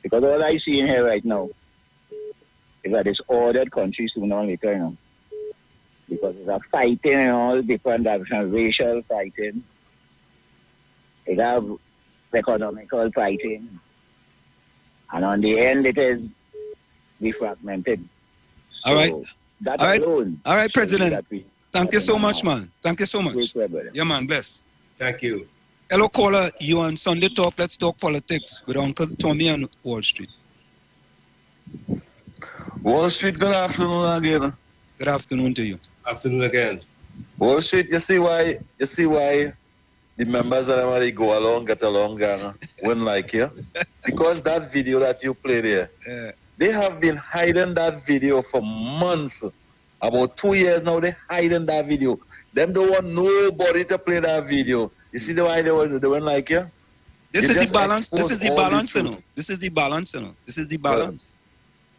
Because all I see in here right now is that it's ordered country sooner or later, you know. Because it's a fighting and all different directions, racial fighting. It have economical fighting. And on the end, it is defragmented. All right. That all right. alone. All right, President. Thank you so much, man. Thank you so much. Yeah, man. Bless. Thank you. Hello, caller. You on Sunday Talk? Let's talk politics with Uncle Tommy on Wall Street. Wall Street, good afternoon again. Good afternoon to you. Afternoon again. Wall Street, you see why the members of them, they go along, get along, and wouldn't like you? Because that video that you played there, they have been hiding that video for months. About 2 years now, they hiding that video. Them don't want nobody to play that video. You see why they wouldn't like you? This You is the just balance. This expose is the all balance, you truth. know. This is the balance, you know. This is the balance.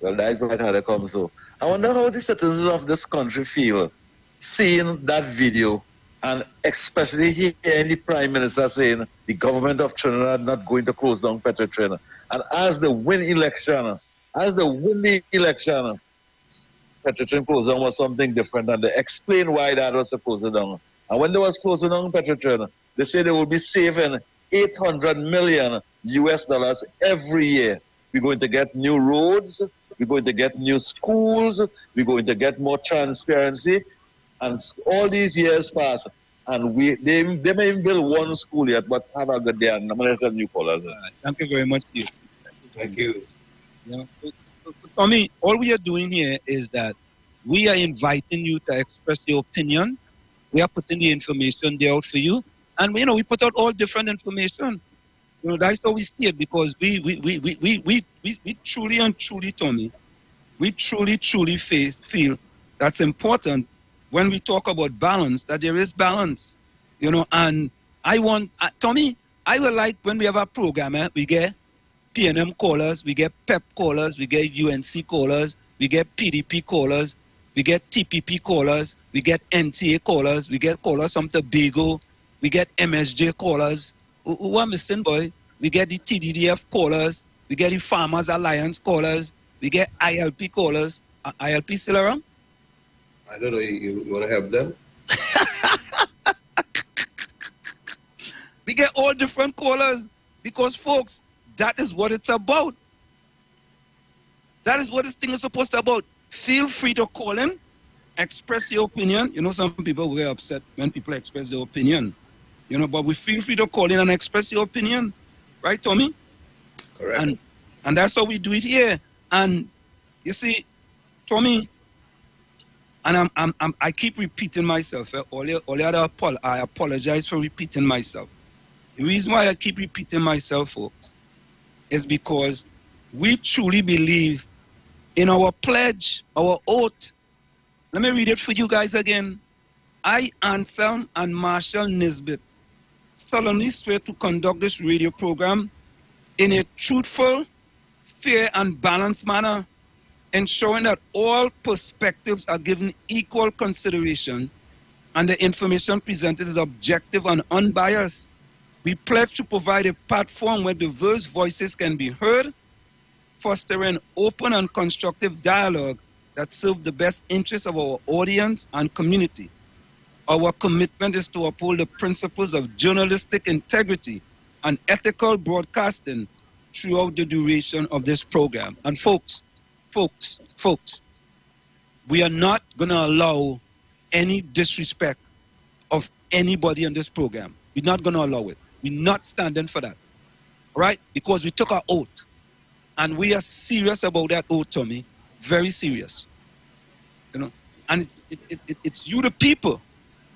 Well, that's why it had to come so. I wonder how the citizens of this country feel seeing that video, and especially hearing the Prime Minister saying the government of Trinidad not going to close down Petrotrin. And as they win the election, Petrotrin closed down was something different, and they explain why that was supposed to down. And when they was closing down Petrotrin, they said they will be saving $800 million every year. We're going to get new roads, we're going to get new schools, we're going to get more transparency, and all these years pass, and they may even build one school yet, but have a good day, and I'm going to tell you, Paul. Thank you very much. Thank you. Yeah. For me, all we are doing here is that we are inviting you to express your opinion. We are putting the information there out for you, and we put out all different information. That's how we see it, because we truly and truly, Tommy, we truly feel that's important when we talk about balance, that there is balance, and Tommy, I would like when we have a program, we get PNM callers, we get PEP callers, we get UNC callers, we get PDP callers, we get TPP callers, we get NTA callers, we get callers from Tobago, we get MSJ callers. Who are missing, boy? We get the TDDF callers, we get the Farmers Alliance callers, we get ILP callers. ILP still around? I don't know, you want to help them? We get all different callers because, folks, that is what it's about. That is what this thing is supposed to about. Feel free to call in, express your opinion. Some people were upset when people express their opinion. But we feel free to call in and express your opinion. Right, Tommy? Correct. And that's how we do it here. And you see, Tommy, and I keep repeating myself. I apologize for repeating myself. The reason why I keep repeating myself, folks, is because we truly believe in our pledge, our oath. Let me read it for you guys again. I, Anselm and Marshall Nisbet, solemnly swear to conduct this radio program in a truthful, fair, and balanced manner, ensuring that all perspectives are given equal consideration and the information presented is objective and unbiased. We pledge to provide a platform where diverse voices can be heard, fostering open and constructive dialogue that serve the best interests of our audience and community. Our commitment is to uphold the principles of journalistic integrity and ethical broadcasting throughout the duration of this program. And folks, we are not going to allow any disrespect of anybody on this program. We're not going to allow it. We're not standing for that, right? Because we took our oath, and we are serious about that oath, Tommy. Very serious, And it's you, the people.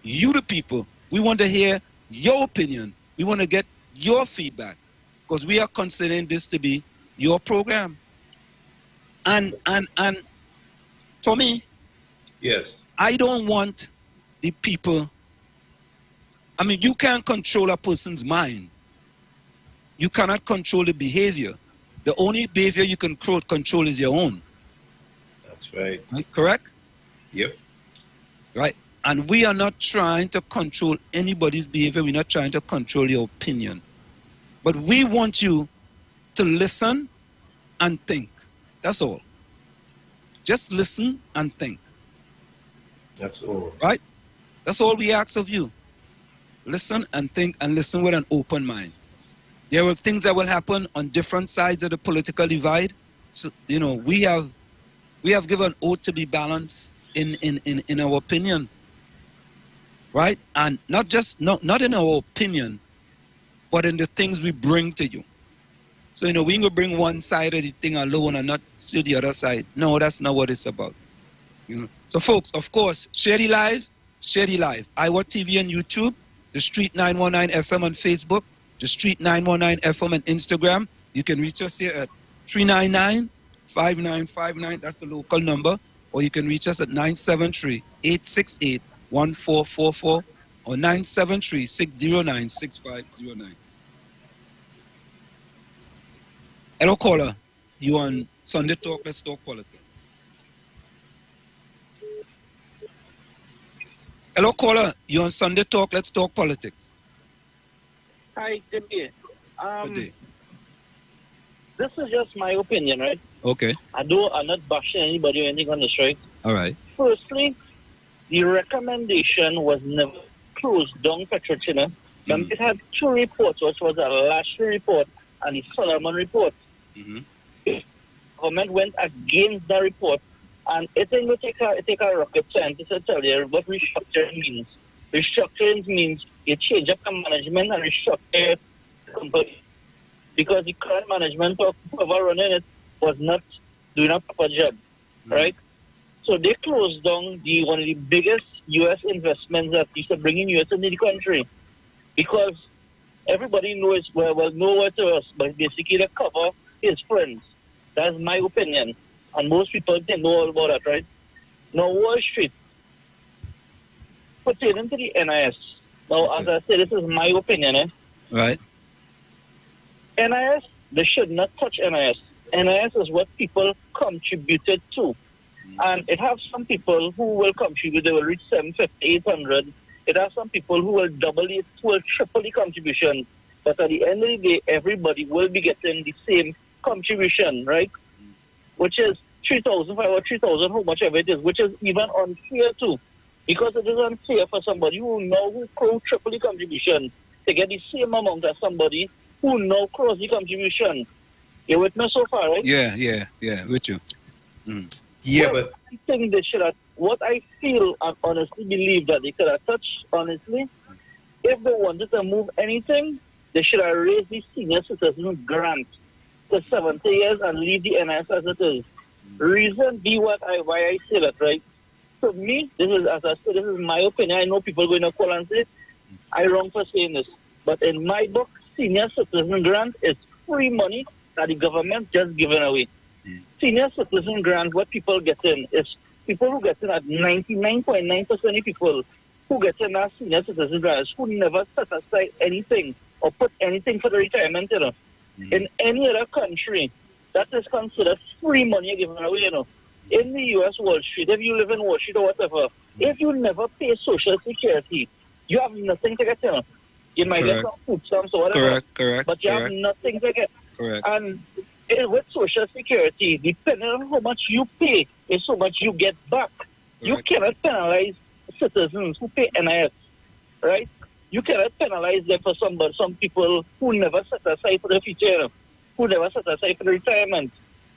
You, the people. We want to hear your opinion. We want to get your feedback, because we are considering this to be your program. And Tommy. Yes. I don't want the people. You can't control a person's mind. You cannot control the behavior. The only behavior you can control is your own. That's right. Correct? Yep. Right. And we are not trying to control anybody's behavior. We're not trying to control your opinion. But we want you to listen and think. That's all. Just listen and think. That's all. Right? That's all we ask of you. Listen and think, and listen with an open mind. There are things that will happen on different sides of the political divide. So, we have given oath to be balanced in our opinion. Right? And not in our opinion, but in the things we bring to you. So, we ain't going to bring one side of the thing alone and not to the other side. No, that's not what it's about. So, folks, of course, share the live, share the live. Iwer TV on YouTube, The Street 919 FM on Facebook, The Street 919 FM on Instagram. You can reach us here at 399-5959. That's the local number. Or you can reach us at 973-868-1444 or 973-609-6509. Hello, caller. You on Sunday Talk? Let's talk politics. Hello, caller. You on Sunday Talk? Let's talk politics. Hi, good day. Good day. This is just my opinion, right? Okay. I'm not bashing anybody or anything on the strike. All right. Firstly, the recommendation was never closed down Petrochina. It had two reports, which was a Lashley report and the Solomon report. The government went against the report, and it ain't going to take a rocket scientist to tell you what restructuring means. Restructuring means you change up the management and restructure the company. Because the current management of whoever running it was not doing a proper job, right? So they closed down one of the biggest U.S. investments that used to bring in U.S. into the country, because everybody knows nowhere to us, but basically they cover his friends. That's my opinion, and most people they know all about that, right? Now Wall Street pertaining to the NIS. Now, as I said, this is my opinion, Right. NIS, they should not touch NIS. NIS is what people contributed to. And it has some people who will contribute, they will reach 750, 800. It has some people who will double it, who will triple the contribution. But at the end of the day, everybody will be getting the same contribution, right? Which is 3,000 or 3,000, how much ever it is, which is even unfair too. Because it is unfair for somebody who triple the contribution to get the same amount as somebody who now cross the contribution. You with me so far, right? Yeah, with you. Yeah, but I think they should have, what I feel and honestly believe that they could have touched, honestly, if they wanted to move anything, they should have raised the senior citizen grant to 70 years and leave the NS as it is. Reason be why I say that, right? To me, this is, as I said, this is my opinion. I know people are going to call and say, I'm wrong for saying this. But in my book, senior citizen grant is free money that the government just given away. Senior citizen grant, what people get in is people who get in at 99.9% of people who get in as senior citizen grants who never set aside anything or put anything for the retirement, In any other country, that is considered free money given away, In the U.S. Wall Street, if you live in Wall Street or whatever, if you never pay Social Security, you have nothing to get, You might get some food stamps or whatever. Correct. But you have nothing to get. Correct. And with Social Security, depending on how much you pay, is how much you get back. You cannot penalize citizens who pay NIS, right? You cannot penalize them for some people who never set aside for the future, who never set aside for the retirement.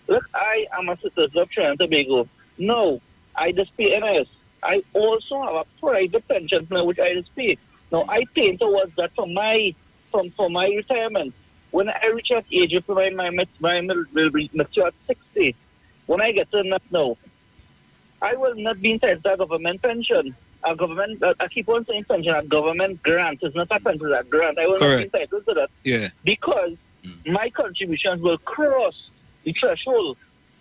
Look, I am a citizen of Trinidad and Tobago. No, I just pay NIS. I also have a private pension plan which I just pay. Now I pay towards that for my retirement. When I reach that age, if my will mature at 60, when I get to that now, I will not be entitled to a government pension. A government, I keep on saying pension, a government grant. It's not a pension, it's a grant. I will not be entitled to that. Yeah. Because my contributions will cross the threshold.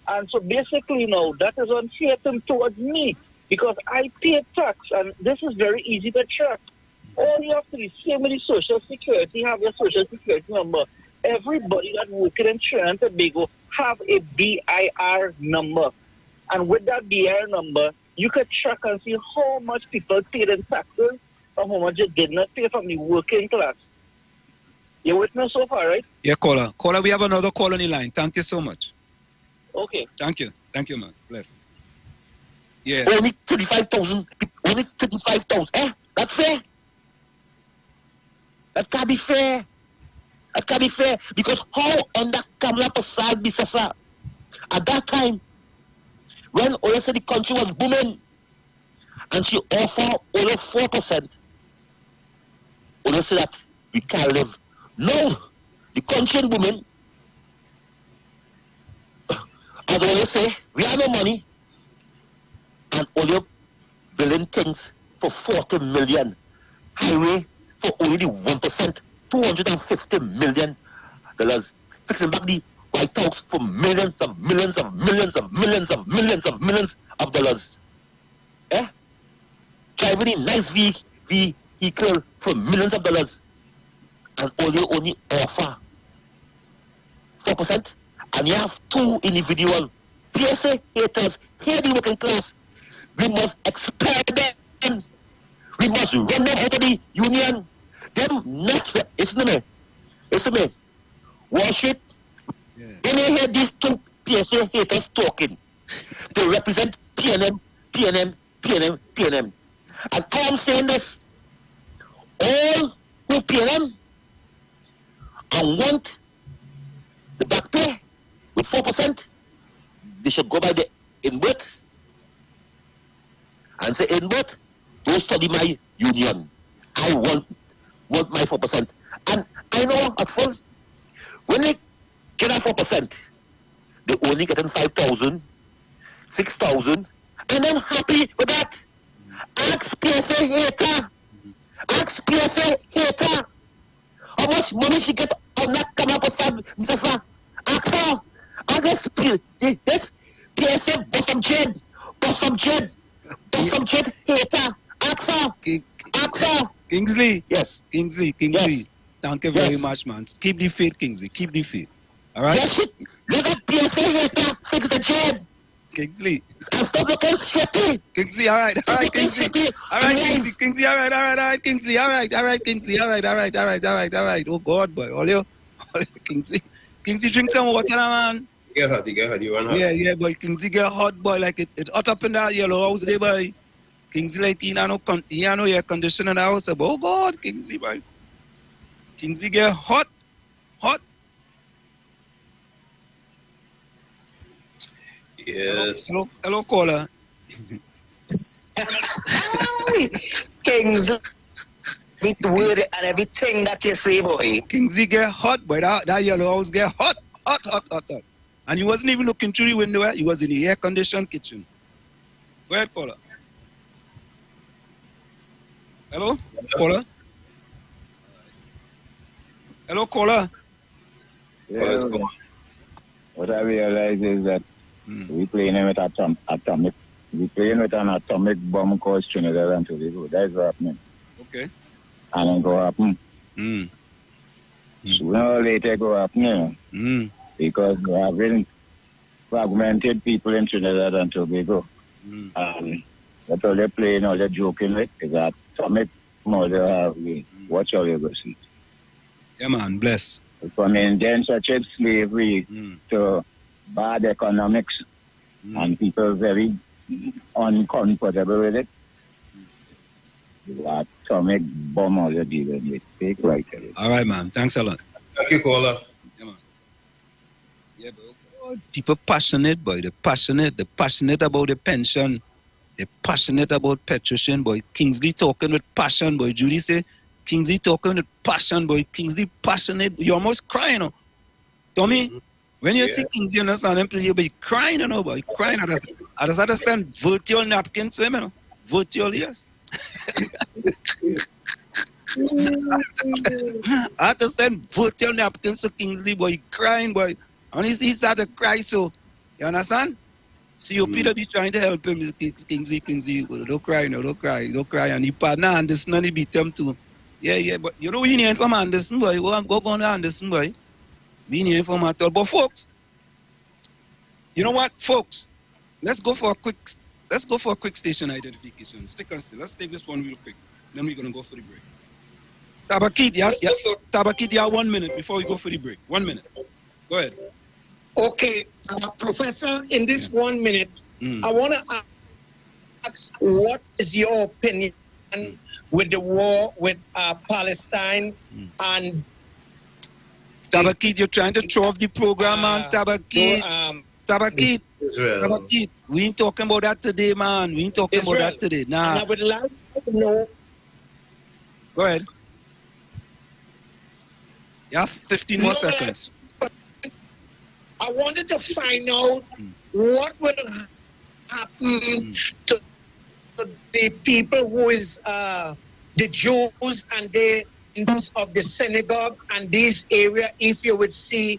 And so basically now, that is unfair towards me because I pay tax, and this is very easy to track. All you have to do, same with the Social Security, have your Social Security number. Everybody that working in Trinidad and Tobago have a BIR number. And with that BIR number, you can track and see how much people paid in taxes or how much they did not pay from the working class. You with me so far, right? Yeah, caller. Caller, we have another call on the line. Thank you so much. Okay. Thank you, man. Bless. Yeah. Only 35,000. Only 35,000. That's fair. That can't be fair. That can't be fair. Because how under Kamala Prasad Bisasa, at that time, when Ola said the country was booming, and she offered only 4%, Ola said that we can't live. No, the country is booming. As Ola say, we have no money, and Ola building things for 40 million. Highway for only the 1%, $250 million. Fixing back the White House for millions of dollars. Eh? Driving a nice vehicle for millions of dollars. And only offer 4%. And you have two individual PSA haters, here the working class. We must expel them. We must run them out of the union. Them next, listen to me. Wash it. When you hear these two PSA haters talking, they represent PNM. And I am saying this, all who PNM and want the back pay with 4%, they should go by the inward and say, inward, don't study my union. I want my 4%. And I know at first, when they get that 4%, they only getting 5,000, 6,000, and I'm happy with that. Ask PSA hater. How much money she get on that camera person, Mr. Sir? Ask her. Ask this PSA bottom jed hater. Ask her. Kingsley. Yes. Kingsley. Yes. Thank you very much, man. Keep the faith, Kingsley. Keep the faith. All right? Yes, let that PSA hater fix the jed. Kingsley. And stop looking sweaty. Kingsley, all right, Kingsley. All right, Kingsley, all right, Kingsley, all right, Kingsley, all right. Oh, God, boy. All you, Kingsley. Kingsley, drink some water, man. Get hot, you want hot. Yeah, boy. Kingsley get hot, boy. Like it hot up in that yellow house there, boy. Kingsley, like, he no air conditioner in the house. But, oh, God, Kingsley, boy. Kingsley get hot. Yes. Hello, caller. Kingsley, the word and everything that you say, boy. Kingsley get hot, boy. That yellow house get hot. And he wasn't even looking through the window. He was in the air-conditioned kitchen. Go ahead, caller. Hello, caller. Hello, caller. Yeah, what I realize is that we playing with atomic. We playing with an atomic bomb called Trinidad and Tobago. That's what happening. Okay. And it go happen. Sooner or later go happen, because we have been fragmented people in Trinidad and Tobago. That's all they're playing, all they're joking with is that atomic mother have we. Watch all you go see. Yeah, man, bless. From indentured slavery to bad economics and people very uncomfortable with it. The atomic bomb all you're dealing with. Take right away. All right, man. Thanks a lot. Thank you, caller. Yeah, man. Yeah, bro. People passionate, boy. They're passionate about the pension. They're passionate about Petrosian, boy. Kingsley talking with passion, boy. Judy say, Kingsley talking with passion, boy. Kingsley passionate. You're almost crying, you know. Tommy, when you see Kingsley, you understand him, you'll be crying, you know, boy. Crying. I just understand virtual napkins to him, you know. Virtual, yes. I understand virtual napkins to Kingsley, boy. Crying, boy. And he started to cry, so, you understand? COP be trying to help him. Kingsley, don't cry, no, don't cry. And he partner Anderson and he beat him too. Yeah, but you know we need from Anderson, boy. Go on to Anderson, boy. We need from at all. But folks, you know what, folks? Let's go for a quick station identification. Stick on still. Let's take this one real quick. Then we're gonna go for the break. Tabakit, you have 1 minute before we go for the break. 1 minute. Go ahead. Okay, Professor, in this 1 minute, I want to ask, what is your opinion with the war with Palestine and... Tabakit, you're trying to throw off the program, man. Tabakit, we ain't talking about that today, man. We ain't talking about that today. Nah. And I would like to know... Go ahead. You have 15 more seconds. I wanted to find out what will happen to the people who is the Jews and the of the synagogue and this area, if you would see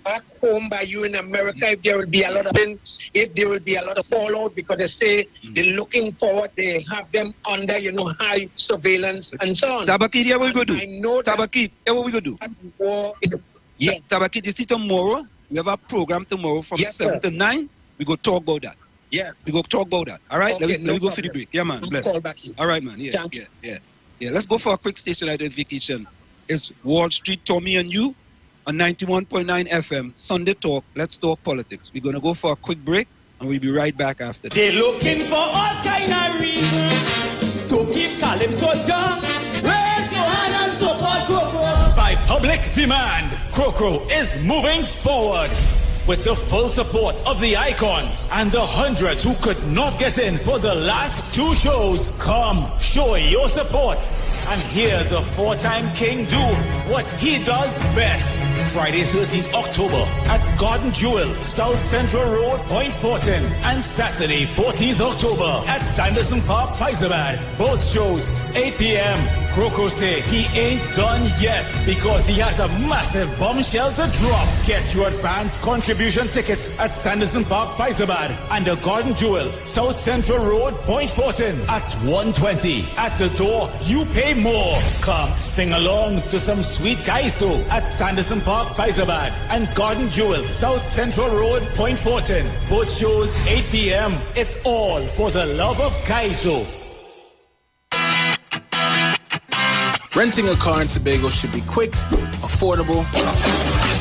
back home by you in America, if there will be a lot of fallout, because they say they're looking forward, they have them under, high surveillance and so on. Tabakit, yeah, what we go do? I know Tabakit, yeah, what we go do? Yes. Tabakit, you see tomorrow, we have a program tomorrow from 7 to 9. We go talk about that. Yeah. We go talk about that. All right? Okay, let me go for the break. Yeah, man. Bless. Call back in. All right, man. Yeah, Thank yeah. Let's go for a quick station identification. It's Wall Street, Tommy and you on 91.9 FM, Sunday Talk. Let's talk politics. We're going to go for a quick break, and we'll be right back after this. They're looking for all kind of reasons to keep Calypso down. Raise your hand and support Crocro. By public demand, Crocro is moving forward. With the full support of the icons and the hundreds who could not get in for the last 2 shows, come show your support and hear the 4-time king do what he does best. Friday 13th October at Garden Jewel, South Central Road, Point Fortin, and Saturday 14th October at Sanderson Park, Fyzabad. Both shows 8 p.m. Crocro say he ain't done yet because he has a massive bombshell to drop. Get your advance contribution tickets at Sanderson Park, Fyzabad, and the Garden Jewel, South Central Road, Point Fortin at 1:20. At the door, you pay more. Come sing along to some sweet Kaiso at Sanderson Park, Fyzabad, and Garden Jewel, South Central Road, Point Fortin. Both shows 8 p.m. It's all for the love of Kaiso. Renting a car in Tobago should be quick, affordable,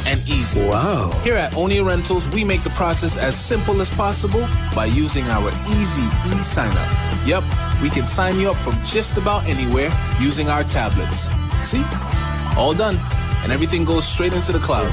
and easy. Wow. Here at Onia Rentals, we make the process as simple as possible by using our easy e-sign-up. Yep, we can sign you up from just about anywhere using our tablets. See? All done. And everything goes straight into the cloud.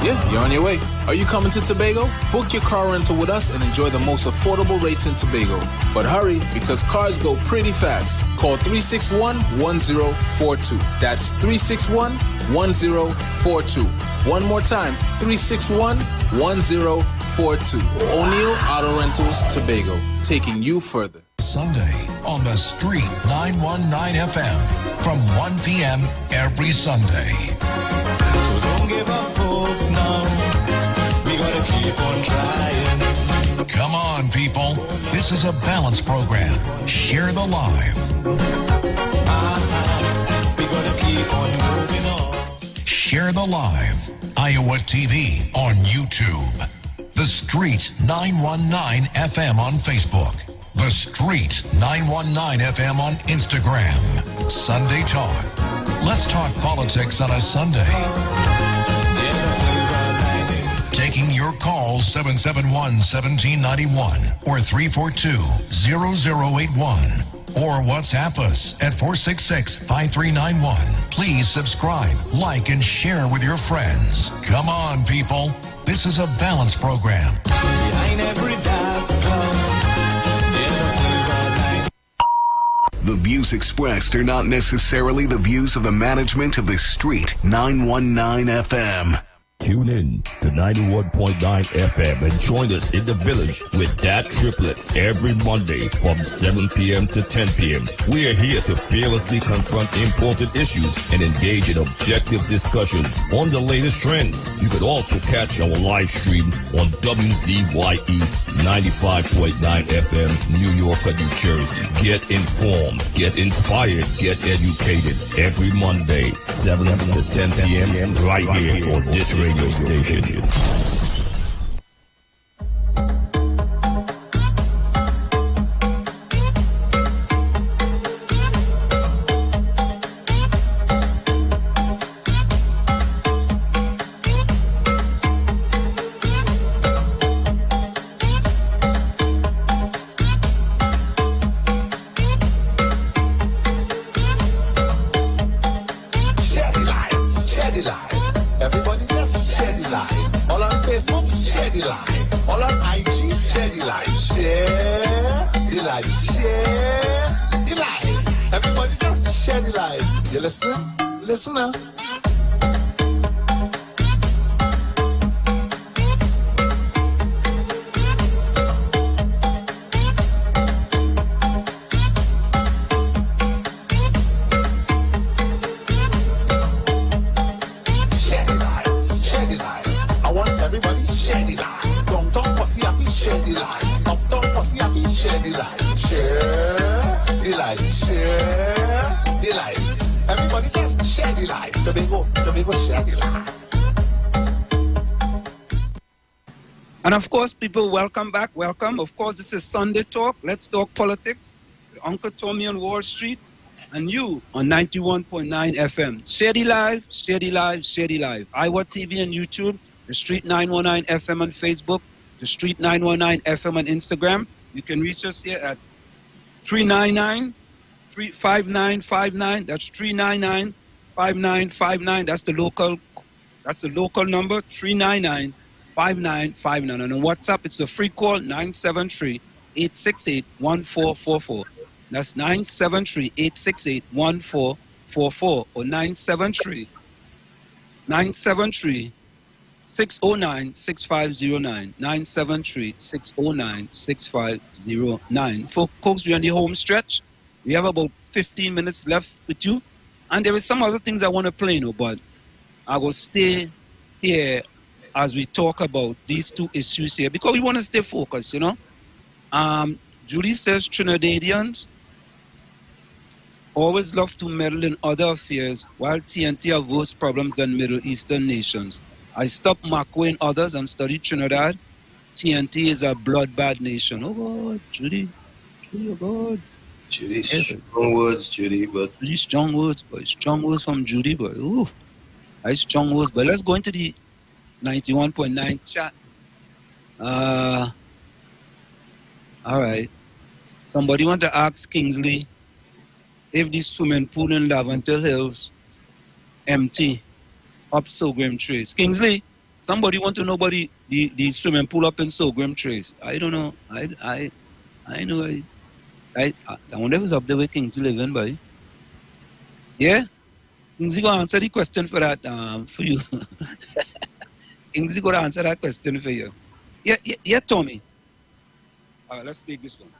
Yeah, you're on your way. Are you coming to Tobago? Book your car rental with us and enjoy the most affordable rates in Tobago. But hurry, because cars go pretty fast. Call 361-1042. That's 361-1042. One more time, 361-1042. O'Neill Auto Rentals, Tobago, taking you further. Sunday on the Street 919 FM from 1 p.m. every Sunday. So don't give up hope now. We gotta keep on trying. Come on, people. This is a balanced program. Share the live. We gotta keep on moving on. Share the live. Iowa TV on YouTube. The Street 919 FM on Facebook. The Street 919 FM on Instagram. Sunday Talk. Let's talk politics on a Sunday. Taking your calls 771-1791 or 342-0081. Or WhatsApp us at 466-5391. Please subscribe, like, and share with your friends. Come on, people. This is a balanced program. Behind every dark cloud. The views expressed are not necessarily the views of the management of the Street 919 FM. Tune in to 91.9 FM and join us in the village with Dat Triplets every Monday from 7 p.m. to 10 p.m. We are here to fearlessly confront important issues and engage in objective discussions on the latest trends. You can also catch our live stream on WZYE 95.9 FM, New York, New Jersey. Get informed, get inspired, get educated every Monday, 7 to 10 p.m. right here on this radio station. Listen up. Share the life. Everybody just share the life. Tobago, share the life. And of course, people, welcome back. Welcome. Of course, this is Sunday Talk. Let's talk politics with Uncle Tommy on Wall Street and you on 91.9 FM. Share the live, share the live, share the live. Iwer TV on YouTube, The Street 919 FM on Facebook, The Street 919 FM on Instagram. You can reach us here at 399-5959. That's 399-5959. That's the local number, 399-5959. And on WhatsApp, it's a free call, 973-868-1444. That's 973-868-1444 or 973-609-6509. 973-609-6509. Folks, we're on the home stretch. We have about 15 minutes left with you. And there is some other things I want to play, but I will stay here as we talk about these two issues here because we want to stay focused, Judy says Trinidadians always love to meddle in other affairs while TNT have worse problems than Middle Eastern nations. I stopped macroing others and studied Trinidad. TNT is a blood-bad nation. Oh, God, Judy. Oh, God. Judy, strong words, Judy, but... Judy, strong words, boy. Strong words from Judy, boy. Ooh, nice strong words. But let's go into the 91.9 chat. All right. Somebody want to ask Kingsley if the swimming pool in Lavender Hills empty up Sorghum Trace. Kingsley, somebody want to know about the swimming pool up in Sorghum Trace. I don't know. I know. I wonder if it's up there where Kingsley living, boy. Yeah? Kingsley gonna answer the question for that for you. Kingsley gonna answer that question for you. Yeah, Tommy. All right, let's take this one.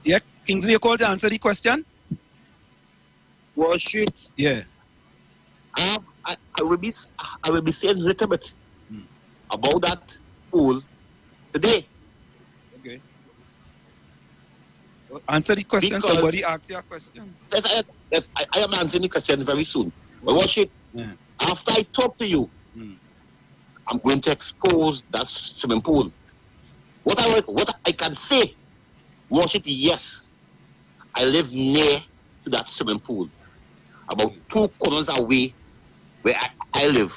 Yeah, Kingsley, you called to answer the question? Wall Street. Yeah. I will be saying a little bit about that pool today. Okay. Well, answer the question. Because somebody asked you a question. Yes, I am answering the question very soon. But watch it. Yeah. After I talk to you, I'm going to expose that swimming pool. What I can say, watch it, yes. I live near to that swimming pool. About 2 corners away where I live.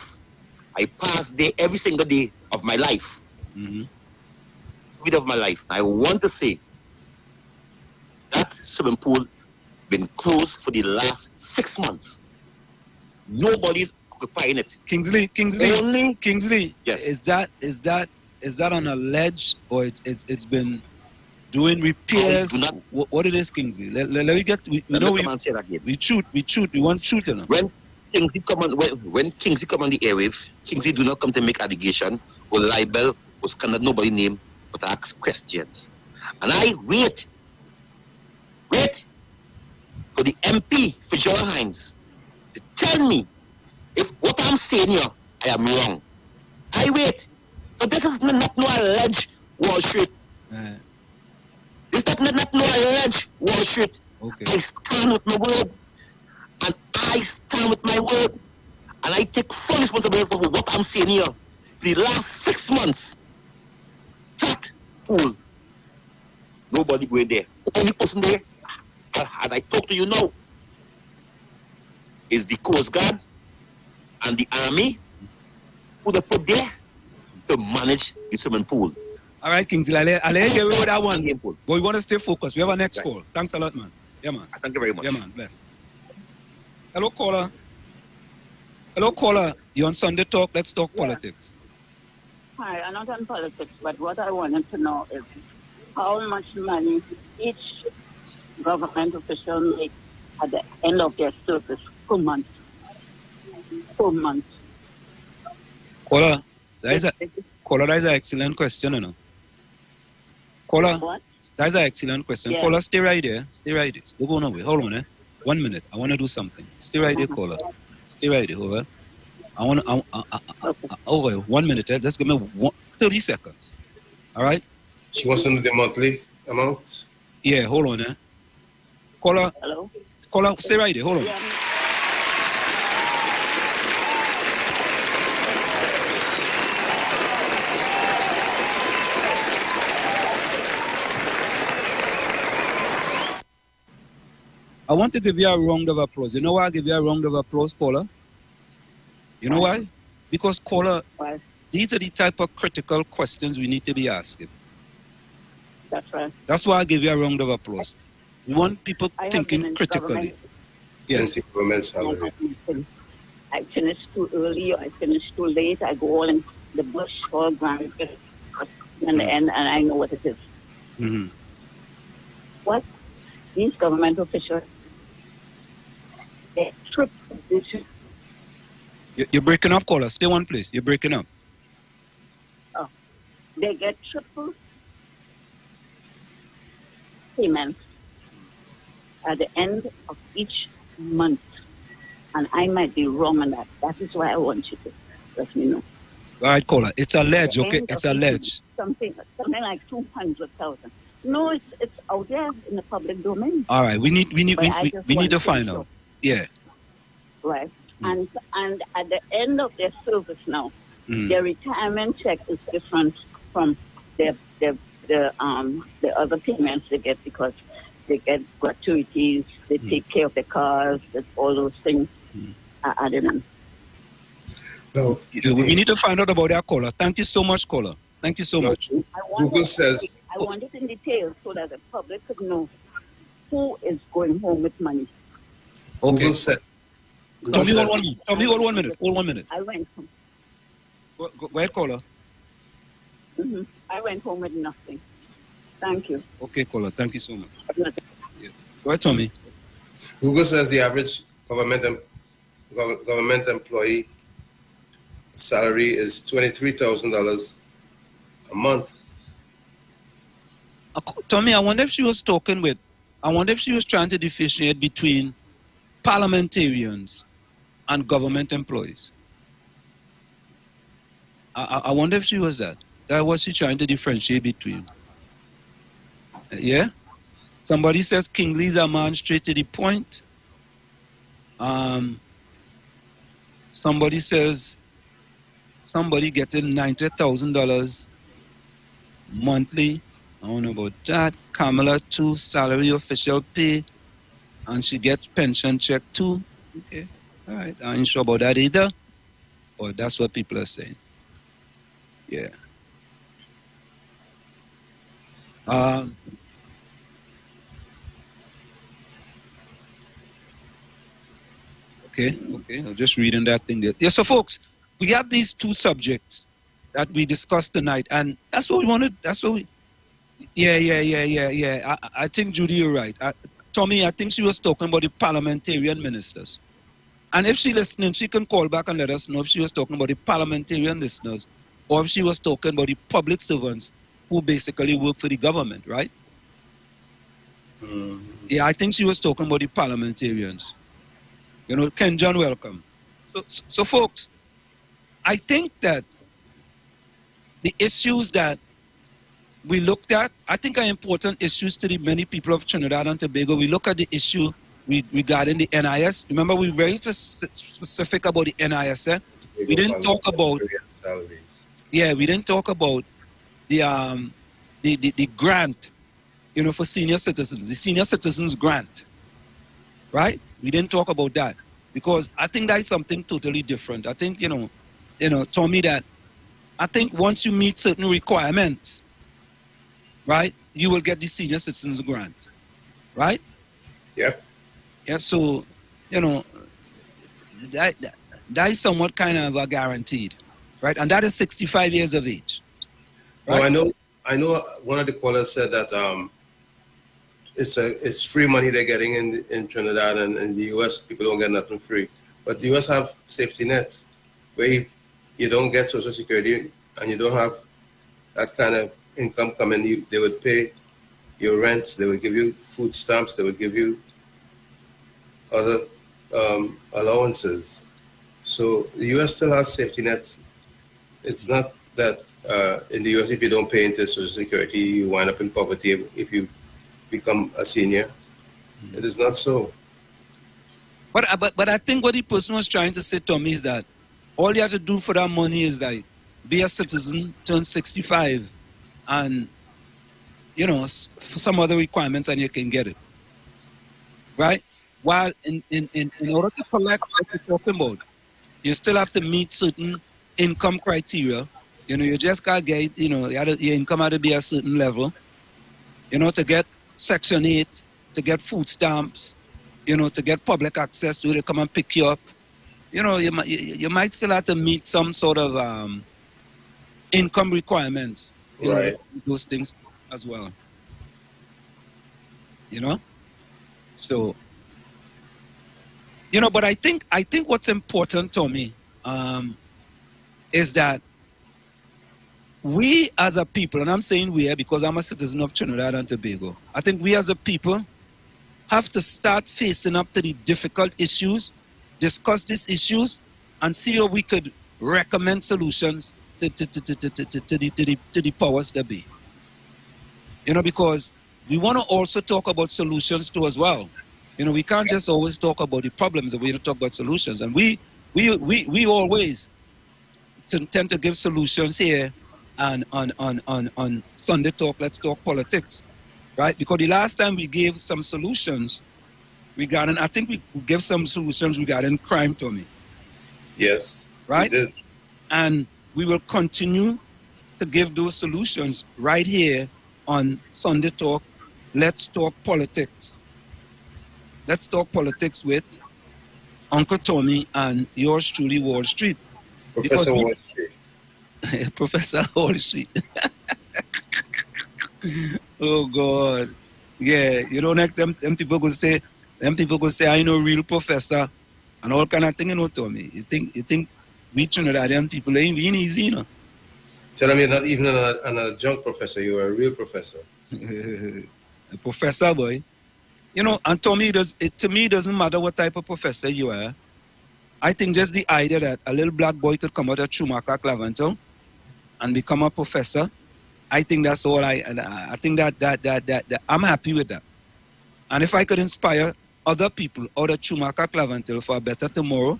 I pass there every single day of my life. Of my life. I want to say that swimming pool been closed for the last 6 months. Nobody's occupying it. Kingsley. Yes. Is that on a ledge or it's been doing repairs? What it is, Kingsley? Let me get. We shoot. We want shooting. When Kingsley come on the airwave, Kingsley do not come to make allegation or libel or scandal nobody name, but ask questions. And I wait for the MP for John Hines to tell me if what I'm saying here I am wrong. I wait. So this is not no alleged Wall Street. This is not no alleged Wall Street. Okay. I stand with my word. And I stand with my word. And I take full responsibility for what I'm saying here. The last 6 months, that pool, nobody going there. Only person there, as I talk to you now, is the Coast Guard and the Army who they put there to manage the swimming pool. All right, Kingsley, I'll let you get with that one. But we want to stay focused. We have our next call. Thanks a lot, man. Yeah, man. Thank you very much. Yeah, man. Bless. Hello, caller. You're on Sunday Talk. Let's talk politics. Hi, I'm not on politics, but what I wanted to know is how much money each government official makes at the end of their service per month. Caller, that is an excellent question, Caller, what? That's an excellent question. Yeah. Caller, stay right there. Don't go nowhere. Hold on, 1 minute. I want to do something. Stay right there, caller. Stay right there, over. Over 1 minute. Just give me 30 seconds. All right? She wants to know the monthly? amount? Yeah, hold on, eh? Caller. Hello? Caller, stay right there, hold on. I want to give you a round of applause. You know why I give you a round of applause, caller? You know why? Because, caller, these are the type of critical questions we need to be asking. That's right. That's why I give you a round of applause. We want people thinking critically. Yes. I finish too early or I finish too late. I go all in the bush for granted in the end, and I know what it is. Mm-hmm. What? These government officials, they trip this. You're breaking up, caller. Stay one place. You're breaking up. Oh, they get triple payments at the end of each month. And I might be wrong on that. That is why I want you to let me know. All right, caller. It's alleged, okay? It's alleged. Something like 200,000. No, it's out there in the public domain. All right, we need to find out. Yeah. Right. And at the end of their service now, their retirement check is different from the other payments they get because they get gratuities, they take care of the cars, all those things are added on. No, we need to find out about that, caller. Thank you so much, caller. Thank you so much. Google says... I want it in detail so that the public could know who is going home with money. Okay. Google said... Tommy, hold 1 minute. Hold 1 minute. I went home. Go ahead, caller. I went home with nothing. Thank you. Okay, caller. Thank you so much. Yeah. Go ahead, Tommy. Google says the average government employee salary is $23,000 a month. Tommy, I wonder if she was trying to differentiate between parliamentarians and government employees. I wonder if she was that. That was she trying to differentiate between. Yeah? Somebody says King Lee's a man straight to the point. Somebody says somebody getting $90,000 monthly. I don't know about that. Kamala too, salary official pay, and she gets pension check too. Okay, all right. I ain't sure about that either, but that's what people are saying. Yeah. Okay. I'm just reading that thing there. Yeah, so folks, we have these two subjects that we discussed tonight, and that's what we wanted. That's what we. Yeah. I think Judy, you're right. Tommy, I think she was talking about the parliamentarian ministers. And if she's listening, she can call back and let us know if she was talking about the parliamentarian listeners or if she was talking about the public servants who basically work for the government, right? Yeah, I think she was talking about the parliamentarians. You know, Ken John, welcome. So folks, I think that the issues that we looked at, I think are important issues to the many people of Trinidad and Tobago. We look at the issue regarding the NIS. Remember, we were very specific about the NIS. We didn't talk about... Yeah, we didn't talk about the grant, you know, for senior citizens, the senior citizens grant, right? We didn't talk about that because I think that is something totally different. I think, you know, Tommy, that I think once you meet certain requirements, right, you will get the senior citizens grant, right? Yep. Yeah, so, you know, that is somewhat kind of a guaranteed, right? And that is 65 years of age. Right? No, I know one of the callers said that it's free money they're getting in Trinidad, and in the US people don't get nothing free. But the US have safety nets where if you don't get Social Security and you don't have that kind of income coming, they would pay your rent, they would give you food stamps, they would give you other allowances. So the US still has safety nets. It's not that in the US, if you don't pay into Social Security, you wind up in poverty if you become a senior. It is not so. But I think what the person was trying to say to me is that all you have to do for that money is like be a citizen, turn 65, and you know some other requirements, and you can get it, right? While in order to collect what you're talking about, you still have to meet certain income criteria. You know, you just gotta get, you know, your income had to be a certain level. You know, to get Section 8, to get food stamps, you know, to get public access to it, to come and pick you up. You know, you might still have to meet some sort of income requirements, you know, Right. those things as well. You know, so you know, but I think what's important to me is that we as a people, and I'm saying we because I'm a citizen of Trinidad and Tobago, I think we as a people have to start facing up to the difficult issues, discuss these issues, and see how we could recommend solutions to the powers that be. You know, because we want to also talk about solutions too as well. You know, we can't just always talk about the problems, we need to talk about solutions. And we always tend to give solutions here and on Sunday Talk, Let's Talk Politics, right? Because the last time we gave some solutions regarding, I think we gave some solutions regarding crime, Tommy. Yes, right? we did. And we will continue to give those solutions right here on Sunday Talk, Let's Talk Politics. Let's Talk Politics with Uncle Tommy and yours truly, Wall Street. Professor Wall Street. Professor Wall Street. Oh God. Yeah, you know, next them people go say, I know real professor and all kind of thing, you know, Tommy. You think we Trinidadian people ain't being easy, you know. Tell them you're not even an adjunct professor, you're a real professor. A professor, boy. You know, and to me, it doesn't matter what type of professor you are. I think just the idea that a little black boy could come out of Schumacher, Claventon, and become a professor, I think that's all I think that I'm happy with that. And if I could inspire other people out of Schumacher, Claventon for a better tomorrow,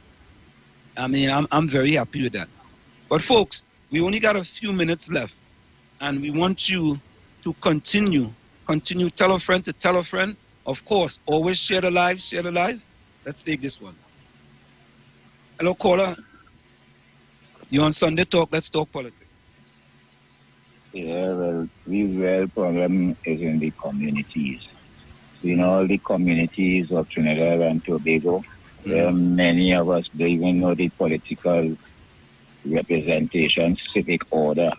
I mean, I'm very happy with that. But folks, we only got a few minutes left, and we want you to continue, tell a friend to tell a friend. Of course, always share the live. Let's take this one. Hello, caller. You're on Sunday Talk, Let's Talk Politics. Yeah, well, the real problem is in the communities. You know, the communities of Trinidad and Tobago, where many of us don't even know the political representation, civic order,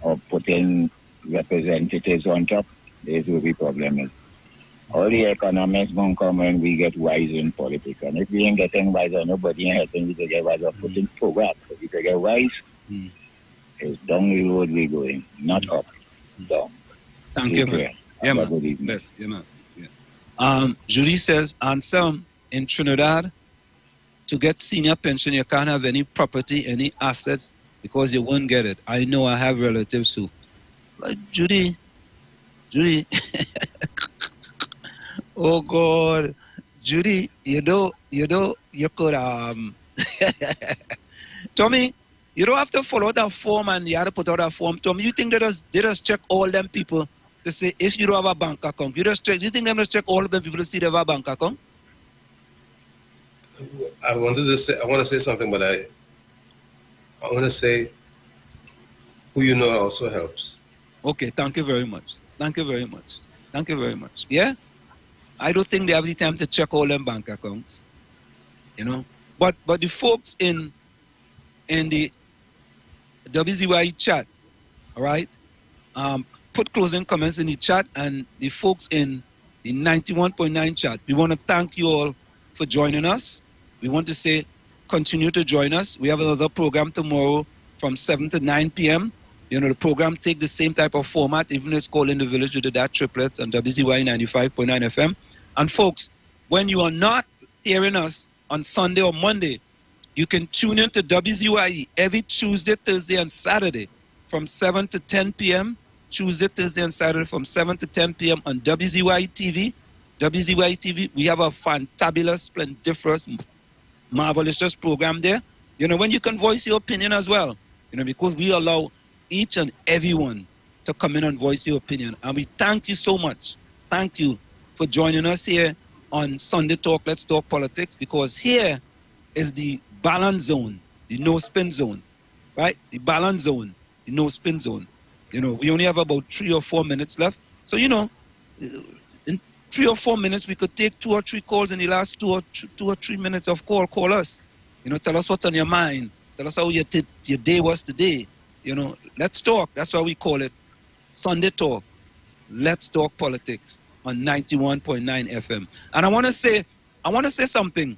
or putting representatives on top. This will be problem is. All the economics won't come when we get wise in politics. And if we ain't getting wiser, nobody ain't helping you to get wiser. Putting programs. If you get wise, it's down the road we're going, not up. Down. Thank you, man. Yeah, man. Yes, yeah, man. Yeah. Judy says, Anselm, in Trinidad, to get senior pension, you can't have any property, any assets, because you won't get it. I know I have relatives who. But Judy. Oh God, Judy, you could Tommy, you don't have to follow that form and you have to put out that form. Tommy, you think they just check all them people to say if you don't have a bank account, you think they just check all them people to see they have a bank account? I want to say something, but I want to say who you know also helps. Okay, thank you very much. Yeah? I don't think they have the time to check all them bank accounts. You know? But the folks in the WZYE chat, all right? Put closing comments in the chat, and the folks in the 91.9 chat, we want to thank you all for joining us. We want to say continue to join us. We have another program tomorrow from 7 to 9 p.m. You know, the program takes the same type of format, even though it's called In the Village with the Dad Triplets on WZYE 95.9 FM. And folks, when you are not hearing us on Sunday or Monday, you can tune in to WZYE every Tuesday, Thursday, and Saturday from 7 to 10 p.m. Tuesday, Thursday, and Saturday from 7 to 10 p.m. on WZY TV. WZY TV, we have a fantabulous, splendiferous, marvelous just program there. You know, when you can voice your opinion as well. You know, because we allow each and everyone to come in and voice your opinion. And we thank you so much. Thank you for joining us here on Sunday Talk, Let's Talk Politics, because here is the balance zone, the no spin zone, right? The balance zone, the no spin zone. You know, we only have about 3 or 4 minutes left. So, you know, in 3 or 4 minutes, we could take 2 or 3 calls in the last 2 or 3 minutes of call. Call us. You know, tell us what's on your mind. Tell us how your day was today. You know, let's talk. That's why we call it Sunday Talk. Let's Talk Politics on 91.9 FM. And I want to say something.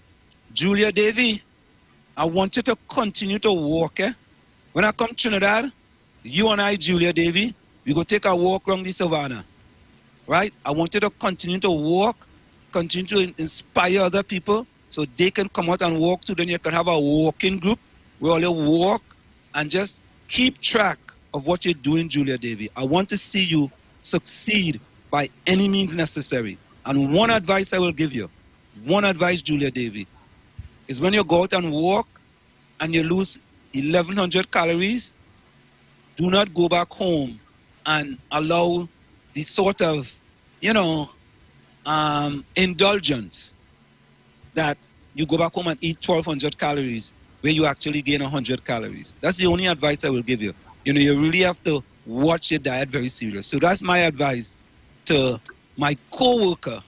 Julia Davy, I want you to continue to walk. When I come to Trinidad, you and I, Julia Davy, we go take a walk around the savannah. Right? I want you to continue to walk, continue to inspire other people so they can come out and walk too. Then you can have a walking group where all you walk and just keep track of what you're doing, Julia Davy. I want to see you succeed by any means necessary. And one advice I will give you, one advice, Julia Davy, is when you go out and walk and you lose 1,100 calories, do not go back home and allow the sort of, you know, indulgence that you go back home and eat 1,200 calories where you actually gain 100 calories. That's the only advice I will give you. You know, you really have to watch your diet very serious. So that's my advice to my co-worker,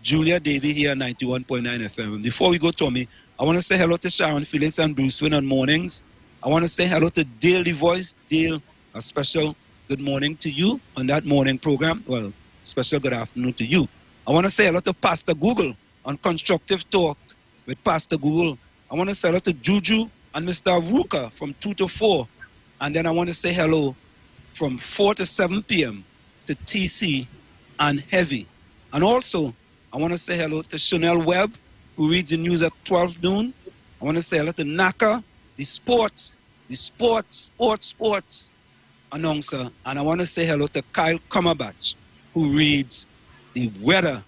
Julia Davy here at 91.9 FM. And before we go, Tommy, I want to say hello to Sharon Felix and Bruce Wynn on mornings. I want to say hello to Dale the Voice. Dale, a special good morning to you on that morning program. Well, special good afternoon to you. I want to say hello to Pastor Google on Constructive Talk with Pastor Google. I want to say hello to Juju and Mr. Ruka from 2 to 4. And then I want to say hello from 4 to 7 p.m. to TC and Heavy. And also, I want to say hello to Chanel Webb, who reads the news at 12 noon. I want to say hello to Naka, the sports announcer. And I want to say hello to Kyle Cumberbatch, who reads the weather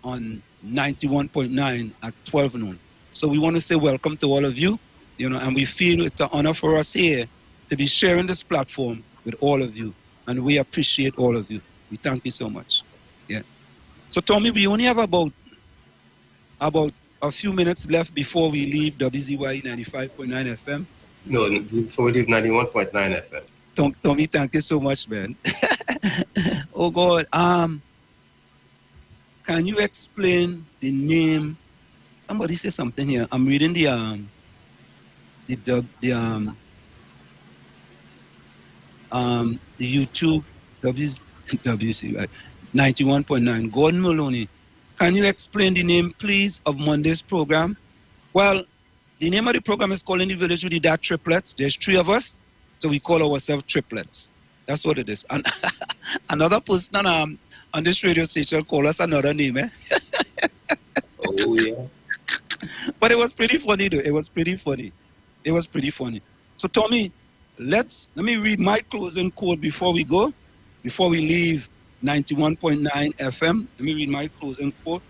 on 91.9 at 12 noon. So we want to say welcome to all of you, you know, and we feel it's an honor for us here to be sharing this platform with all of you. And we appreciate all of you. We thank you so much. Yeah. So Tommy, we only have about a few minutes left before we leave WZY 95.9 FM. No, before we leave 91.9 FM. Tommy, thank you so much, man. Oh God. Can you explain the name? Somebody say something here. I'm reading the YouTube WC right, 91.9. Gordon Maloney. Can you explain the name, please, of Monday's program? Well, the name of the program is called In the Village with the Dad Triplets. There's 3 of us, so we call ourselves triplets. That's what it is. And another person on this radio station called us another name, eh? Oh, yeah. But it was pretty funny, though. It was pretty funny. So, Tommy, let me read my closing quote before we go, before we leave 91.9 FM. Let me read my closing quote.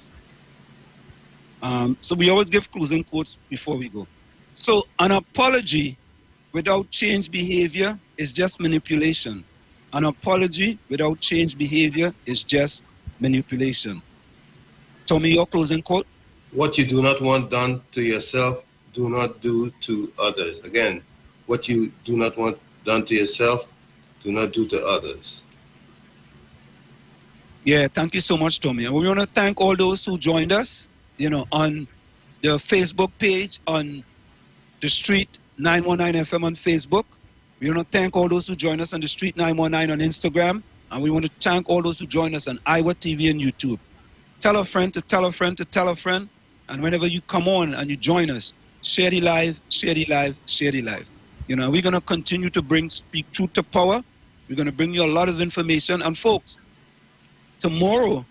So we always give closing quotes before we go. So an apology without changed behavior is just manipulation. An apology without changed behavior is just manipulation. Tommy, your closing quote? What you do not want done to yourself, do not do to others. Again, what you do not want done to yourself, do not do to others. Yeah, thank you so much, Tommy. And we want to thank all those who joined us, you know, on the Facebook page, on the Street 919 FM on Facebook. We want to thank all those who joined us on the Street 919 on Instagram. And we want to thank all those who joined us on Iwer TV and YouTube. Tell a friend to tell a friend to tell a friend. And whenever you come on and you join us, share the live, share the live, share the live. You know, we're going to continue to speak truth to power. We're going to bring you a lot of information. And folks, tomorrow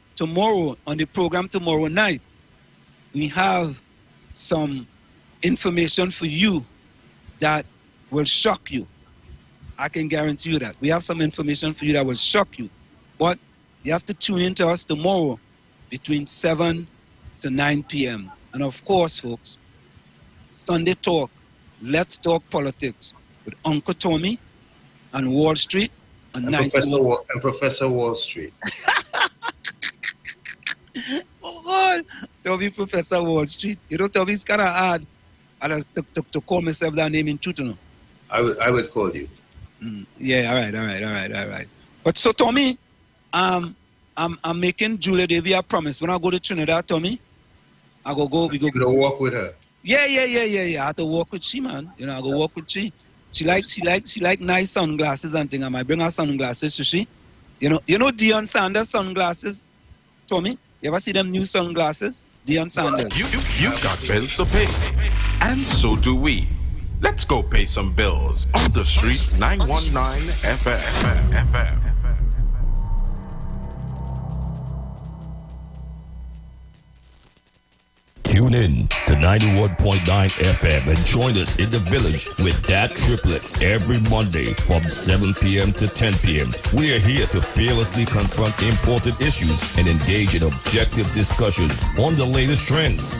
on the program tomorrow night, we have some information for you that will shock you. I can guarantee you that. We have some information for you that will shock you. But you have to tune in to us tomorrow between 7 to 9 p.m. And of course, folks, Sunday Talk, Let's Talk Politics with Uncle Tommy and Wall Street. And Professor Wall Street. Oh, God. Tommy, Professor Wall Street. You know, Tommy's kind of hard to call myself that name in truth, you know. I would call you. Yeah, all right. But so, Tommy, I'm making Julia Davy a promise. When I go to Trinidad, Tommy, we go walk with her. Yeah. I have to walk with she, man. You know, I go walk with she. She like nice sunglasses and thing. I might bring her sunglasses to she. You know Deion Sanders sunglasses, Tommy? You ever see them new sunglasses? Deion Sanders. You've got bills to pay. And so do we. Let's go pay some bills on the street 919 FM. Tune in to 91.9 FM and join us in the village with Dat Triplets every Monday from 7 p.m. to 10 p.m. We are here to fearlessly confront important issues and engage in objective discussions on the latest trends.